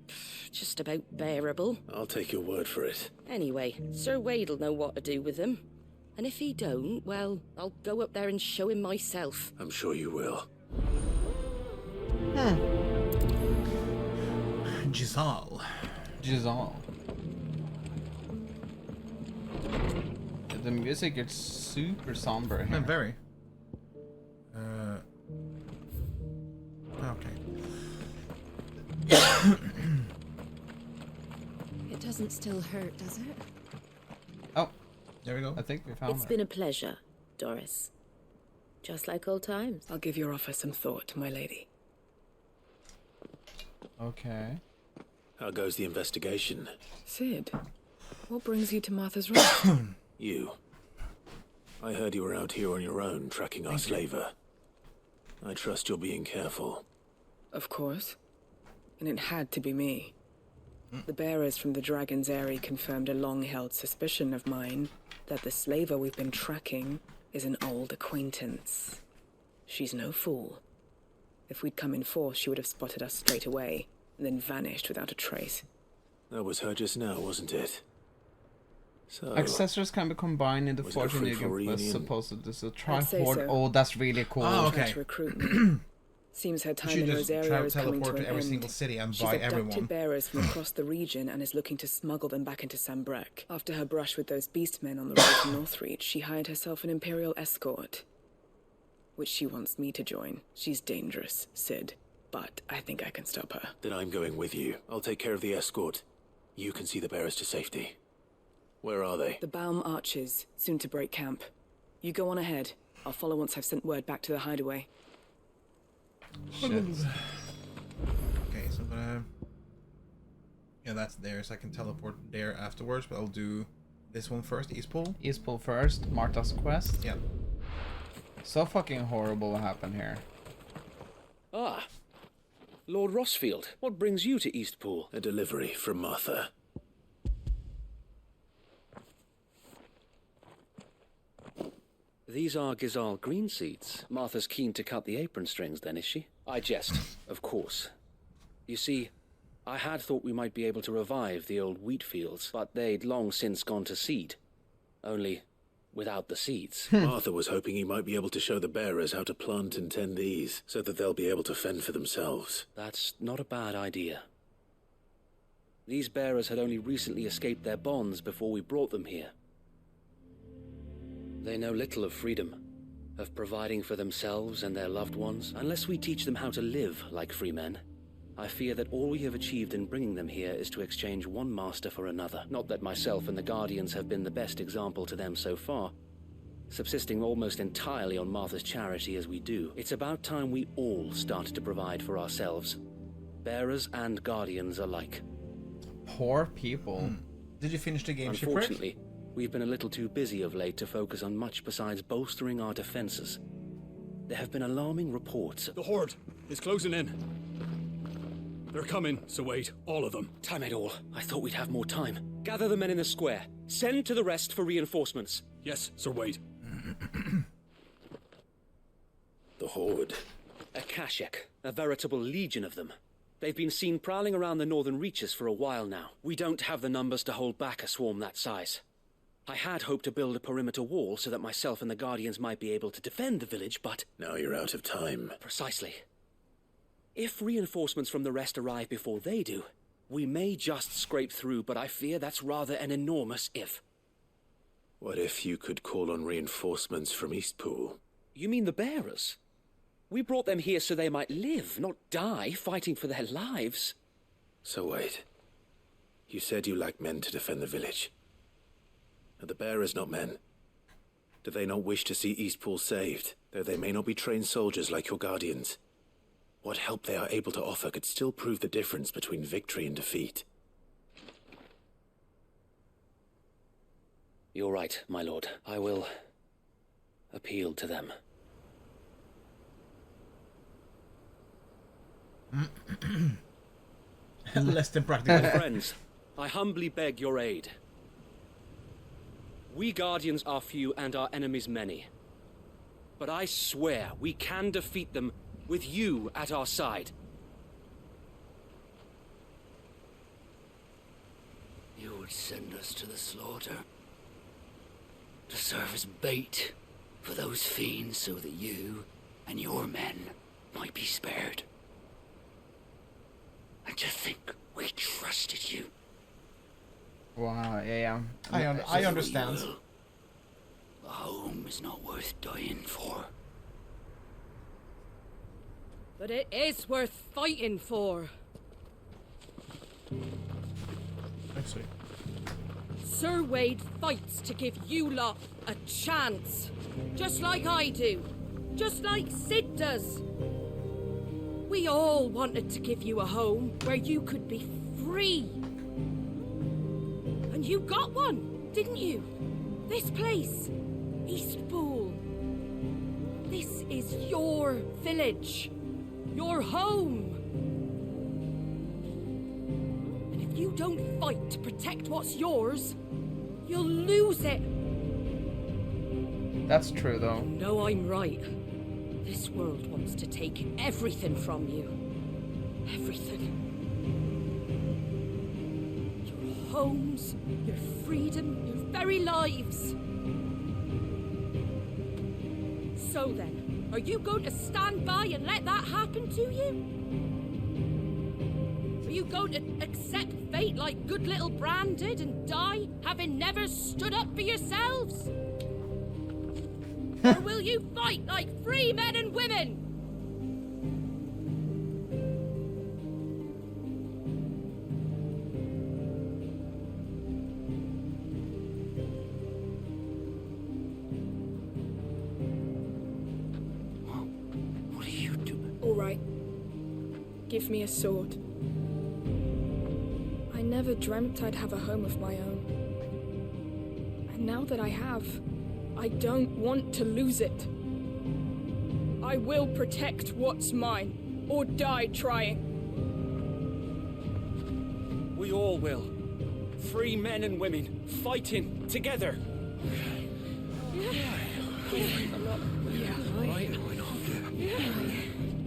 just about bearable. I'll take your word for it. Anyway, Sir Wade'll know what to do with them. And if he don't, well, I'll go up there and show him myself. I'm sure you will. Giselle. The music is super somber here. Very. Okay. It doesn't still hurt, does it? Oh, there we go. I think we found It's it. been a pleasure, Doris. Just like old times. I'll give your offer some thought, my lady. Okay. How goes the investigation? Sid, what brings you to Martha's Rest? You. I heard you were out here on your own, tracking our slaver. I trust you're being careful. Of course. And it had to be me. The bearers from the Dragon's Eyrie confirmed a long-held suspicion of mine that the slaver we've been tracking is an old acquaintance. She's no fool. If we'd come in force, she would have spotted us straight away, and then vanished without a trace. That was her just now, wasn't it? So, Accessories can be combined in the was there Fortune fruitful Eagle Quest, reunion? supposedly. This is a I'd say tripod. so. Oh, that's really cool. Oh, Tried okay. to recruit me. Seems her You time should in just Rosario is coming to teleport an to every end. single city and She's buy abducted everyone. bearers from across the region and is looking to smuggle them back into Sambrek. After her brush with those beastmen on the road to Northreach, she hired herself an Imperial escort, which she wants me to join. She's dangerous, Sid, but I think I can stop her. then I'm going with you. I'll take care of the escort. You can see the bearers to safety. Where are they? The Baum Archers, soon to break camp. You go on ahead. I'll follow once I've sent word back to the hideaway. Shit. Okay, so I'm gonna... Yeah, that's there, so I can teleport there afterwards, but I'll do this one first, Eastpool. Eastpool first, Martha's Quest. Yeah. So fucking horrible what happened here. Ah! Lord Rossfield, what brings you to Eastpool? A delivery from Martha. These are Gizal green seeds. Martha's keen to cut the apron strings then, is she? I jest, of course. You see, I had thought we might be able to revive the old wheat fields, but they'd long since gone to seed. Only without the seeds. Martha was hoping he might be able to show the bearers how to plant and tend these, so that they'll be able to fend for themselves. That's not a bad idea. These bearers had only recently escaped their bonds before we brought them here. They know little of freedom, of providing for themselves and their loved ones. Unless we teach them how to live like free men, I fear that all we have achieved in bringing them here is to exchange one master for another. Not that myself and the Guardians have been the best example to them so far, subsisting almost entirely on Martha's charity as we do. It's about time we all started to provide for ourselves, bearers and Guardians alike. Poor people. Did you finish the game, Unfortunately, we've been a little too busy of late to focus on much besides bolstering our defenses. There have been alarming reports. The Horde is closing in. They're coming, so wait, all of them. Damn it all. I thought we'd have more time. Gather the men in the square. Send to the rest for reinforcements. Yes, Sir Wade. The Horde. A Kashek, a veritable legion of them. They've been seen prowling around the northern reaches for a while now. We don't have the numbers to hold back a swarm that size. I had hoped to build a perimeter wall so that myself and the Guardians might be able to defend the village, but... Now you're out of time. Precisely. If reinforcements from the rest arrive before they do, we may just scrape through, but I fear that's rather an enormous if. What if you could call on reinforcements from Eastpool? You mean the bearers? We brought them here so they might live, not die fighting for their lives. So wait. You said you lacked men to defend the village. Are the bearers not men? Do they not wish to see Eastpool saved, though they may not be trained soldiers like your Guardians? What help they are able to offer could still prove the difference between victory and defeat. You're right, my lord. I will appeal to them. Less than practical. Friends, I humbly beg your aid. We Guardians are few and our enemies many. But I swear we can defeat them with you at our side. You would send us to the slaughter, to serve as bait for those fiends so that you and your men might be spared. And to think we trusted you. Wow, yeah. I understand. A home is not worth dying for. But it is worth fighting for. Actually. Sir Wade fights to give you lot a chance. Just like I do. Just like Sid does. We all wanted to give you a home where you could be free. And you got one, didn't you? This place, Eastpool. This is your village. Your home. And if you don't fight to protect what's yours, you'll lose it. That's true, though. You know I'm right. This world wants to take everything from you. Everything. Your homes, your freedom, your very lives. So then, are you going to stand by and let that happen to you? Are you going to accept fate like good little Bran did and die, having never stood up for yourselves? Or will you fight like free men and women? What are you doing? All right. Give me a sword. I never dreamt I'd have a home of my own. And now that I have, I don't want to lose it. I will protect what's mine, or die trying. We all will. Free men and women, fighting together.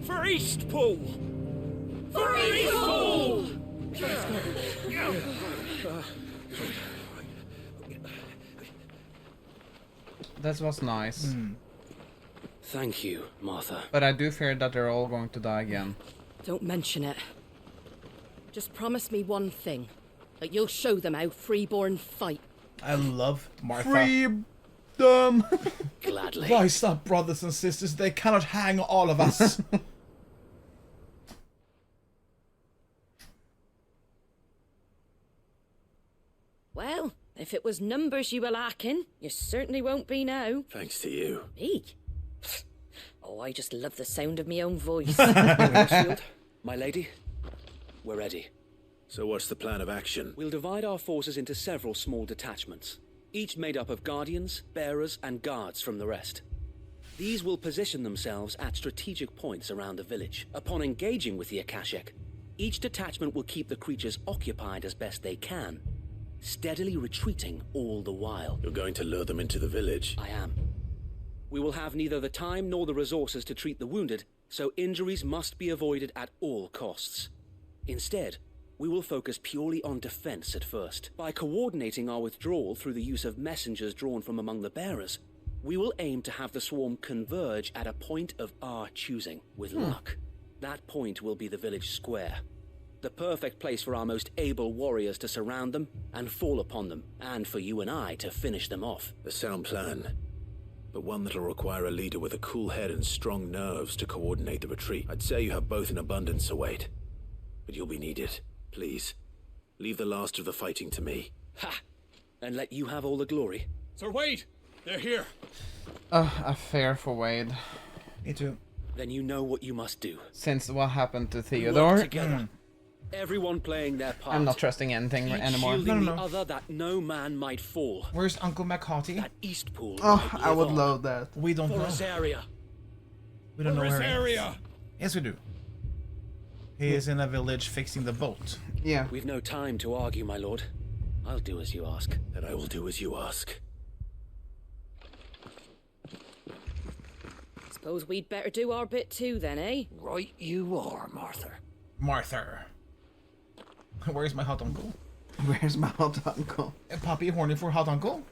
For Eastpool! For Eastpool! That was nice. Thank you, Martha. But I do fear that they're all going to die again. Don't mention it. Just promise me one thing. That you'll show them how freeborn fight. I love Martha. Freedom! Gladly. Rise up, brothers and sisters. They cannot hang all of us. Well, if it was numbers you were lacking, you certainly won't be now. Thanks to you. Me? Oh, I just love the sound of my own voice. Shield, my lady, we're ready. So what's the plan of action? We'll divide our forces into several small detachments, each made up of guardians, bearers, and guards from the rest. These will position themselves at strategic points around the village. Upon engaging with the Akashic, each detachment will keep the creatures occupied as best they can, steadily retreating all the while. You're going to lure them into the village? I am. We will have neither the time nor the resources to treat the wounded, so injuries must be avoided at all costs. Instead, we will focus purely on defense at first. By coordinating our withdrawal through the use of messengers drawn from among the bearers, we will aim to have the swarm converge at a point of our choosing. With luck, that point will be the village square. The perfect place for our most able warriors to surround them and fall upon them, and for you and I to finish them off. A sound plan, but one that'll require a leader with a cool head and strong nerves to coordinate the retreat. I'd say you have both in abundance, Await, but you'll be needed. Please, leave the last of the fighting to me. Ha! And let you have all the glory. Sir Wade, they're here. A fear for Wade. Me too. Then you know what you must do. Since what happened to Work Theodore, together. Everyone playing their part. I'm not trusting anything Each anymore. shielding the other that no man might fall. Where's Uncle McCarty? That Eastpool. Oh, might I live would on. love that. We don't know. Rosaria. We don't know where he is. Rosaria. Yes, we do. He is in a village fixing the boat. Yeah. We've no time to argue, my lord. I'll do as you ask. Then I will do as you ask. Suppose we'd better do our bit too then, eh? Right you are, Martha. Martha. Where's my hot uncle? Where's my hot uncle? Poppy horny for hot uncle?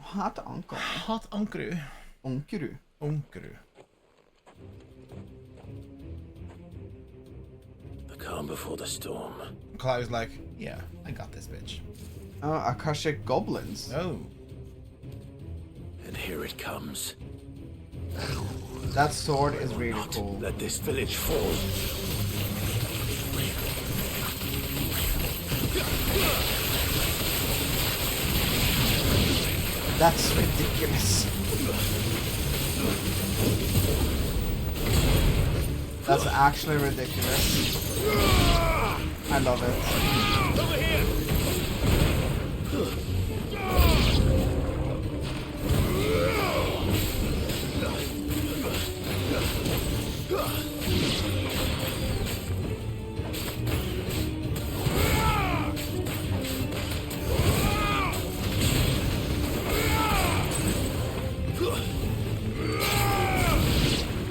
Hot uncle. Hot uncle. Uncle. Uncle. The calm before the storm. Clive's like, yeah, I got this bitch. Oh, Akashic goblins. Oh. And here it comes. That sword is really cool. Let this village fall. That's ridiculous. That's actually ridiculous. I love it. Over here.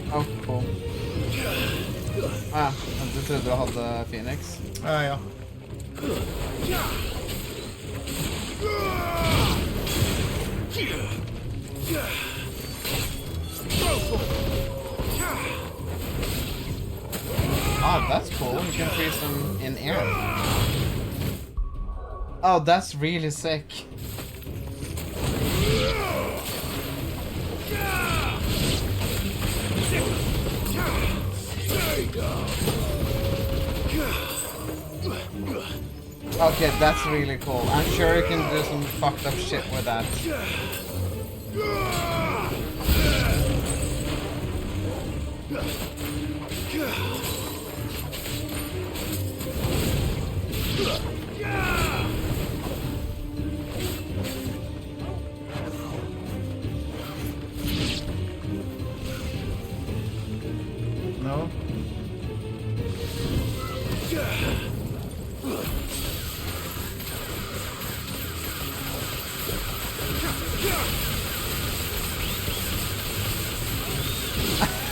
Oh, cool. Ah, du trodde du hadde Phoenix? Ja. Oh, that's cool. You can freeze them in air. Oh, that's really sick. Okay, that's really cool. I'm sure you can do some fucked up shit with that. No?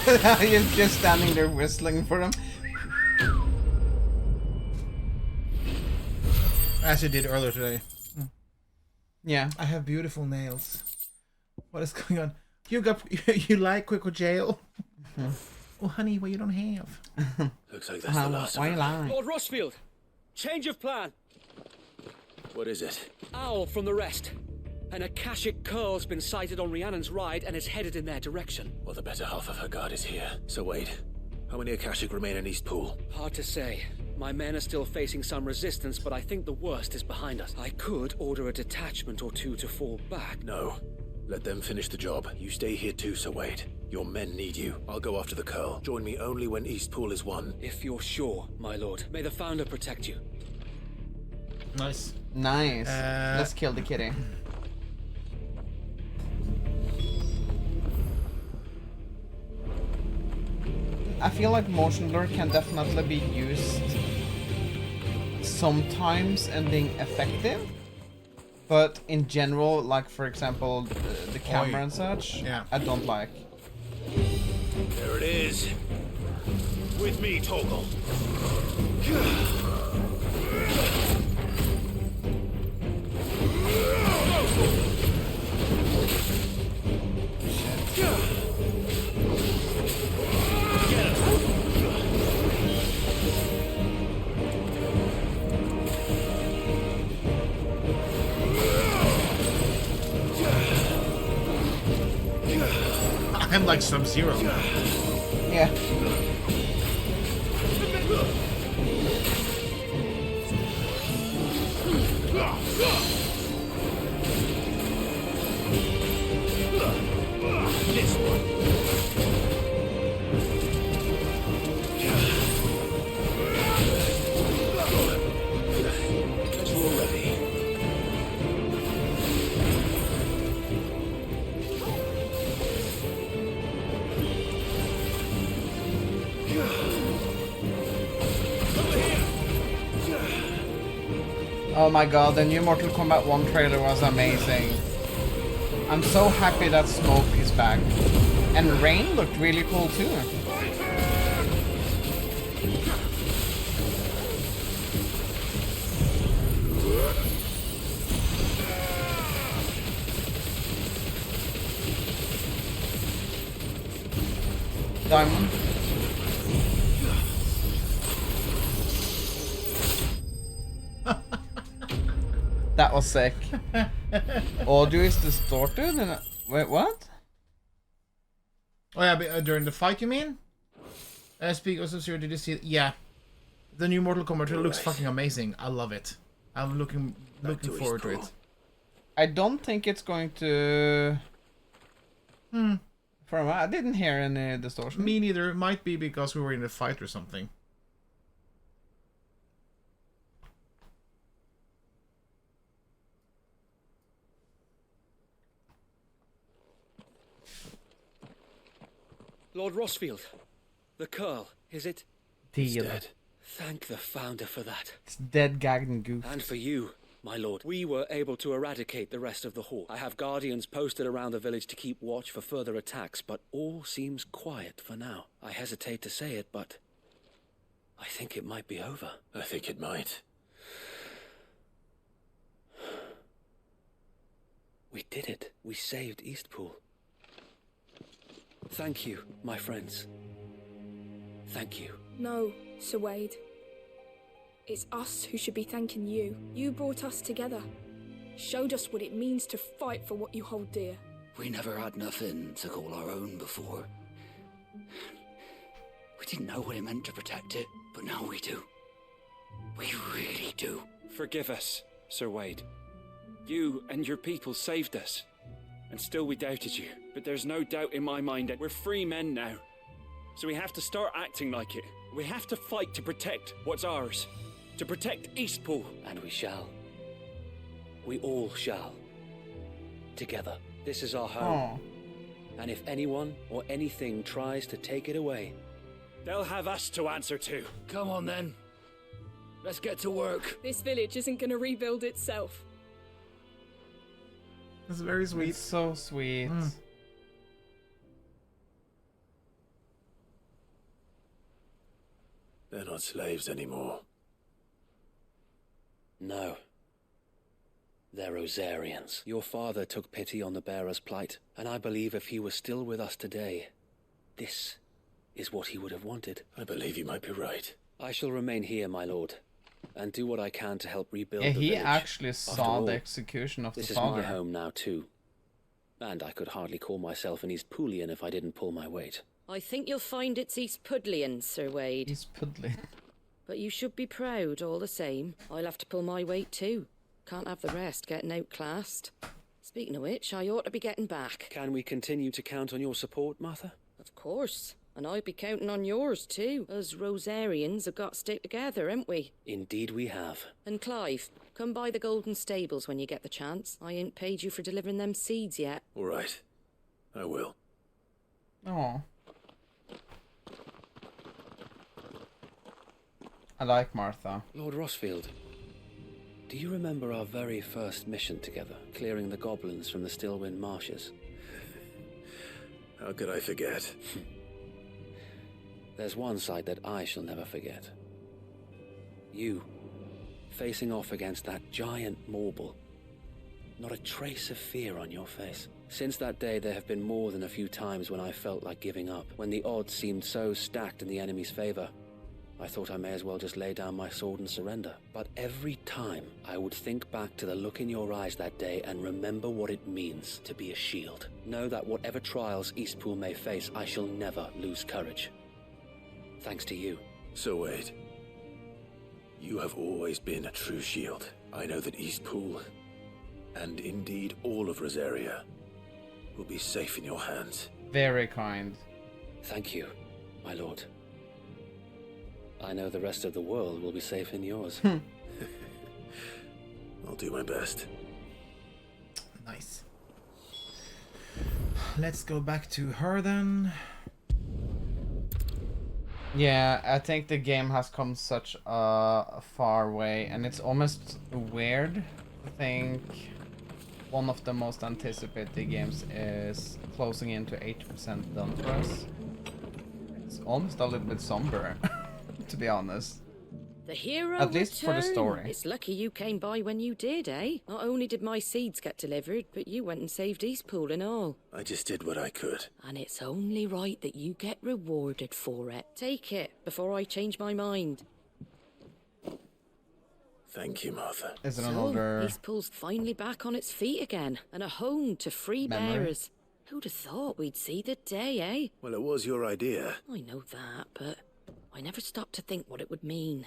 He's just standing there whistling for them. As you did earlier today. Yeah. I have beautiful nails. What is going on? You like Quick Jail? Oh, honey, what you don't have? Looks like that's the last of why them. you lying? Lord Rossfield, change of plan. What is it? Owl from the rest. An Akashic curl's been sighted on Rhiannon's ride and is headed in their direction. Well, the better half of her guard is here. So wait, how many Akashic remain in East Pool? Hard to say. My men are still facing some resistance, but I think the worst is behind us. I could order a detachment or two to fall back. No. Let them finish the job. You stay here too, Sir Wade. Your men need you. I'll go after the curl. Join me only when East Pool is won. If you're sure, my lord. May the Founder protect you. Nice. Nice. Let's kill the kitty. I feel like motion blur can definitely be used sometimes and being effective, but in general, like for example the camera and such, I don't like. There it is. With me, Torgal. I'm like Sub-Zero. Yeah. This one. You're ready. Oh my god, the new Mortal Kombat 1 trailer was amazing. I'm so happy that Smoke is back. And Rain looked really cool too. Diamond. That was sick. Audio is distorted and wait, what? Oh yeah, but, during the fight you mean? Speak of Sub-Zero, did you see it? Yeah. The new Mortal Kombat trailer looks fucking amazing. I love it. I'm looking forward to it. I don't think it's going to... I didn't hear any distortion. Me neither. It might be because we were in a fight or something. Lord Rossfield, the curl, is it? Deal. Dead. Thank the Founder for that. It's dead, gagged and goofed. And for you, my lord. We were able to eradicate the rest of the Horde. I have guardians posted around the village to keep watch for further attacks, but all seems quiet for now. I hesitate to say it, but I think it might be over. I think it might. We did it. We saved Eastpool. Thank you, my friends. Thank you. No, Sir Wade. It's us who should be thanking you. You brought us together. Showed us what it means to fight for what you hold dear. We never had nothing to call our own before. We didn't know what it meant to protect it, but now we do. We really do. Forgive us, Sir Wade. You and your people saved us. And still we doubted you. But there's no doubt in my mind that we're free men now. So we have to start acting like it. We have to fight to protect what's ours. To protect Eastpool. And we shall. We all shall. Together. This is our home. And if anyone or anything tries to take it away, they'll have us to answer to. Come on then. Let's get to work. This village isn't gonna rebuild itself. That's very sweet. It's so sweet. They're not slaves anymore. No. They're Rosarians. Your father took pity on the bearer's plight, and I believe if he were still with us today, this is what he would have wanted. I believe you might be right. I shall remain here, my lord, and do what I can to help rebuild Yeah, the he village. actually After saw all, the execution of the this is father. my home now, too. And I could hardly call myself an East Poolian if I didn't pull my weight. I think you'll find it's East Pudlian, Sir Wade. East Pudlian. But you should be proud all the same. I'll have to pull my weight too. Can't have the rest getting outclassed. Speaking of which, I ought to be getting back. Can we continue to count on your support, Martha? Of course. And I'll be counting on yours too. Us Rosarians have got to stick together, haven't we? Indeed we have. And Clive, come by the Golden Stables when you get the chance. I ain't paid you for delivering them seeds yet. All right. I will. Oh. I like Martha. Lord Rossfield, do you remember our very first mission together, clearing the goblins from the Stillwind marshes? How could I forget? There's one sight that I shall never forget. You, facing off against that giant Morble. Not a trace of fear on your face. Since that day, there have been more than a few times when I felt like giving up, when the odds seemed so stacked in the enemy's favor. I thought I may as well just lay down my sword and surrender. But every time, I would think back to the look in your eyes that day and remember what it means to be a shield. Know that whatever trials Eastpool may face, I shall never lose courage. Thanks to you. So Wade, you have always been a true shield. I know that Eastpool, and indeed all of Rosaria, will be safe in your hands. Very kind. Thank you, my lord. I know the rest of the world will be safe in yours. I'll do my best. Nice. Let's go back to her then. Yeah, I think the game has come such a far way, and it's almost weird to think one of the most anticipated games is closing into 80% done for us. It's almost a little bit somber, to be honest. The hero At least for the returned. story. It's lucky you came by when you did, eh? Not only did my seeds get delivered, but you went and saved Eastpool and all. I just did what I could. And it's only right that you get rewarded for it. Take it, before I change my mind. Thank you, Martha. Is it So, an older Eastpool's finally back on its feet again, and a home to free memory? bearers. Who'd have thought we'd see the day, eh? Well, it was your idea. I know that, but I never stopped to think what it would mean.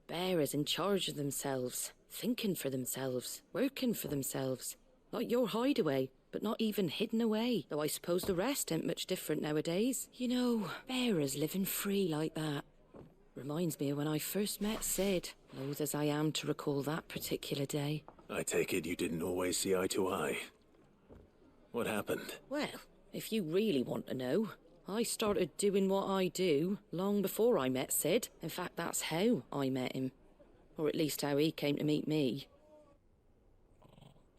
Bearers in charge of themselves, thinking for themselves, working for themselves. Like your hideaway, but not even hidden away. Though I suppose the rest ain't much different nowadays. You know, bearers living free like that. Reminds me of when I first met Sid. Loath as I am to recall that particular day. I take it you didn't always see eye to eye. What happened? Well, if you really want to know, I started doing what I do long before I met Sid. In fact, that's how I met him. Or at least how he came to meet me.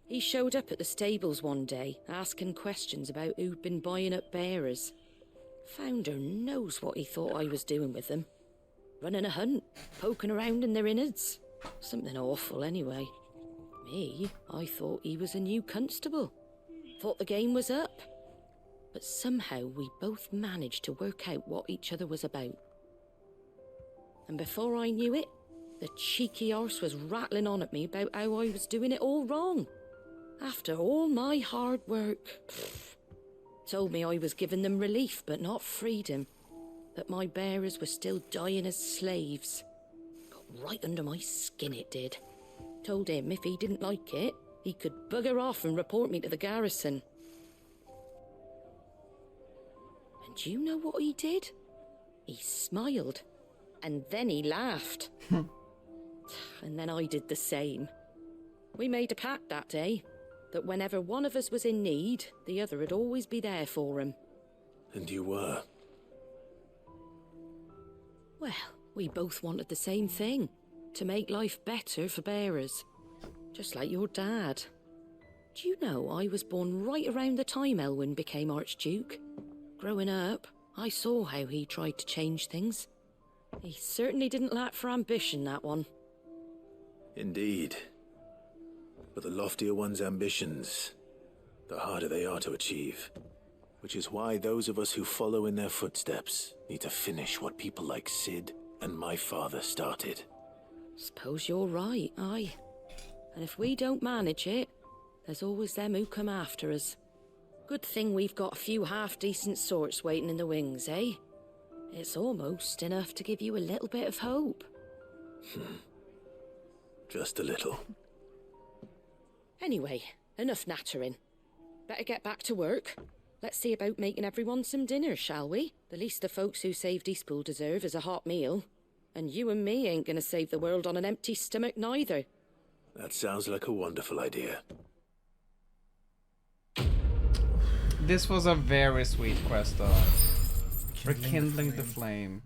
He showed up at the stables one day, asking questions about who'd been buying up bearers. Founder knows what he thought I was doing with them. Running a hunt, poking around in their innards. Something awful anyway. Me, I thought he was a new constable. Thought the game was up. But somehow we both managed to work out what each other was about. And before I knew it, the cheeky arse was rattling on at me about how I was doing it all wrong. After all my hard work. Told me I was giving them relief but not freedom. That my bearers were still dying as slaves. Got right under my skin, it did. Told him if he didn't like it, he could bugger off and report me to the garrison. And you know what he did? He smiled. And then he laughed. And then I did the same. We made a pact that day, that whenever one of us was in need, the other would always be there for him. And you were? Well, we both wanted the same thing. To make life better for bearers. Just like your dad. Do you know I was born right around the time Elwyn became Archduke? Growing up, I saw how he tried to change things. He certainly didn't lack for ambition, that one. Indeed. But the loftier one's ambitions, the harder they are to achieve. Which is why those of us who follow in their footsteps need to finish what people like Sid and my father started. Suppose you're right, aye. And if we don't manage it, there's always them who come after us. Good thing we've got a few half-decent sorts waiting in the wings, eh? It's almost enough to give you a little bit of hope. Just a little. Anyway, enough nattering. Better get back to work. Let's see about making everyone some dinner, shall we? The least the folks who saved Eastpool deserve is a hot meal. And you and me ain't gonna save the world on an empty stomach neither. That sounds like a wonderful idea. This was a very sweet quest though. Rekindling the flame.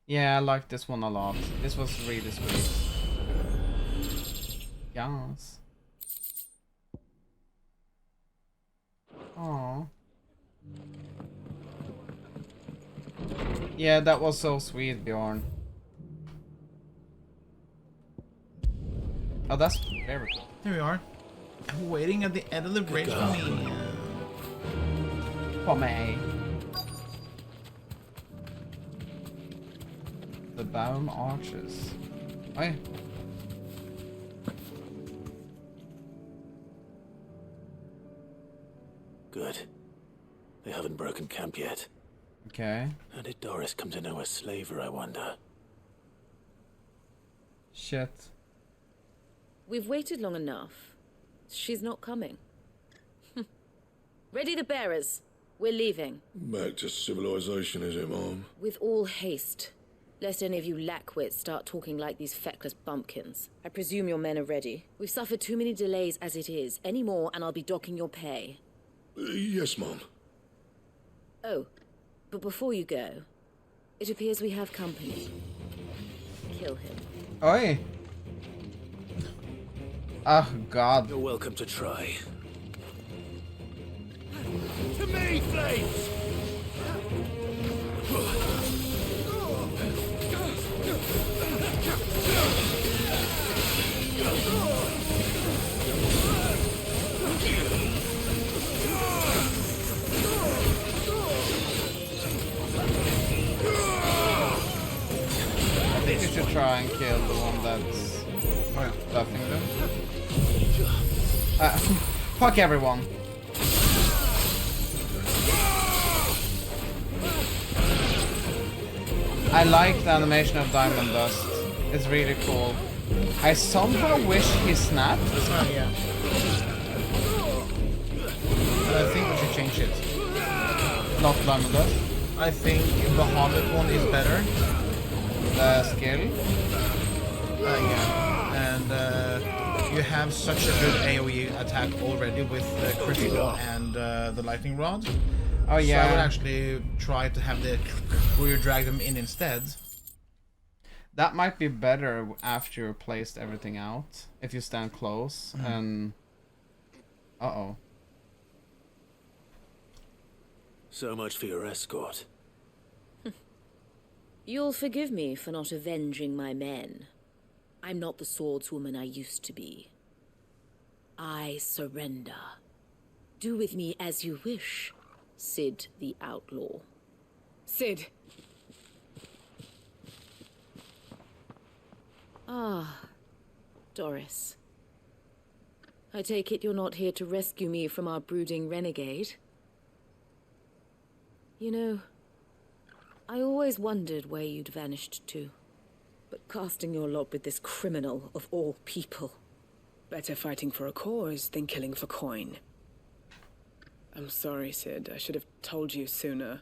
Yeah, I like this one a lot. This was really sweet. Yes. Aww. Yeah, that was so sweet, Bjorn. Oh, that's very cool. Here we are. Waiting at the end of the bridge for me. For me. The Baum Arches. Oi. Good. They haven't broken camp yet. Okay. How did Doris come to know a slaver, I wonder? Shit. We've waited long enough. She's not coming. Ready the bearers. We're leaving. Back to civilization, is it, Mom? With all haste. Lest any of you lackwits start talking like these feckless bumpkins. I presume your men are ready. We've suffered too many delays as it is. Any more and I'll be docking your pay. Yes, Mom. Oh, but before you go, it appears we have company. Kill him. Oi. Oh, God. You're welcome to try. To me, Flames! I think you should try and kill the one that's buffing them. Fuck everyone. I like the animation of Diamond Dust. It's really cool. I somehow wish he snapped. Oh, yeah. I think we should change it. Not Diamond Dust. I think the Hobbit one is better. The skill. Yeah. And you have such a good AoE attack already with the critical and the lightning rod. Oh yeah. So I would actually try to have the where you drag them in instead. That might be better after you placed everything out. If you stand close and... Uh-oh. So much for your escort. You'll forgive me for not avenging my men. I'm not the swordswoman I used to be. I surrender. Do with me as you wish, Sid the Outlaw. Sid. Ah, Doris. I take it you're not here to rescue me from our brooding renegade? You know, I always wondered where you'd vanished to. But casting your lot with this criminal of all people. Better fighting for a cause than killing for coin. I'm sorry, Sid. I should have told you sooner.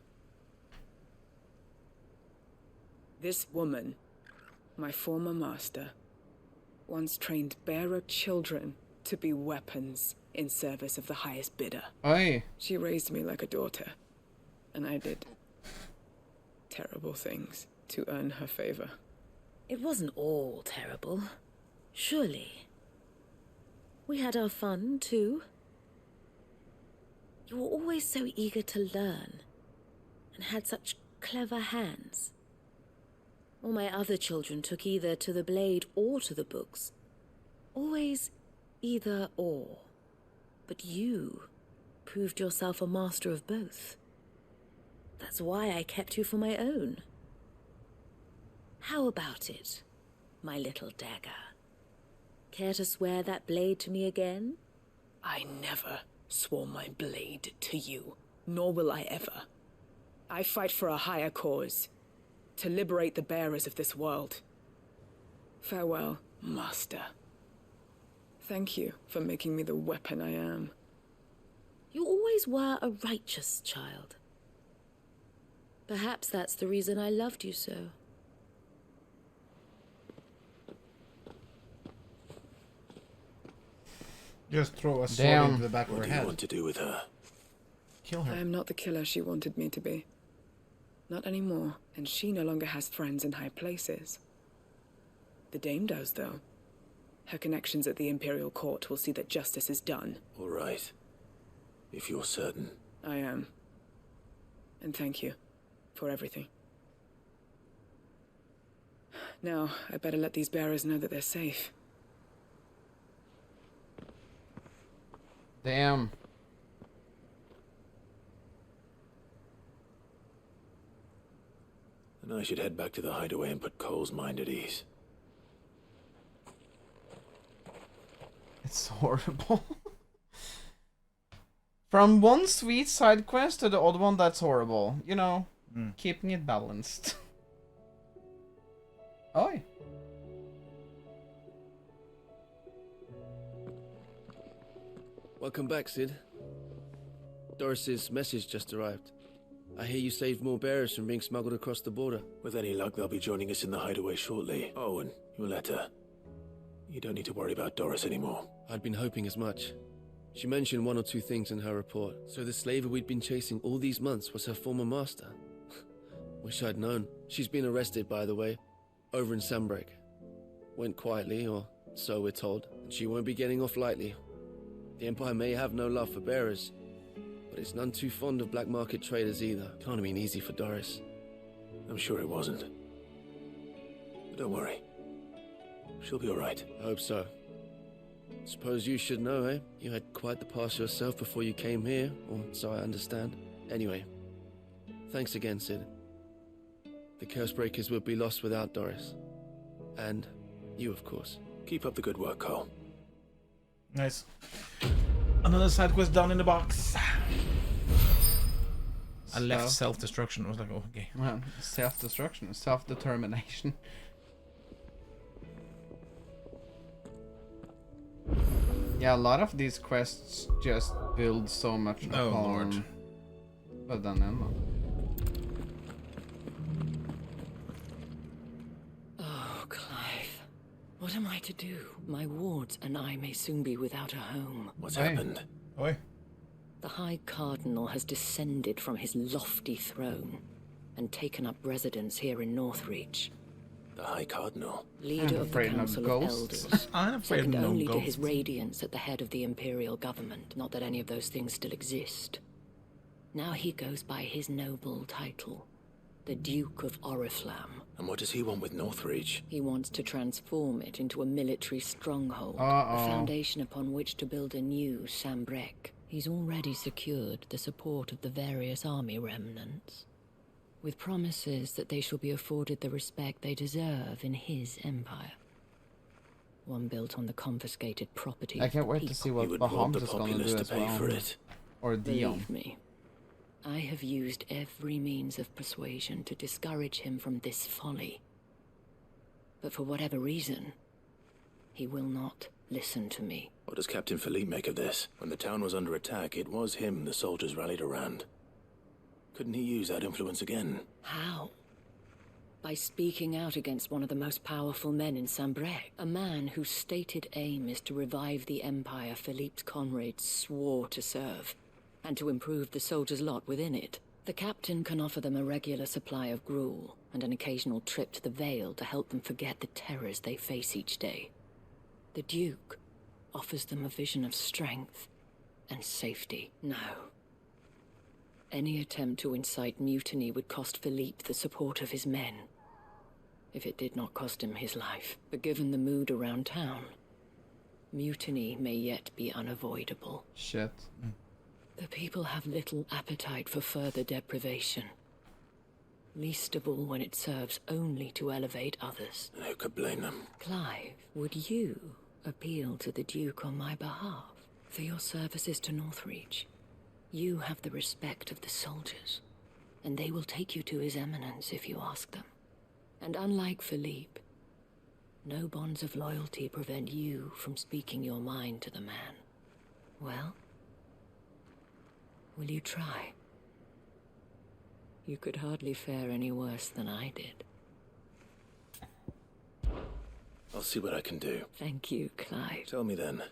This woman, my former master, once trained bearer children to be weapons in service of the highest bidder. Oi. She raised me like a daughter, and I did terrible things to earn her favor. It wasn't all terrible, surely. We had our fun, too. You were always so eager to learn, and had such clever hands. All my other children took either to the blade or to the books. Always either or. But you proved yourself a master of both. That's why I kept you for my own. How about it, my little dagger? Care to swear that blade to me again? I never swore my blade to you, nor will I ever. I fight for a higher cause, to liberate the bearers of this world. Farewell, Master. Thank you for making me the weapon I am. You always were a righteous child. Perhaps that's the reason I loved you so. Just throw a sword Damn. into the back of What her do you head. want to do with her? Kill her. I am not the killer she wanted me to be. Not anymore, and she no longer has friends in high places. The Dame does, though. Her connections at the Imperial Court will see that justice is done. All right. If you're certain. I am. And thank you for everything. Now, I better let these bearers know that they're safe. Damn. And I should head back to the hideaway and put Cole's mind at ease. It's horrible. From one sweet side quest to the other one that's horrible. You know, keeping it balanced. Oi. Welcome back, Sid. Doris's message just arrived. I hear you saved more bearers from being smuggled across the border. With any luck, they'll be joining us in the hideaway shortly. Oh, and your letter. You don't need to worry about Doris anymore. I'd been hoping as much. She mentioned one or two things in her report. So the slaver we'd been chasing all these months was her former master. Wish I'd known. She's been arrested, by the way, over in Sambrek. Went quietly, or so we're told, and she won't be getting off lightly. The Empire may have no love for bearers, but it's none too fond of black market traders either. Can't have been easy for Doris. I'm sure it wasn't. But don't worry. She'll be all right. I hope so. Suppose you should know, eh? You had quite the past yourself before you came here, or so I understand. Anyway, thanks again, Sid. The Cursebreakers would be lost without Doris. And you, of course. Keep up the good work, Cole. Nice. Another side quest down in the box. I left self-destruction. I was like, oh, okay. Well, self-destruction, self-determination. Yeah, a lot of these quests just build so much upon... Lord. But then Oh, Clive. What am I to do? My wards and I may soon be without a home. What's happened? Oi. The High Cardinal has descended from his lofty throne and taken up residence here in Northreach. The High Cardinal? Leader of the Council of Elders. I'm afraid second of no only to ghosts. his radiance at the head of the Imperial government. Not that any of those things still exist. Now he goes by his noble title, the Duke of Oriflamme. And what does he want with Northreach? He wants to transform it into a military stronghold, Uh-oh. a foundation upon which to build a new Sambrek. He's already secured the support of the various army remnants, with promises that they shall be afforded the respect they deserve in his empire. One built on the confiscated property. I of can't the wait to people. see what would want the Bahamut is gonna populace do to as pay well. for it. Or Dion. Believe me, I have used every means of persuasion to discourage him from this folly. But for whatever reason, he will not listen to me. What does Captain Philippe make of this? When the town was under attack, it was him the soldiers rallied around. Couldn't he use that influence again? How? By speaking out against one of the most powerful men in Sambrek, a man whose stated aim is to revive the empire Philippe's comrades swore to serve, and to improve the soldiers' lot within it. The captain can offer them a regular supply of gruel, and an occasional trip to the Vale to help them forget the terrors they face each day. The Duke offers them a vision of strength and safety. No. Any attempt to incite mutiny would cost Philippe the support of his men. if it did not cost him his life. But given the mood around town, mutiny may yet be unavoidable. Shit. The people have little appetite for further deprivation. Least of all when it serves only to elevate others. Who could blame them? Clive, would you appeal to the Duke on my behalf? For your services to Northreach, you have the respect of the soldiers, and they will take you to His Eminence if you ask them. And unlike Philippe, no bonds of loyalty prevent you from speaking your mind to the man. Well, will you try? You could hardly fare any worse than I did. I'll see what I can do. Thank you, Clive. Tell me then,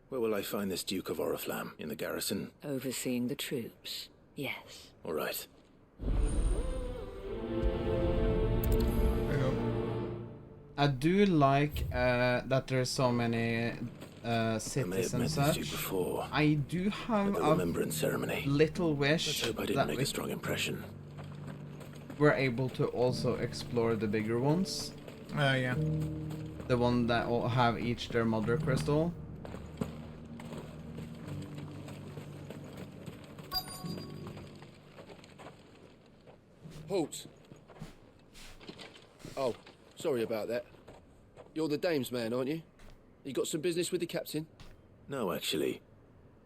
where will I find this Duke of Oriflamme? In the garrison? Overseeing the troops, yes. All right. I do like that there's so many cities and such. I do have a little wish that make a strong impression. We're able to also explore the bigger ones. Yeah. The one that all have each their mother crystal. Halt! Oh, sorry about that. You're the dame's man, aren't you? You got some business with the captain? No, actually.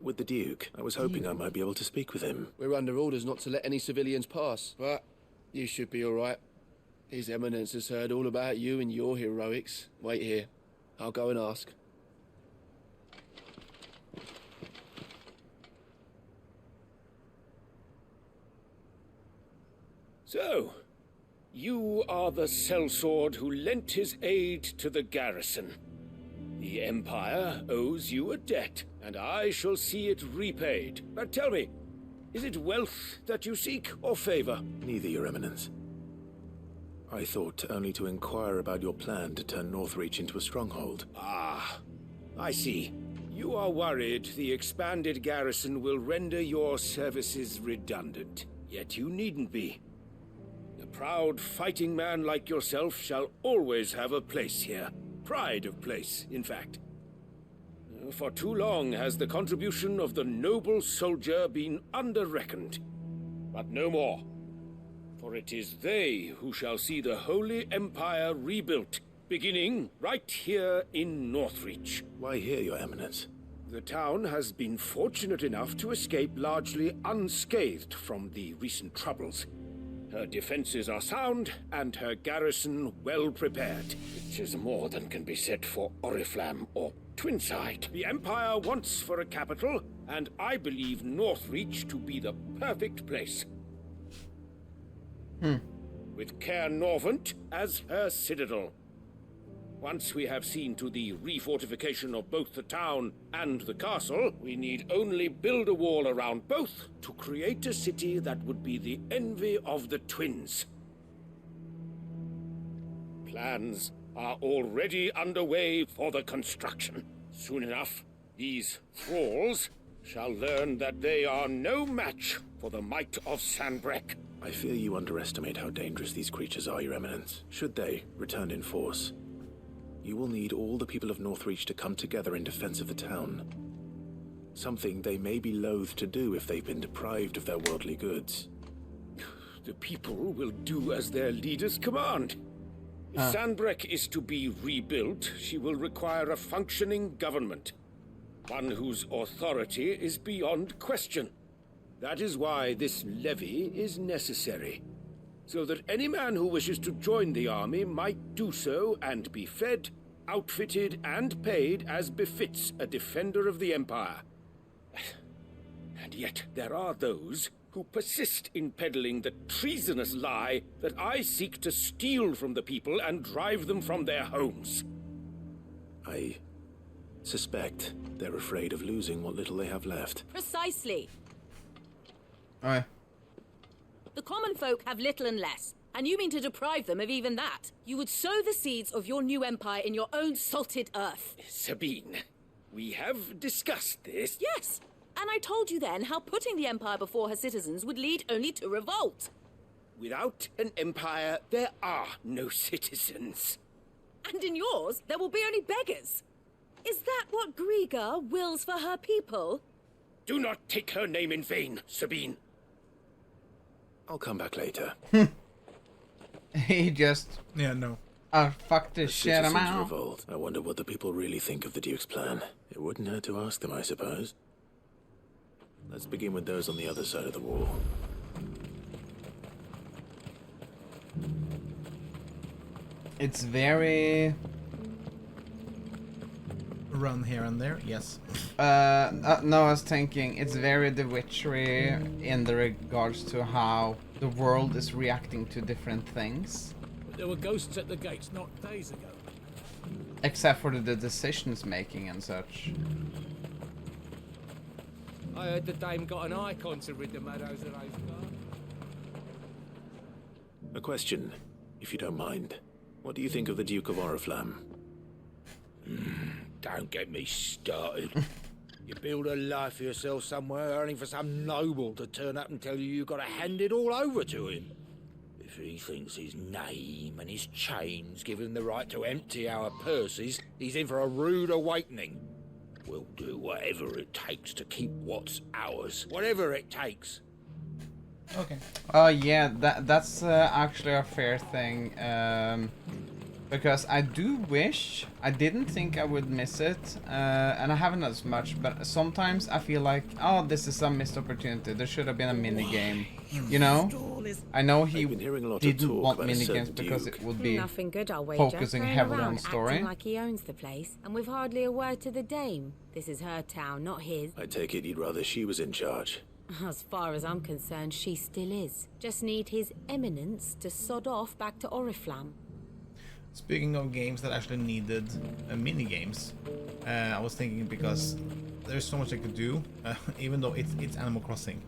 With the Duke. I was hoping I might be able to speak with him. We're under orders not to let any civilians pass, but you should be all right. His Eminence has heard all about you and your heroics. Wait here. I'll go and ask. So, you are the sellsword who lent his aid to the garrison. The Empire owes you a debt, and I shall see it repaid. But tell me, is it wealth that you seek, or favor? Neither, Your Eminence. I thought only to inquire about your plan to turn Northreach into a stronghold. Ah, I see. You are worried the expanded garrison will render your services redundant. Yet you needn't be. A proud fighting man like yourself shall always have a place here. Pride of place, in fact. For too long has the contribution of the noble soldier been under-reckoned. But no more. For it is they who shall see the Holy Empire rebuilt, beginning right here in Northreach. Why here, Your Eminence? The town has been fortunate enough to escape largely unscathed from the recent troubles. Her defenses are sound, and her garrison well prepared, which is more than can be said for Oriflamme or Twinside. The Empire wants for a capital, and I believe Northreach to be the perfect place. With Caer Norvent as her citadel. Once we have seen to the refortification of both the town and the castle, we need only build a wall around both to create a city that would be the envy of the twins. Plans are already underway for the construction. Soon enough, these thralls shall learn that they are no match for the might of Sanbreque. I fear you underestimate how dangerous these creatures are, Your Eminence. Should they return in force, you will need all the people of Northreach to come together in defense of the town. Something they may be loath to do if they've been deprived of their worldly goods. The people will do as their leaders command. If Sanbreque is to be rebuilt, she will require a functioning government. One whose authority is beyond question. That is why this levy is necessary. So that any man who wishes to join the army might do so and be fed, outfitted, and paid as befits a defender of the Empire. And yet there are those who persist in peddling the treasonous lie that I seek to steal from the people and drive them from their homes. I suspect they're afraid of losing what little they have left. Precisely. Aye. The common folk have little and less, and you mean to deprive them of even that. You would sow the seeds of your new empire in your own salted earth. Sabine, we have discussed this. Yes, and I told you then how putting the empire before her citizens would lead only to revolt. Without an empire, there are no citizens. And in yours, there will be only beggars. Is that what Griga wills for her people? Do not take her name in vain, Sabine. I'll come back later. He just... Yeah, no. Fuck this shit, I'm out. Revolt. I wonder what the people really think of the Duke's plan. It wouldn't hurt to ask them, I suppose. Let's begin with those on the other side of the wall. It's very... Run here and there, yes. No, I was thinking it's very The Witchery in the regards to how the world is reacting to different things. There were ghosts at the gates not days ago. Except for the decisions making and such. I heard the dame got an icon to rid the meadows of those guards. A question, if you don't mind. What do you think of the Duke of Oriflamme? Don't get me started. You build a life for yourself somewhere, only for some noble to turn up and tell you you've got to hand it all over to him. If he thinks his name and his chains give him the right to empty our purses, he's in for a rude awakening. We'll do whatever it takes to keep what's ours. Whatever it takes. Okay. Oh yeah, that's actually a fair thing. Because I do wish, I didn't think I would miss it, and I haven't as much, but sometimes I feel like, oh, this is a missed opportunity. There should have been a mini game, you know? I know he didn't want mini games because it would be Nothing good, I'll wager. focusing Going heavily around on story. acting like he owns the place, and with hardly a word to the dame. This is her town, not his. I take it you'd rather she was in charge. As far as I'm concerned, she still is. Just need his eminence to sod off back to Oriflamme. Speaking of games that actually needed mini games, I was thinking because there's so much I could do, even though it's Animal Crossing.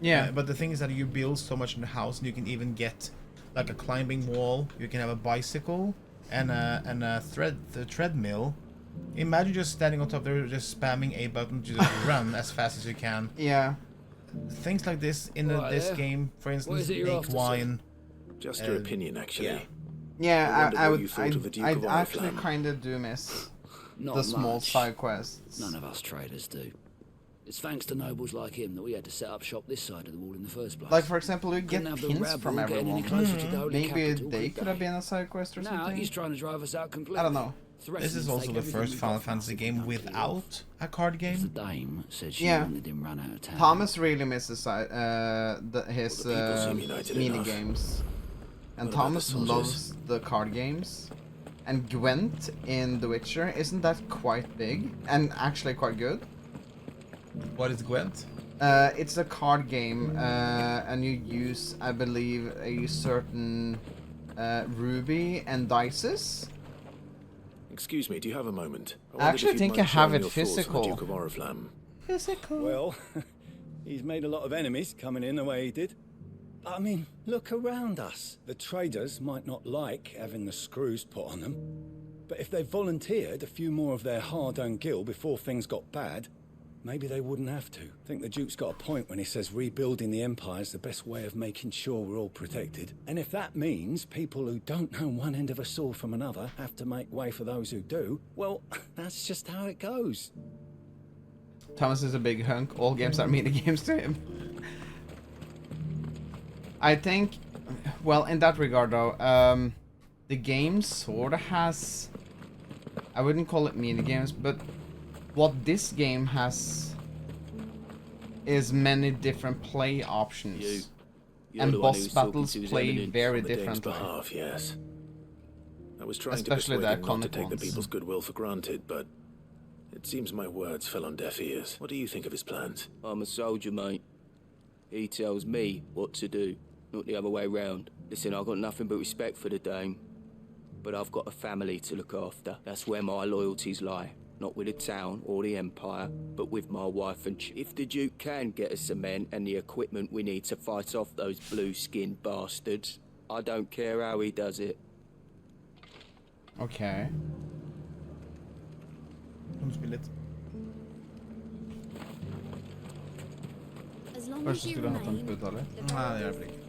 Yeah. But the thing is that you build so much in the house, and you can even get like a climbing wall. You can have a bicycle and a treadmill. Imagine just standing on top there, just spamming A button to just run as fast as you can. Yeah. Things like this in this game, for instance, make wine. Just your opinion, actually. Yeah, I would. I'd actually kind of do miss Not the small much. side quests. None of us traders do. It's thanks to nobles like him that we had to set up shop this side of the wall in the first place. Like, for example, you get Couldn't have the hints rabble from getting everyone. any closer to the holy Maybe capital, they could could have been a side quest or Now something. he's trying to drive us out completely. I don't know. This is also the first Final Fantasy game without a card game. The dame said she Yeah. wanted him run out of town. Thomas really misses his united mini enough. games, and What about Thomas the soldiers? loves the card games. And Gwent in The Witcher, isn't that quite big and actually quite good? What is Gwent? It's a card game, and you use, I believe, a certain ruby and dices. Excuse me, do you have a moment? I actually think I have it physical. physical. Duke of Oriflamme. Physical. Well, he's made a lot of enemies coming in the way he did. I mean, look around us. The traders might not like having the screws put on them, but if they volunteered a few more of their hard-earned gil before things got bad, maybe they wouldn't have to. I think the Duke's got a point when he says rebuilding the Empire is the best way of making sure we're all protected. And if that means people who don't know one end of a sword from another have to make way for those who do, well, that's just how it goes. Thomas is a big hunk. All games are mini games to him. I think, well, in that regard though, the game sort of has, I wouldn't call it mini games, but what this game has is many different play options. You're And the one boss who's talking battles to his play eminence very on the Dame's differently. behalf, yes. I was trying Especially to the persuade him not to iconic take the ones. people's goodwill for granted, but it seems my words fell on deaf ears. What do you think of his plans? I'm a soldier, mate. He tells me what to do, not the other way round. Listen, I've got nothing but respect for the Dame, but I've got a family to look after. That's where my loyalties lie. Not with the town or the Empire, but with my wife and if the Duke can get us cement and the equipment we need to fight off those blue-skinned bastards, I don't care how he does it. Okay. As long Kanske as you skulle ha haft en remain, putt eller? Nej, det gör det inte.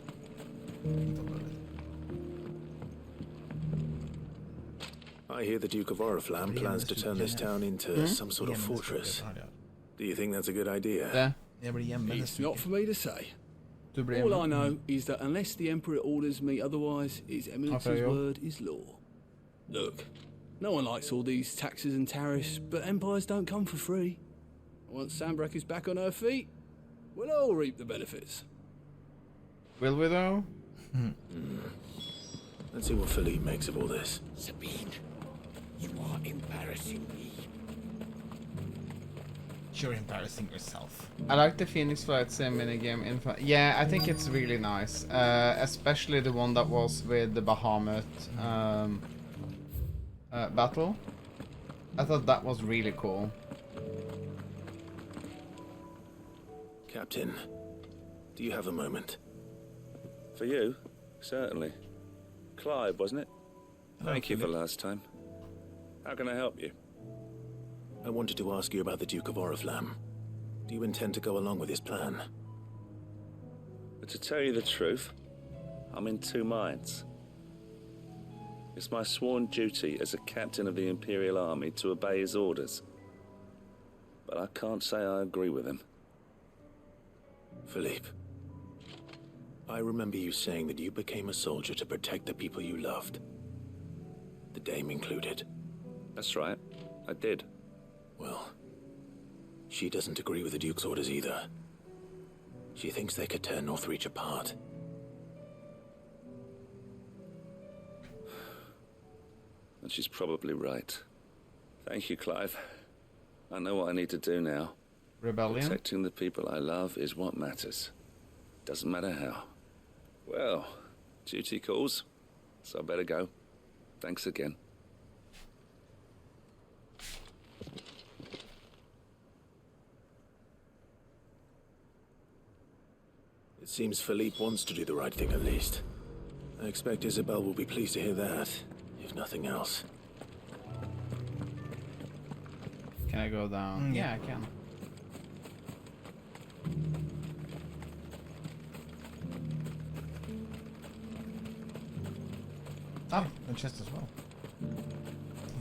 I hear the Duke of Oriflamme plans to turn this town into some sort of fortress. Do you think that's a good idea? It's not for me to say. All I know is that unless the Emperor orders me otherwise, His Eminence's word is law. Look, no one likes all these taxes and tariffs, but empires don't come for free. Once Sanbreque is back on her feet, we'll all reap the benefits. Will we though? Let's see what Philippe makes of all this. Sabine, you are embarrassing me. You're embarrassing yourself. I like the Phoenix Flight Sim minigame. Yeah, I think it's really nice. Especially the one that was with the Bahamut battle. I thought that was really cool. Captain, do you have a moment? For you? Certainly. Clive, wasn't it? Thank you for last time. How can I help you? I wanted to ask you about the Duke of Oriflamme. Do you intend to go along with his plan? But to tell you the truth, I'm in two minds. It's my sworn duty as a captain of the Imperial Army to obey his orders. But I can't say I agree with him. Philippe, I remember you saying that you became a soldier to protect the people you loved. The Dame included. That's right, I did. Well, she doesn't agree with the Duke's orders either. She thinks they could tear Northreach apart. And she's probably right. Thank you, Clive. I know what I need to do now. Rebellion? Protecting the people I love is what matters. Doesn't matter how. Well, duty calls, so I better go. Thanks again. It seems Philippe wants to do the right thing at least. I expect Isabel will be pleased to hear that, if nothing else. Can I go down? Yeah, I can. Ah, the chest as well.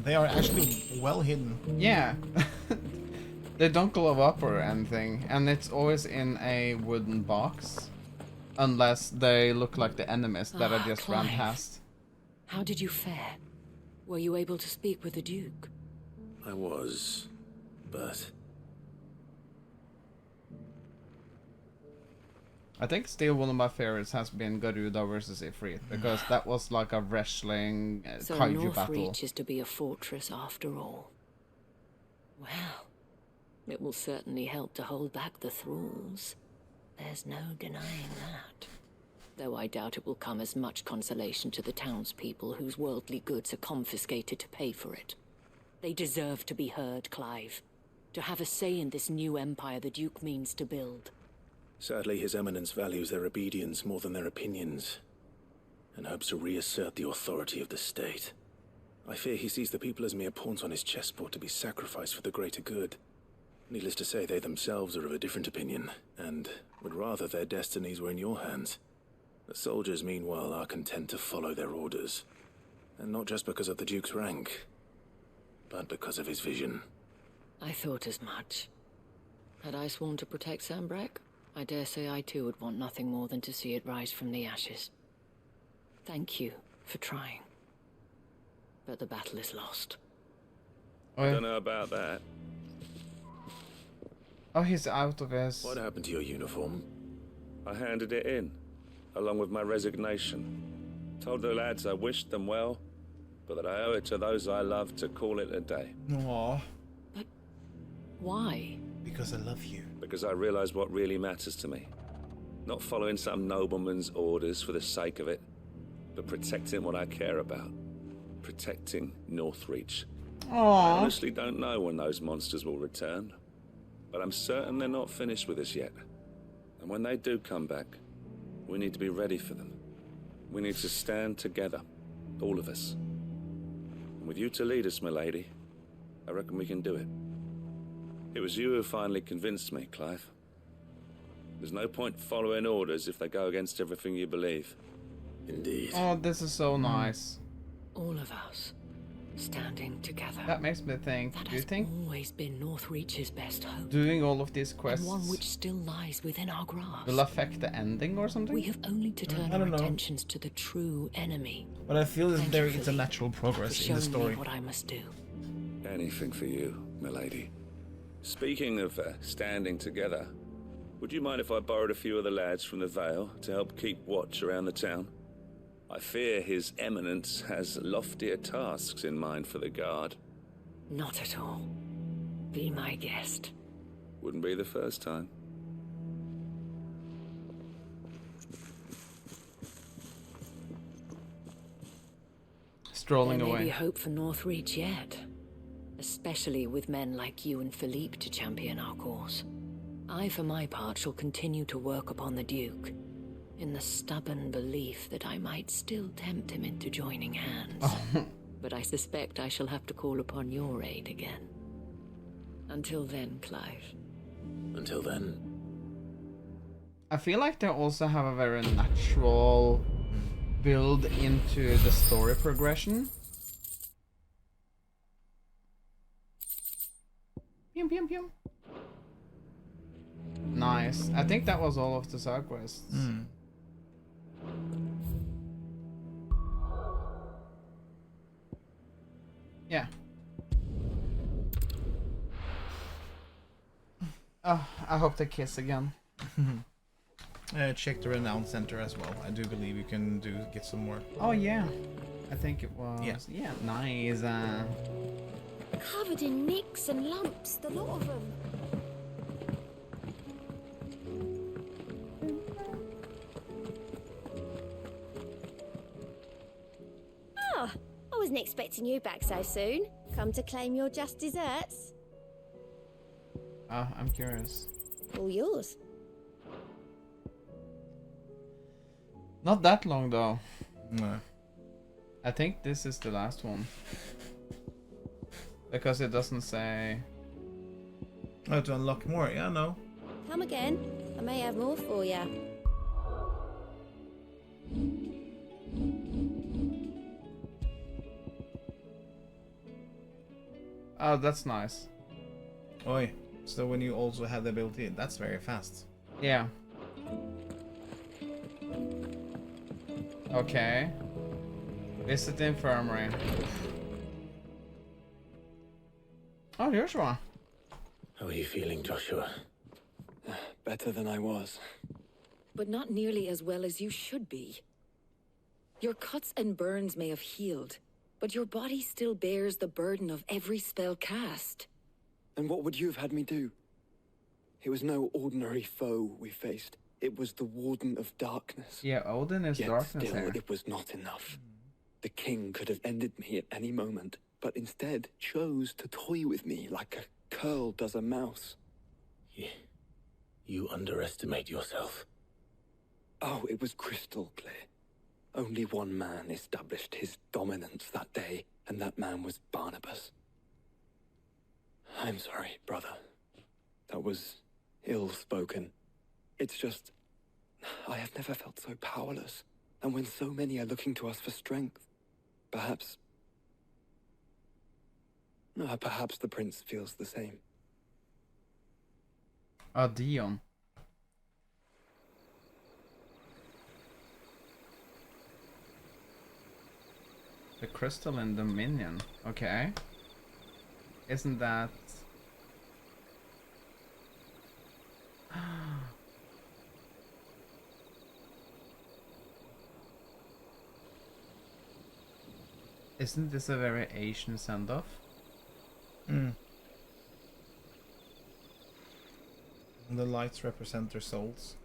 They are actually well hidden. Yeah. They don't glow up or anything, and it's always in a wooden box. Unless they look like the enemies that I just ran Clive. past. How did you fare? Were you able to speak with the Duke? I was, but... I think still one of my favorites has been Garuda versus Ifrit, because that was like a wrestling So kaiju battle. Northreach is to be a fortress after all. Well, it will certainly help to hold back the thralls. There's no denying that. Though I doubt it will come as much consolation to the townspeople whose worldly goods are confiscated to pay for it. They deserve to be heard, Clive. To have a say in this new empire the Duke means to build. Sadly, His Eminence values their obedience more than their opinions, and hopes to reassert the authority of the state. I fear he sees the people as mere pawns on his chessboard to be sacrificed for the greater good. Needless to say, they themselves are of a different opinion, and would rather their destinies were in your hands. The soldiers, meanwhile, are content to follow their orders. And not just because of the Duke's rank, but because of his vision. I thought as much. Had I sworn to protect Sanbreque, I dare say I too would want nothing more than to see it rise from the ashes. Thank you for trying. But the battle is lost. I don't know about that. Oh, he's out of his... What happened to your uniform? I handed it in, along with my resignation. Told the lads I wished them well, but that I owe it to those I love to call it a day. Aww. But why? Because I love you. Because I realize what really matters to me. Not following some nobleman's orders for the sake of it, but protecting what I care about. Protecting Northreach. Aww. I honestly don't know when those monsters will return, but I'm certain they're not finished with us yet. And when they do come back, we need to be ready for them. We need to stand together, all of us. And with you to lead us, milady, I reckon we can do it. It was you who finally convinced me, Clive. There's no point following orders if they go against everything you believe. Indeed. Oh, this is so nice. All of us standing together. That makes me think, That do you has think always been Northreach's best hope. doing all of these And quests one which still lies within our grasp. will affect the ending or something? We have only to turn I our don't know. attentions to the true enemy. But I feel that Thank there you, is a Philippe, natural for progress in showing the story. me what I must do. Anything for you, milady. Speaking of standing together, would you mind if I borrowed a few of the lads from the Vale to help keep watch around the town? I fear His Eminence has loftier tasks in mind for the guard. Not at all. Be my guest. Wouldn't be the first time. Strolling There may away. be hope for Northreach yet. Especially with men like you and Philippe to champion our cause. I, for my part, shall continue to work upon the Duke, in the stubborn belief that I might still tempt him into joining hands. But I suspect I shall have to call upon your aid again. Until then, Clive. Until then. I feel like they also have a very natural build into the story progression. Pew, pew, pew. Nice. I think that was all of the side quests. Yeah. Oh, I hope they kiss again. Check the Renown Center as well. I do believe you can get some more. Oh yeah, I think it was. Yeah, nice. Covered in nicks and lumps, the lot of them. Ah, I wasn't expecting you back so soon. Come to claim your just desserts? Oh, I'm curious. All yours. Not that long though. No. I think this is the last one. Because it doesn't say. Oh, to unlock more? Yeah, no. Come again. I may have more for ya. Oh, that's nice. Oi. So when you also have the ability, that's very fast. Yeah. Okay. Visit the infirmary. Oh, here's one. How are you feeling, Joshua? Better than I was. But not nearly as well as you should be. Your cuts and burns may have healed, but your body still bears the burden of every spell cast. And what would you have had me do? It was no ordinary foe we faced. It was the Warden of Darkness. Yeah, Odin is Yet darkness still, here. it was not enough. The king could have ended me at any moment, but instead chose to toy with me like a curl does a mouse. You underestimate yourself. Oh, it was crystal clear. Only one man established his dominance that day, and that man was Barnabas. I'm sorry, brother. That was ill-spoken. It's just, I have never felt so powerless. And when so many are looking to us for strength, perhaps the prince feels the same. Dion. The crystal in Dominion. Okay. Isn't that... Isn't this a very Asian send-off? The lights represent their souls.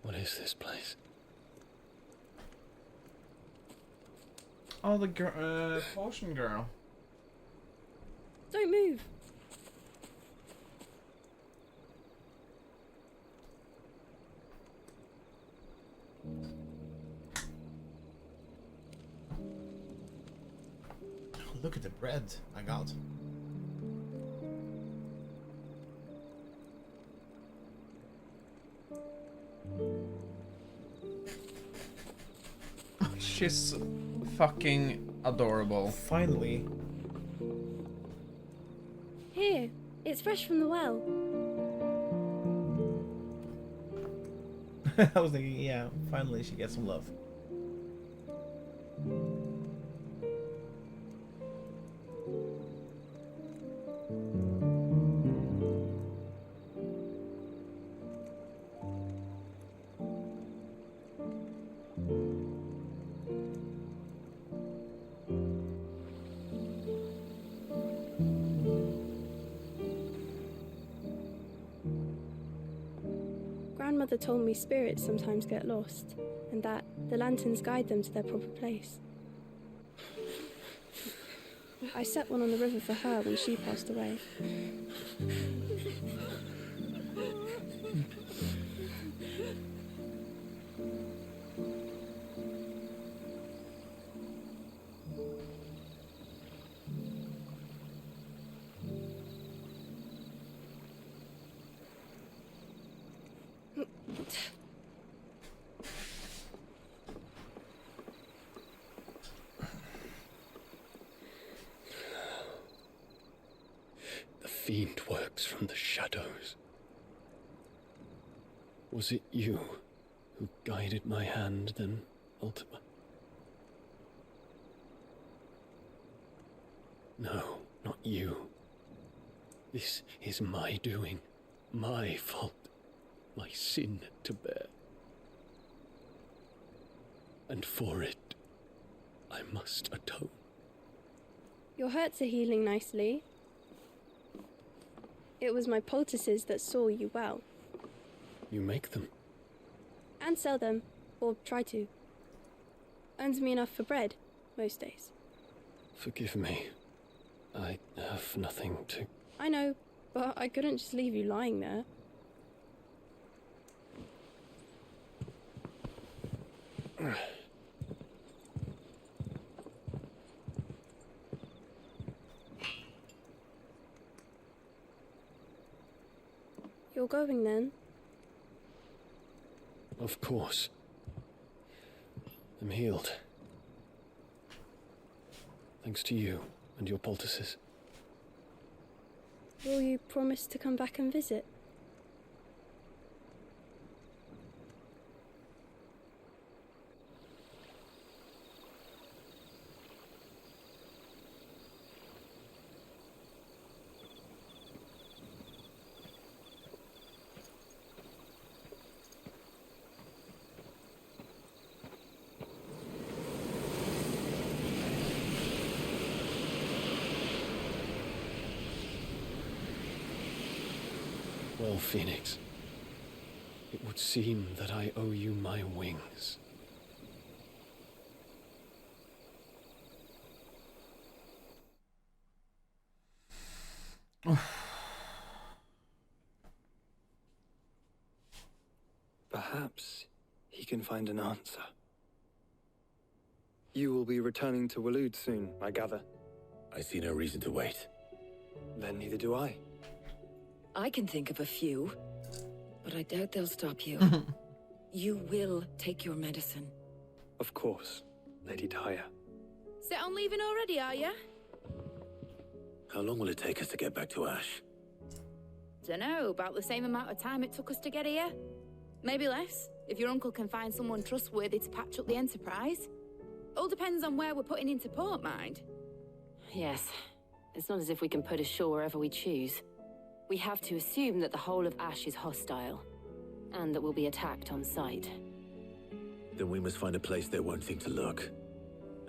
What is this place? Oh, the potion girl. Don't move. Look at the bread. My God. She's fucking adorable. Finally. Here, it's fresh from the well. I was thinking, yeah, finally she gets some love. Grandmother told me spirits sometimes get lost, and that the lanterns guide them to their proper place. I set one on the river for her when she passed away. The fiend works from the shadows. Was it you who guided my hand then, Ultima? No, not you. This is my doing, my fault, my sin to bear. And for it, I must atone. Your hurts are healing nicely. It was my poultices that saw you well. You make them? And sell them, or try to. Earns me enough for bread, most days. Forgive me. I have nothing to... I know, but I couldn't just leave you lying there. You're going then? Of course. I'm healed. Thanks to you and your poultices. Will you promise to come back and visit? Well, Phoenix, it would seem that I owe you my wings. Perhaps he can find an answer. You will be returning to Waloed soon, I gather. I see no reason to wait. Then neither do I. I can think of a few, but I doubt they'll stop you. You will take your medicine. Of course, Lady Daya. Set on leaving already, are ya? How long will it take us to get back to Ash? Dunno, about the same amount of time it took us to get here. Maybe less, if your uncle can find someone trustworthy to patch up the Enterprise. All depends on where we're putting into port, mind. Yes. It's not as if we can put ashore wherever we choose. We have to assume that the whole of Ash is hostile, and that we'll be attacked on sight. Then we must find a place they won't think to look.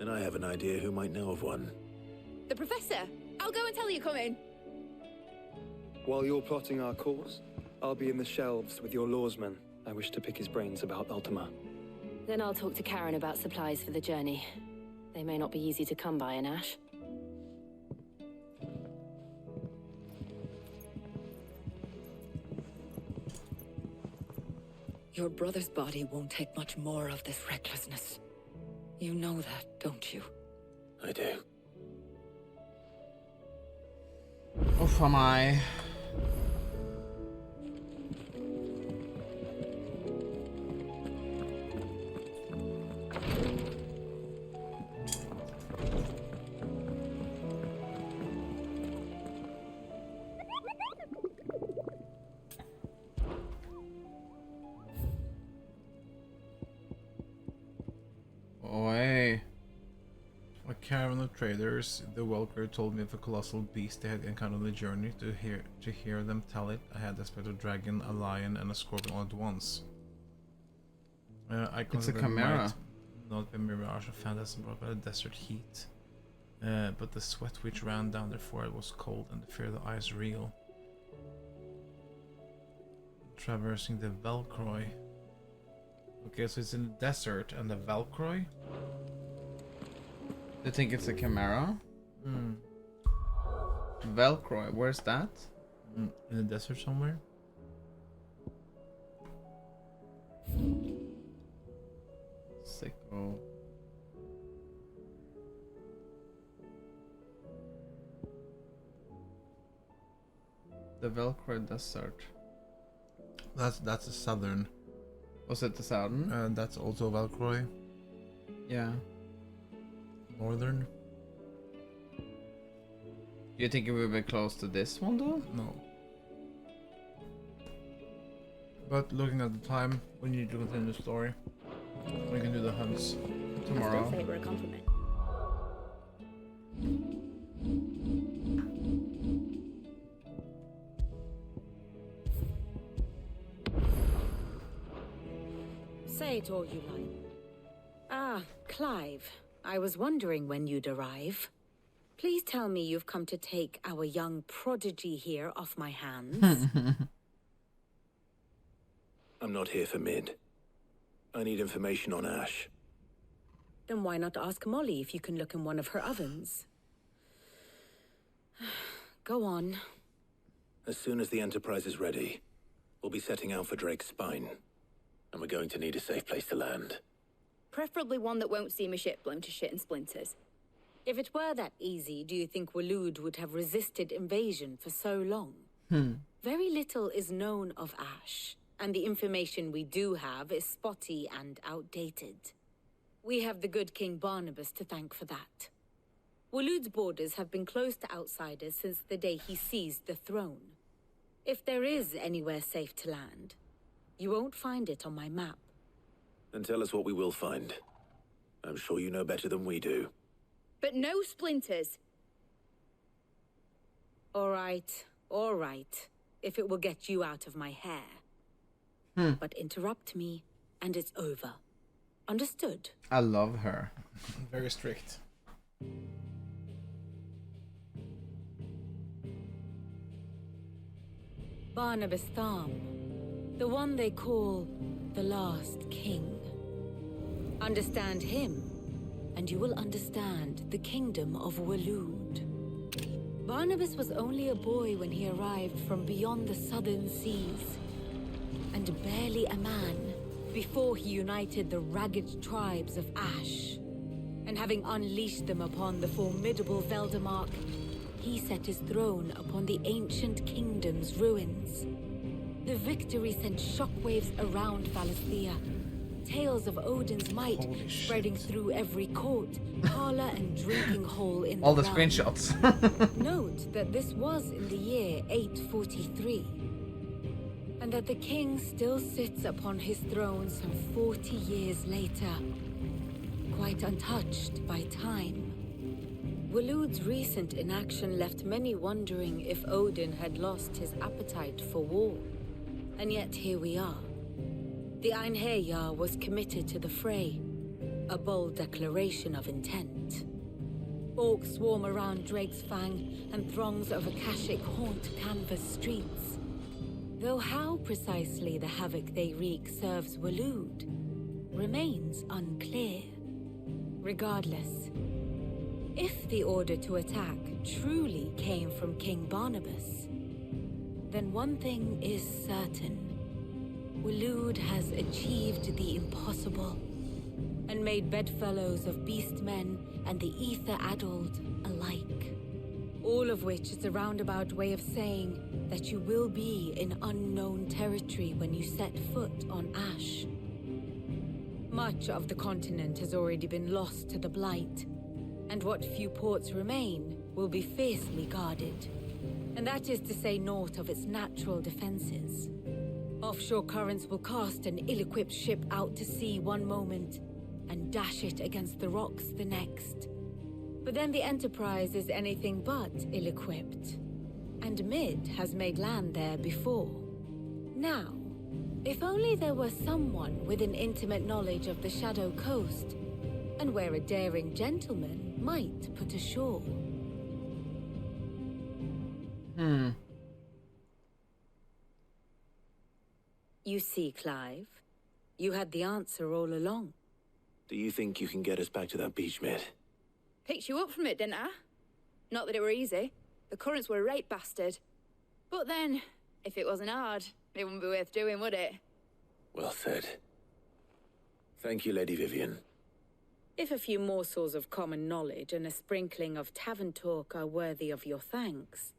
And I have an idea who might know of one. The Professor! I'll go and tell you come in. While you're plotting our course, I'll be in the shelves with your lawsman. I wish to pick his brains about Ultima. Then I'll talk to Karen about supplies for the journey. They may not be easy to come by in Ash. Your brother's body won't take much more of this recklessness. You know that, don't you? I do. Uff, am I? Oi. A caravan of traders, the Welker told me of a colossal beast they had encountered on the journey. To hear them tell it, I had the aspect of a dragon, a lion, and a scorpion all at once. I It's a chimera. Not be a mirage of phantasm brought by the desert heat. But the sweat which ran down their forehead was cold, and the fear of the eyes real. Traversing the Velcroy. Okay, so it's in the desert and the Velcroy? You think it's a chimera? Hmm. Velcroy, where's that? In the desert somewhere? Sicko. The Velcroy desert. That's the southern. Was it the southern? That's also Velcroy. Yeah. Northern. Do you think it will be close to this one though? No. But looking at the time, we need to continue the story. We can do the hunts tomorrow. I still favor a compliment. Say it all you like. Ah, Clive. I was wondering when you'd arrive. Please tell me you've come to take our young prodigy here off my hands. I'm not here for Mid. I need information on Ash. Then why not ask Molly if you can look in one of her ovens? Go on. As soon as the Enterprise is ready, we'll be setting out for Drake's Spine. And we're going to need a safe place to land. Preferably one that won't see my ship blown to shit and splinters. If it were that easy, do you think Waloed would have resisted invasion for so long? Very little is known of Ash, and the information we do have is spotty and outdated. We have the good King Barnabas to thank for that. Waloed's borders have been closed to outsiders since the day he seized the throne. If there is anywhere safe to land, you won't find it on my map. Then tell us what we will find. I'm sure you know better than we do. But no splinters. All right, if it will get you out of my hair. But interrupt me, and it's over. Understood? I love her. Very strict. Barnabas Tham, the one they call the last king. Understand him, and you will understand the kingdom of Waloed. Barnabas was only a boy when he arrived from beyond the southern seas, and barely a man before he united the ragged tribes of Ash. And having unleashed them upon the formidable Veldemark, he set his throne upon the ancient kingdom's ruins. The victory sent shockwaves around Valisthea. Tales of Odin's might spreading through every court, parlor, and drinking hole in all the realm. screenshots. Note that this was in the year 843, and that the king still sits upon his throne some 40 years later, quite untouched by time. Waloed's recent inaction left many wondering if Odin had lost his appetite for war. And yet here we are. The Einherjar was committed to the fray, a bold declaration of intent. Orcs swarm around Drake's Fang, and throngs of Akashic haunt canvas streets. Though how precisely the havoc they wreak serves Waloed remains unclear. Regardless, if the order to attack truly came from King Barnabas, then one thing is certain. Waloed has achieved the impossible and made bedfellows of beastmen and the ether-addled alike. All of which is a roundabout way of saying that you will be in unknown territory when you set foot on Ash. Much of the continent has already been lost to the Blight, and what few ports remain will be fiercely guarded. And that is to say naught of its natural defenses. Offshore currents will cast an ill-equipped ship out to sea one moment and dash it against the rocks the next. But then the Enterprise is anything but ill-equipped. And Mid has made land there before. Now, if only there were someone with an intimate knowledge of the Shadow Coast, and where a daring gentleman might put ashore. You see, Clive, you had the answer all along. Do you think you can get us back to that beach, Mid? Picked you up from it, didn't I? Not that it were easy. The currents were a right bastard. But then, if it wasn't hard, it wouldn't be worth doing, would it? Well said. Thank you, Lady Vivian. If a few morsels of common knowledge and a sprinkling of tavern talk are worthy of your thanks,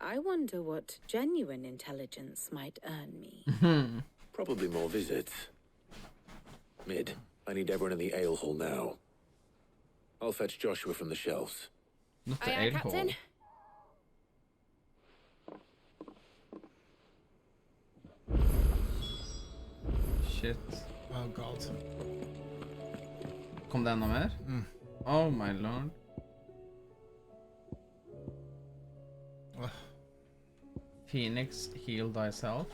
I wonder what genuine intelligence might earn me. Probably more visits. Mid, I need everyone in the ale hall now. I'll fetch Joshua from the shelves. Not the Aye, ale hall. Captain. Shit. Oh god. Kom det enda mer? Oh my lord. Phoenix, heal thyself.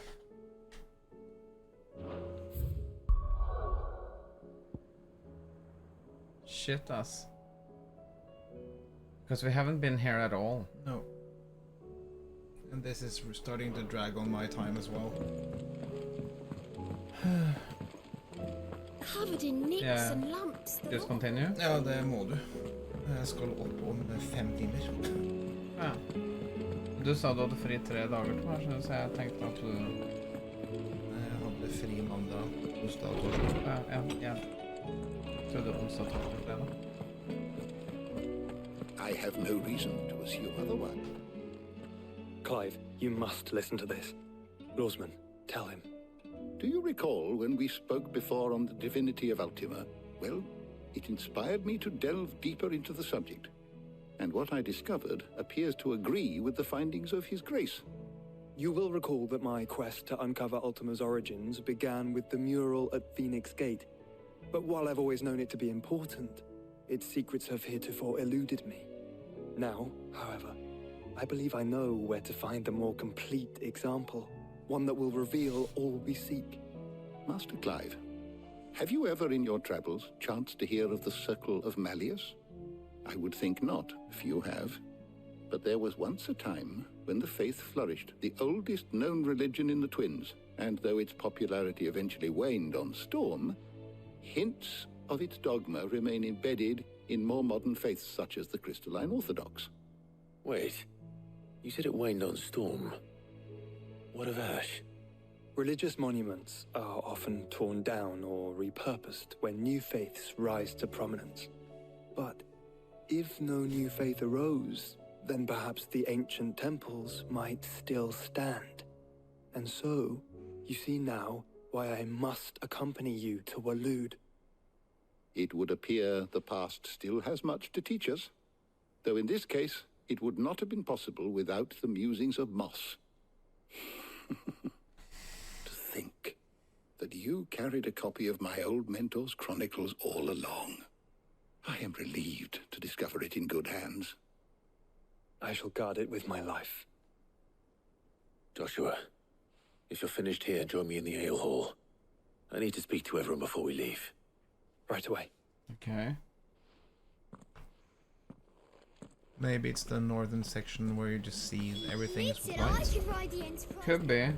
Shit us. Because we haven't been here at all. No. And this is starting to drag on my time as well. Covered in nicks Yeah. and lumps. Just continue? Ja, det må du. Jeg skal opp om 5 timer. Ja. Du sa du hadde fri 3 dager til meg, så jeg tenkte at du... Jeg hadde fri mandag, onsdag og torsdag. Ja. Jeg trodde onsdag, torsdag, fredag. I have no reason to assume otherwise. Clive, you must listen to this. Lawsman, tell him. Do you recall when we spoke before on the divinity of Ultima? Well, it inspired me to delve deeper into the subject. And what I discovered appears to agree with the findings of His Grace. You will recall that my quest to uncover Ultima's origins began with the mural at Phoenix Gate. But while I've always known it to be important, its secrets have heretofore eluded me. Now, however, I believe I know where to find the more complete example, one that will reveal all we seek. Master Clive, have you ever in your travels chanced to hear of the Circle of Malleus? I would think not, few have. But there was once a time when the faith flourished, the oldest known religion in the Twins, and though its popularity eventually waned on Storm, hints of its dogma remain embedded in more modern faiths such as the Crystalline Orthodox. Wait, you said it waned on Storm. What of Ash? Religious monuments are often torn down or repurposed when new faiths rise to prominence. But if no new faith arose, then perhaps the ancient temples might still stand. And so, you see now why I must accompany you to Waloed. It would appear the past still has much to teach us, though in this case, it would not have been possible without the musings of Moss. To think that you carried a copy of my old mentor's chronicles all along. I am relieved to discover it in good hands. I shall guard it with my life. Joshua, if you're finished here, join me in the ale hall. I need to speak to everyone before we leave. Right away. Okay. Maybe it's the northern section where you just see everything is white. Could be.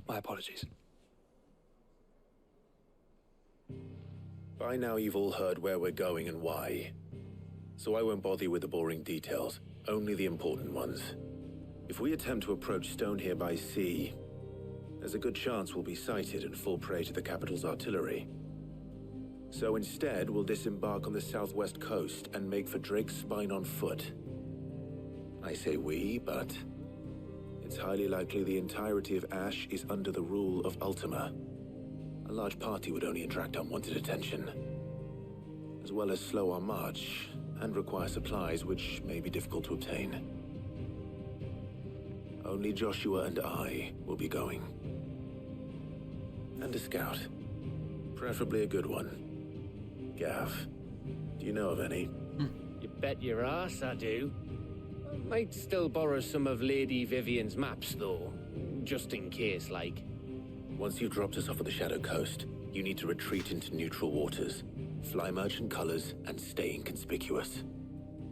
My apologies. By now you've all heard where we're going and why. So I won't bother you with the boring details, only the important ones. If we attempt to approach Stone here by sea, there's a good chance we'll be sighted and fall prey to the capital's artillery. So instead, we'll disembark on the southwest coast and make for Drake's Spine on foot. I say we, but it's highly likely the entirety of Ash is under the rule of Ultima. A large party would only attract unwanted attention, as well as slow our march and require supplies which may be difficult to obtain. Only Joshua and I will be going. And a scout. Preferably a good one. Gav, do you know of any? You bet your ass I do. I might still borrow some of Lady Vivian's maps, though. Just in case, like. Once you've dropped us off at the Shadow Coast, you need to retreat into neutral waters, fly merchant colors, and stay inconspicuous.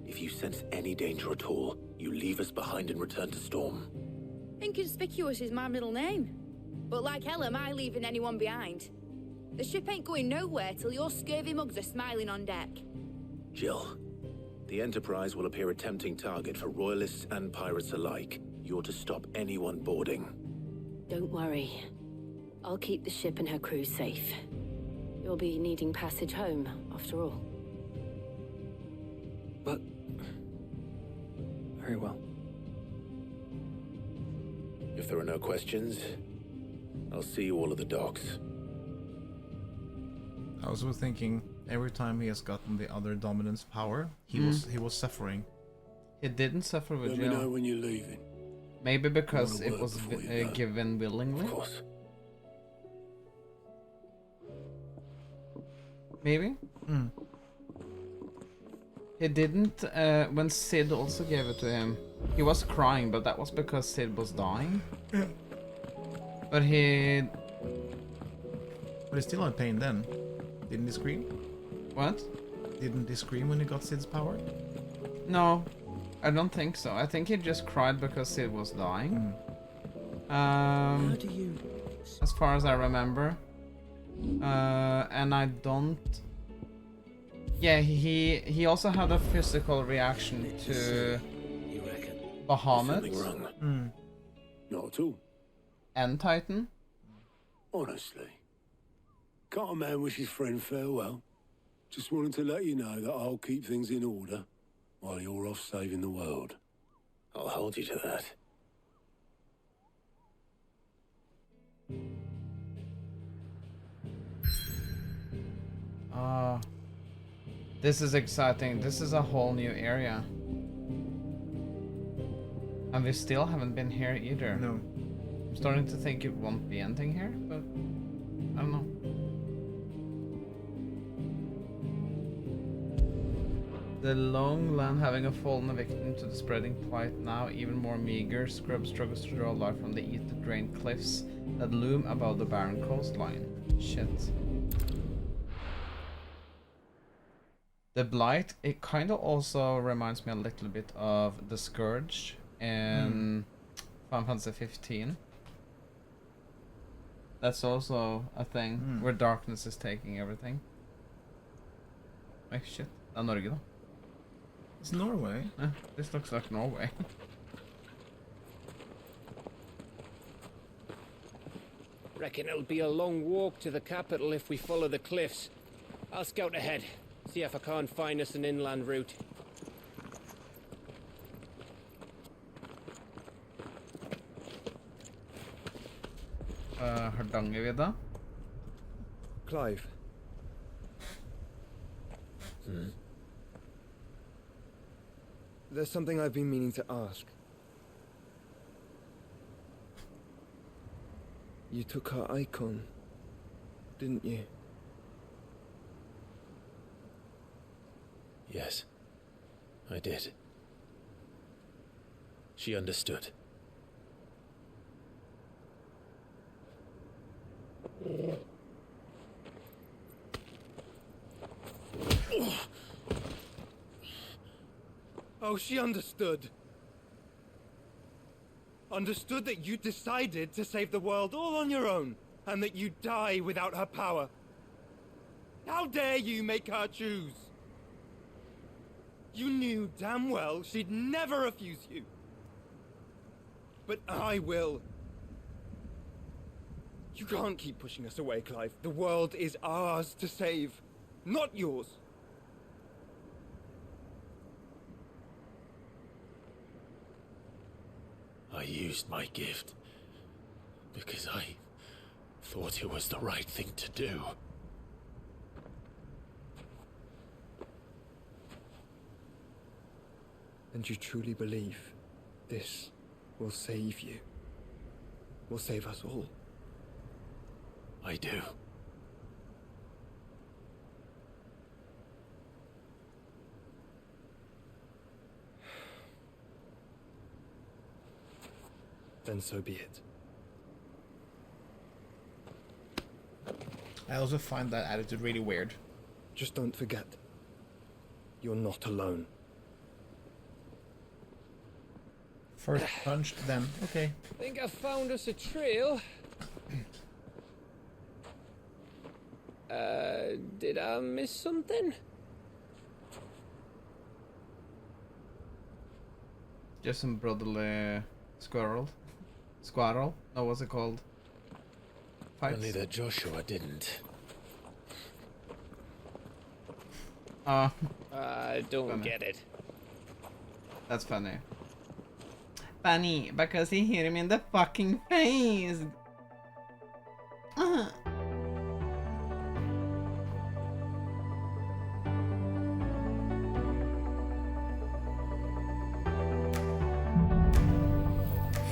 If you sense any danger at all, you leave us behind and return to Storm. Inconspicuous is my middle name. But like hell am I leaving anyone behind. The ship ain't going nowhere till your scurvy mugs are smiling on deck. Jill, the Enterprise will appear a tempting target for royalists and pirates alike. You're to stop anyone boarding. Don't worry. I'll keep the ship and her crew safe. You'll be needing passage home, after all. But... very well. If there are no questions, I'll see you all at the docks. I was thinking, every time he has gotten the other dominance power, he was suffering. He didn't suffer with Let me Jill. know when you're leaving. Maybe because I wanna it was work before you go. given willingly. Of course. Maybe. He didn't. When Sid also gave it to him, he was crying, but that was because Sid was dying. Yeah. But he. But he still had pain then. Didn't he scream? What? Didn't he scream when he got Sid's power? No, I don't think so. I think he just cried because Sid was dying. How do you? As far as I remember. And I don't. Yeah, he also had a physical reaction to You reckon? Bahamut Something wrong? Not at all. and Titan. Honestly. Can't a man wish his friend farewell? Just wanted to let you know that I'll keep things in order while you're off saving the world. I'll hold you to that. This is exciting. This is a whole new area. And we still haven't been here either. No. I'm starting to think it won't be anything here, but I don't know. The long land having a fallen victim to the spreading plight, now even more meager, Scrub struggles to draw life from the ether-drained cliffs that loom above the barren coastline. Shit. The Blight, it kind of also reminds me a little bit of the Scourge in Final Fantasy 15. That's also a thing where darkness is taking everything. Oh shit, det er Norge da. It's Norway. Yeah, this looks like Norway. Reckon it'll be a long walk to the capital if we follow the cliffs. I'll scout ahead, see if I can't find us an inland route. Hardangervidda. Clive. There's something I've been meaning to ask. You took her icon, didn't you? Yes, I did. She understood. Oh, she understood. Understood that you decided to save the world all on your own, and that you'd die without her power. How dare you make her choose? You knew damn well she'd never refuse you. But I will. You can't keep pushing us away, Clive. The world is ours to save, not yours. I used my gift because I thought it was the right thing to do. And you truly believe this will save you? Will save us all? I do. Then so be it. I also find that attitude really weird. Just don't forget, you're not alone. First punch, then okay. Think I found us a trail. Did I miss something? Just some brotherly squirrel. No, what's it called? Fights? Only that Joshua didn't. I don't funny. get it. That's funny. Funny, because he hit him in the fucking face.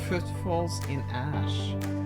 Footfalls in ash.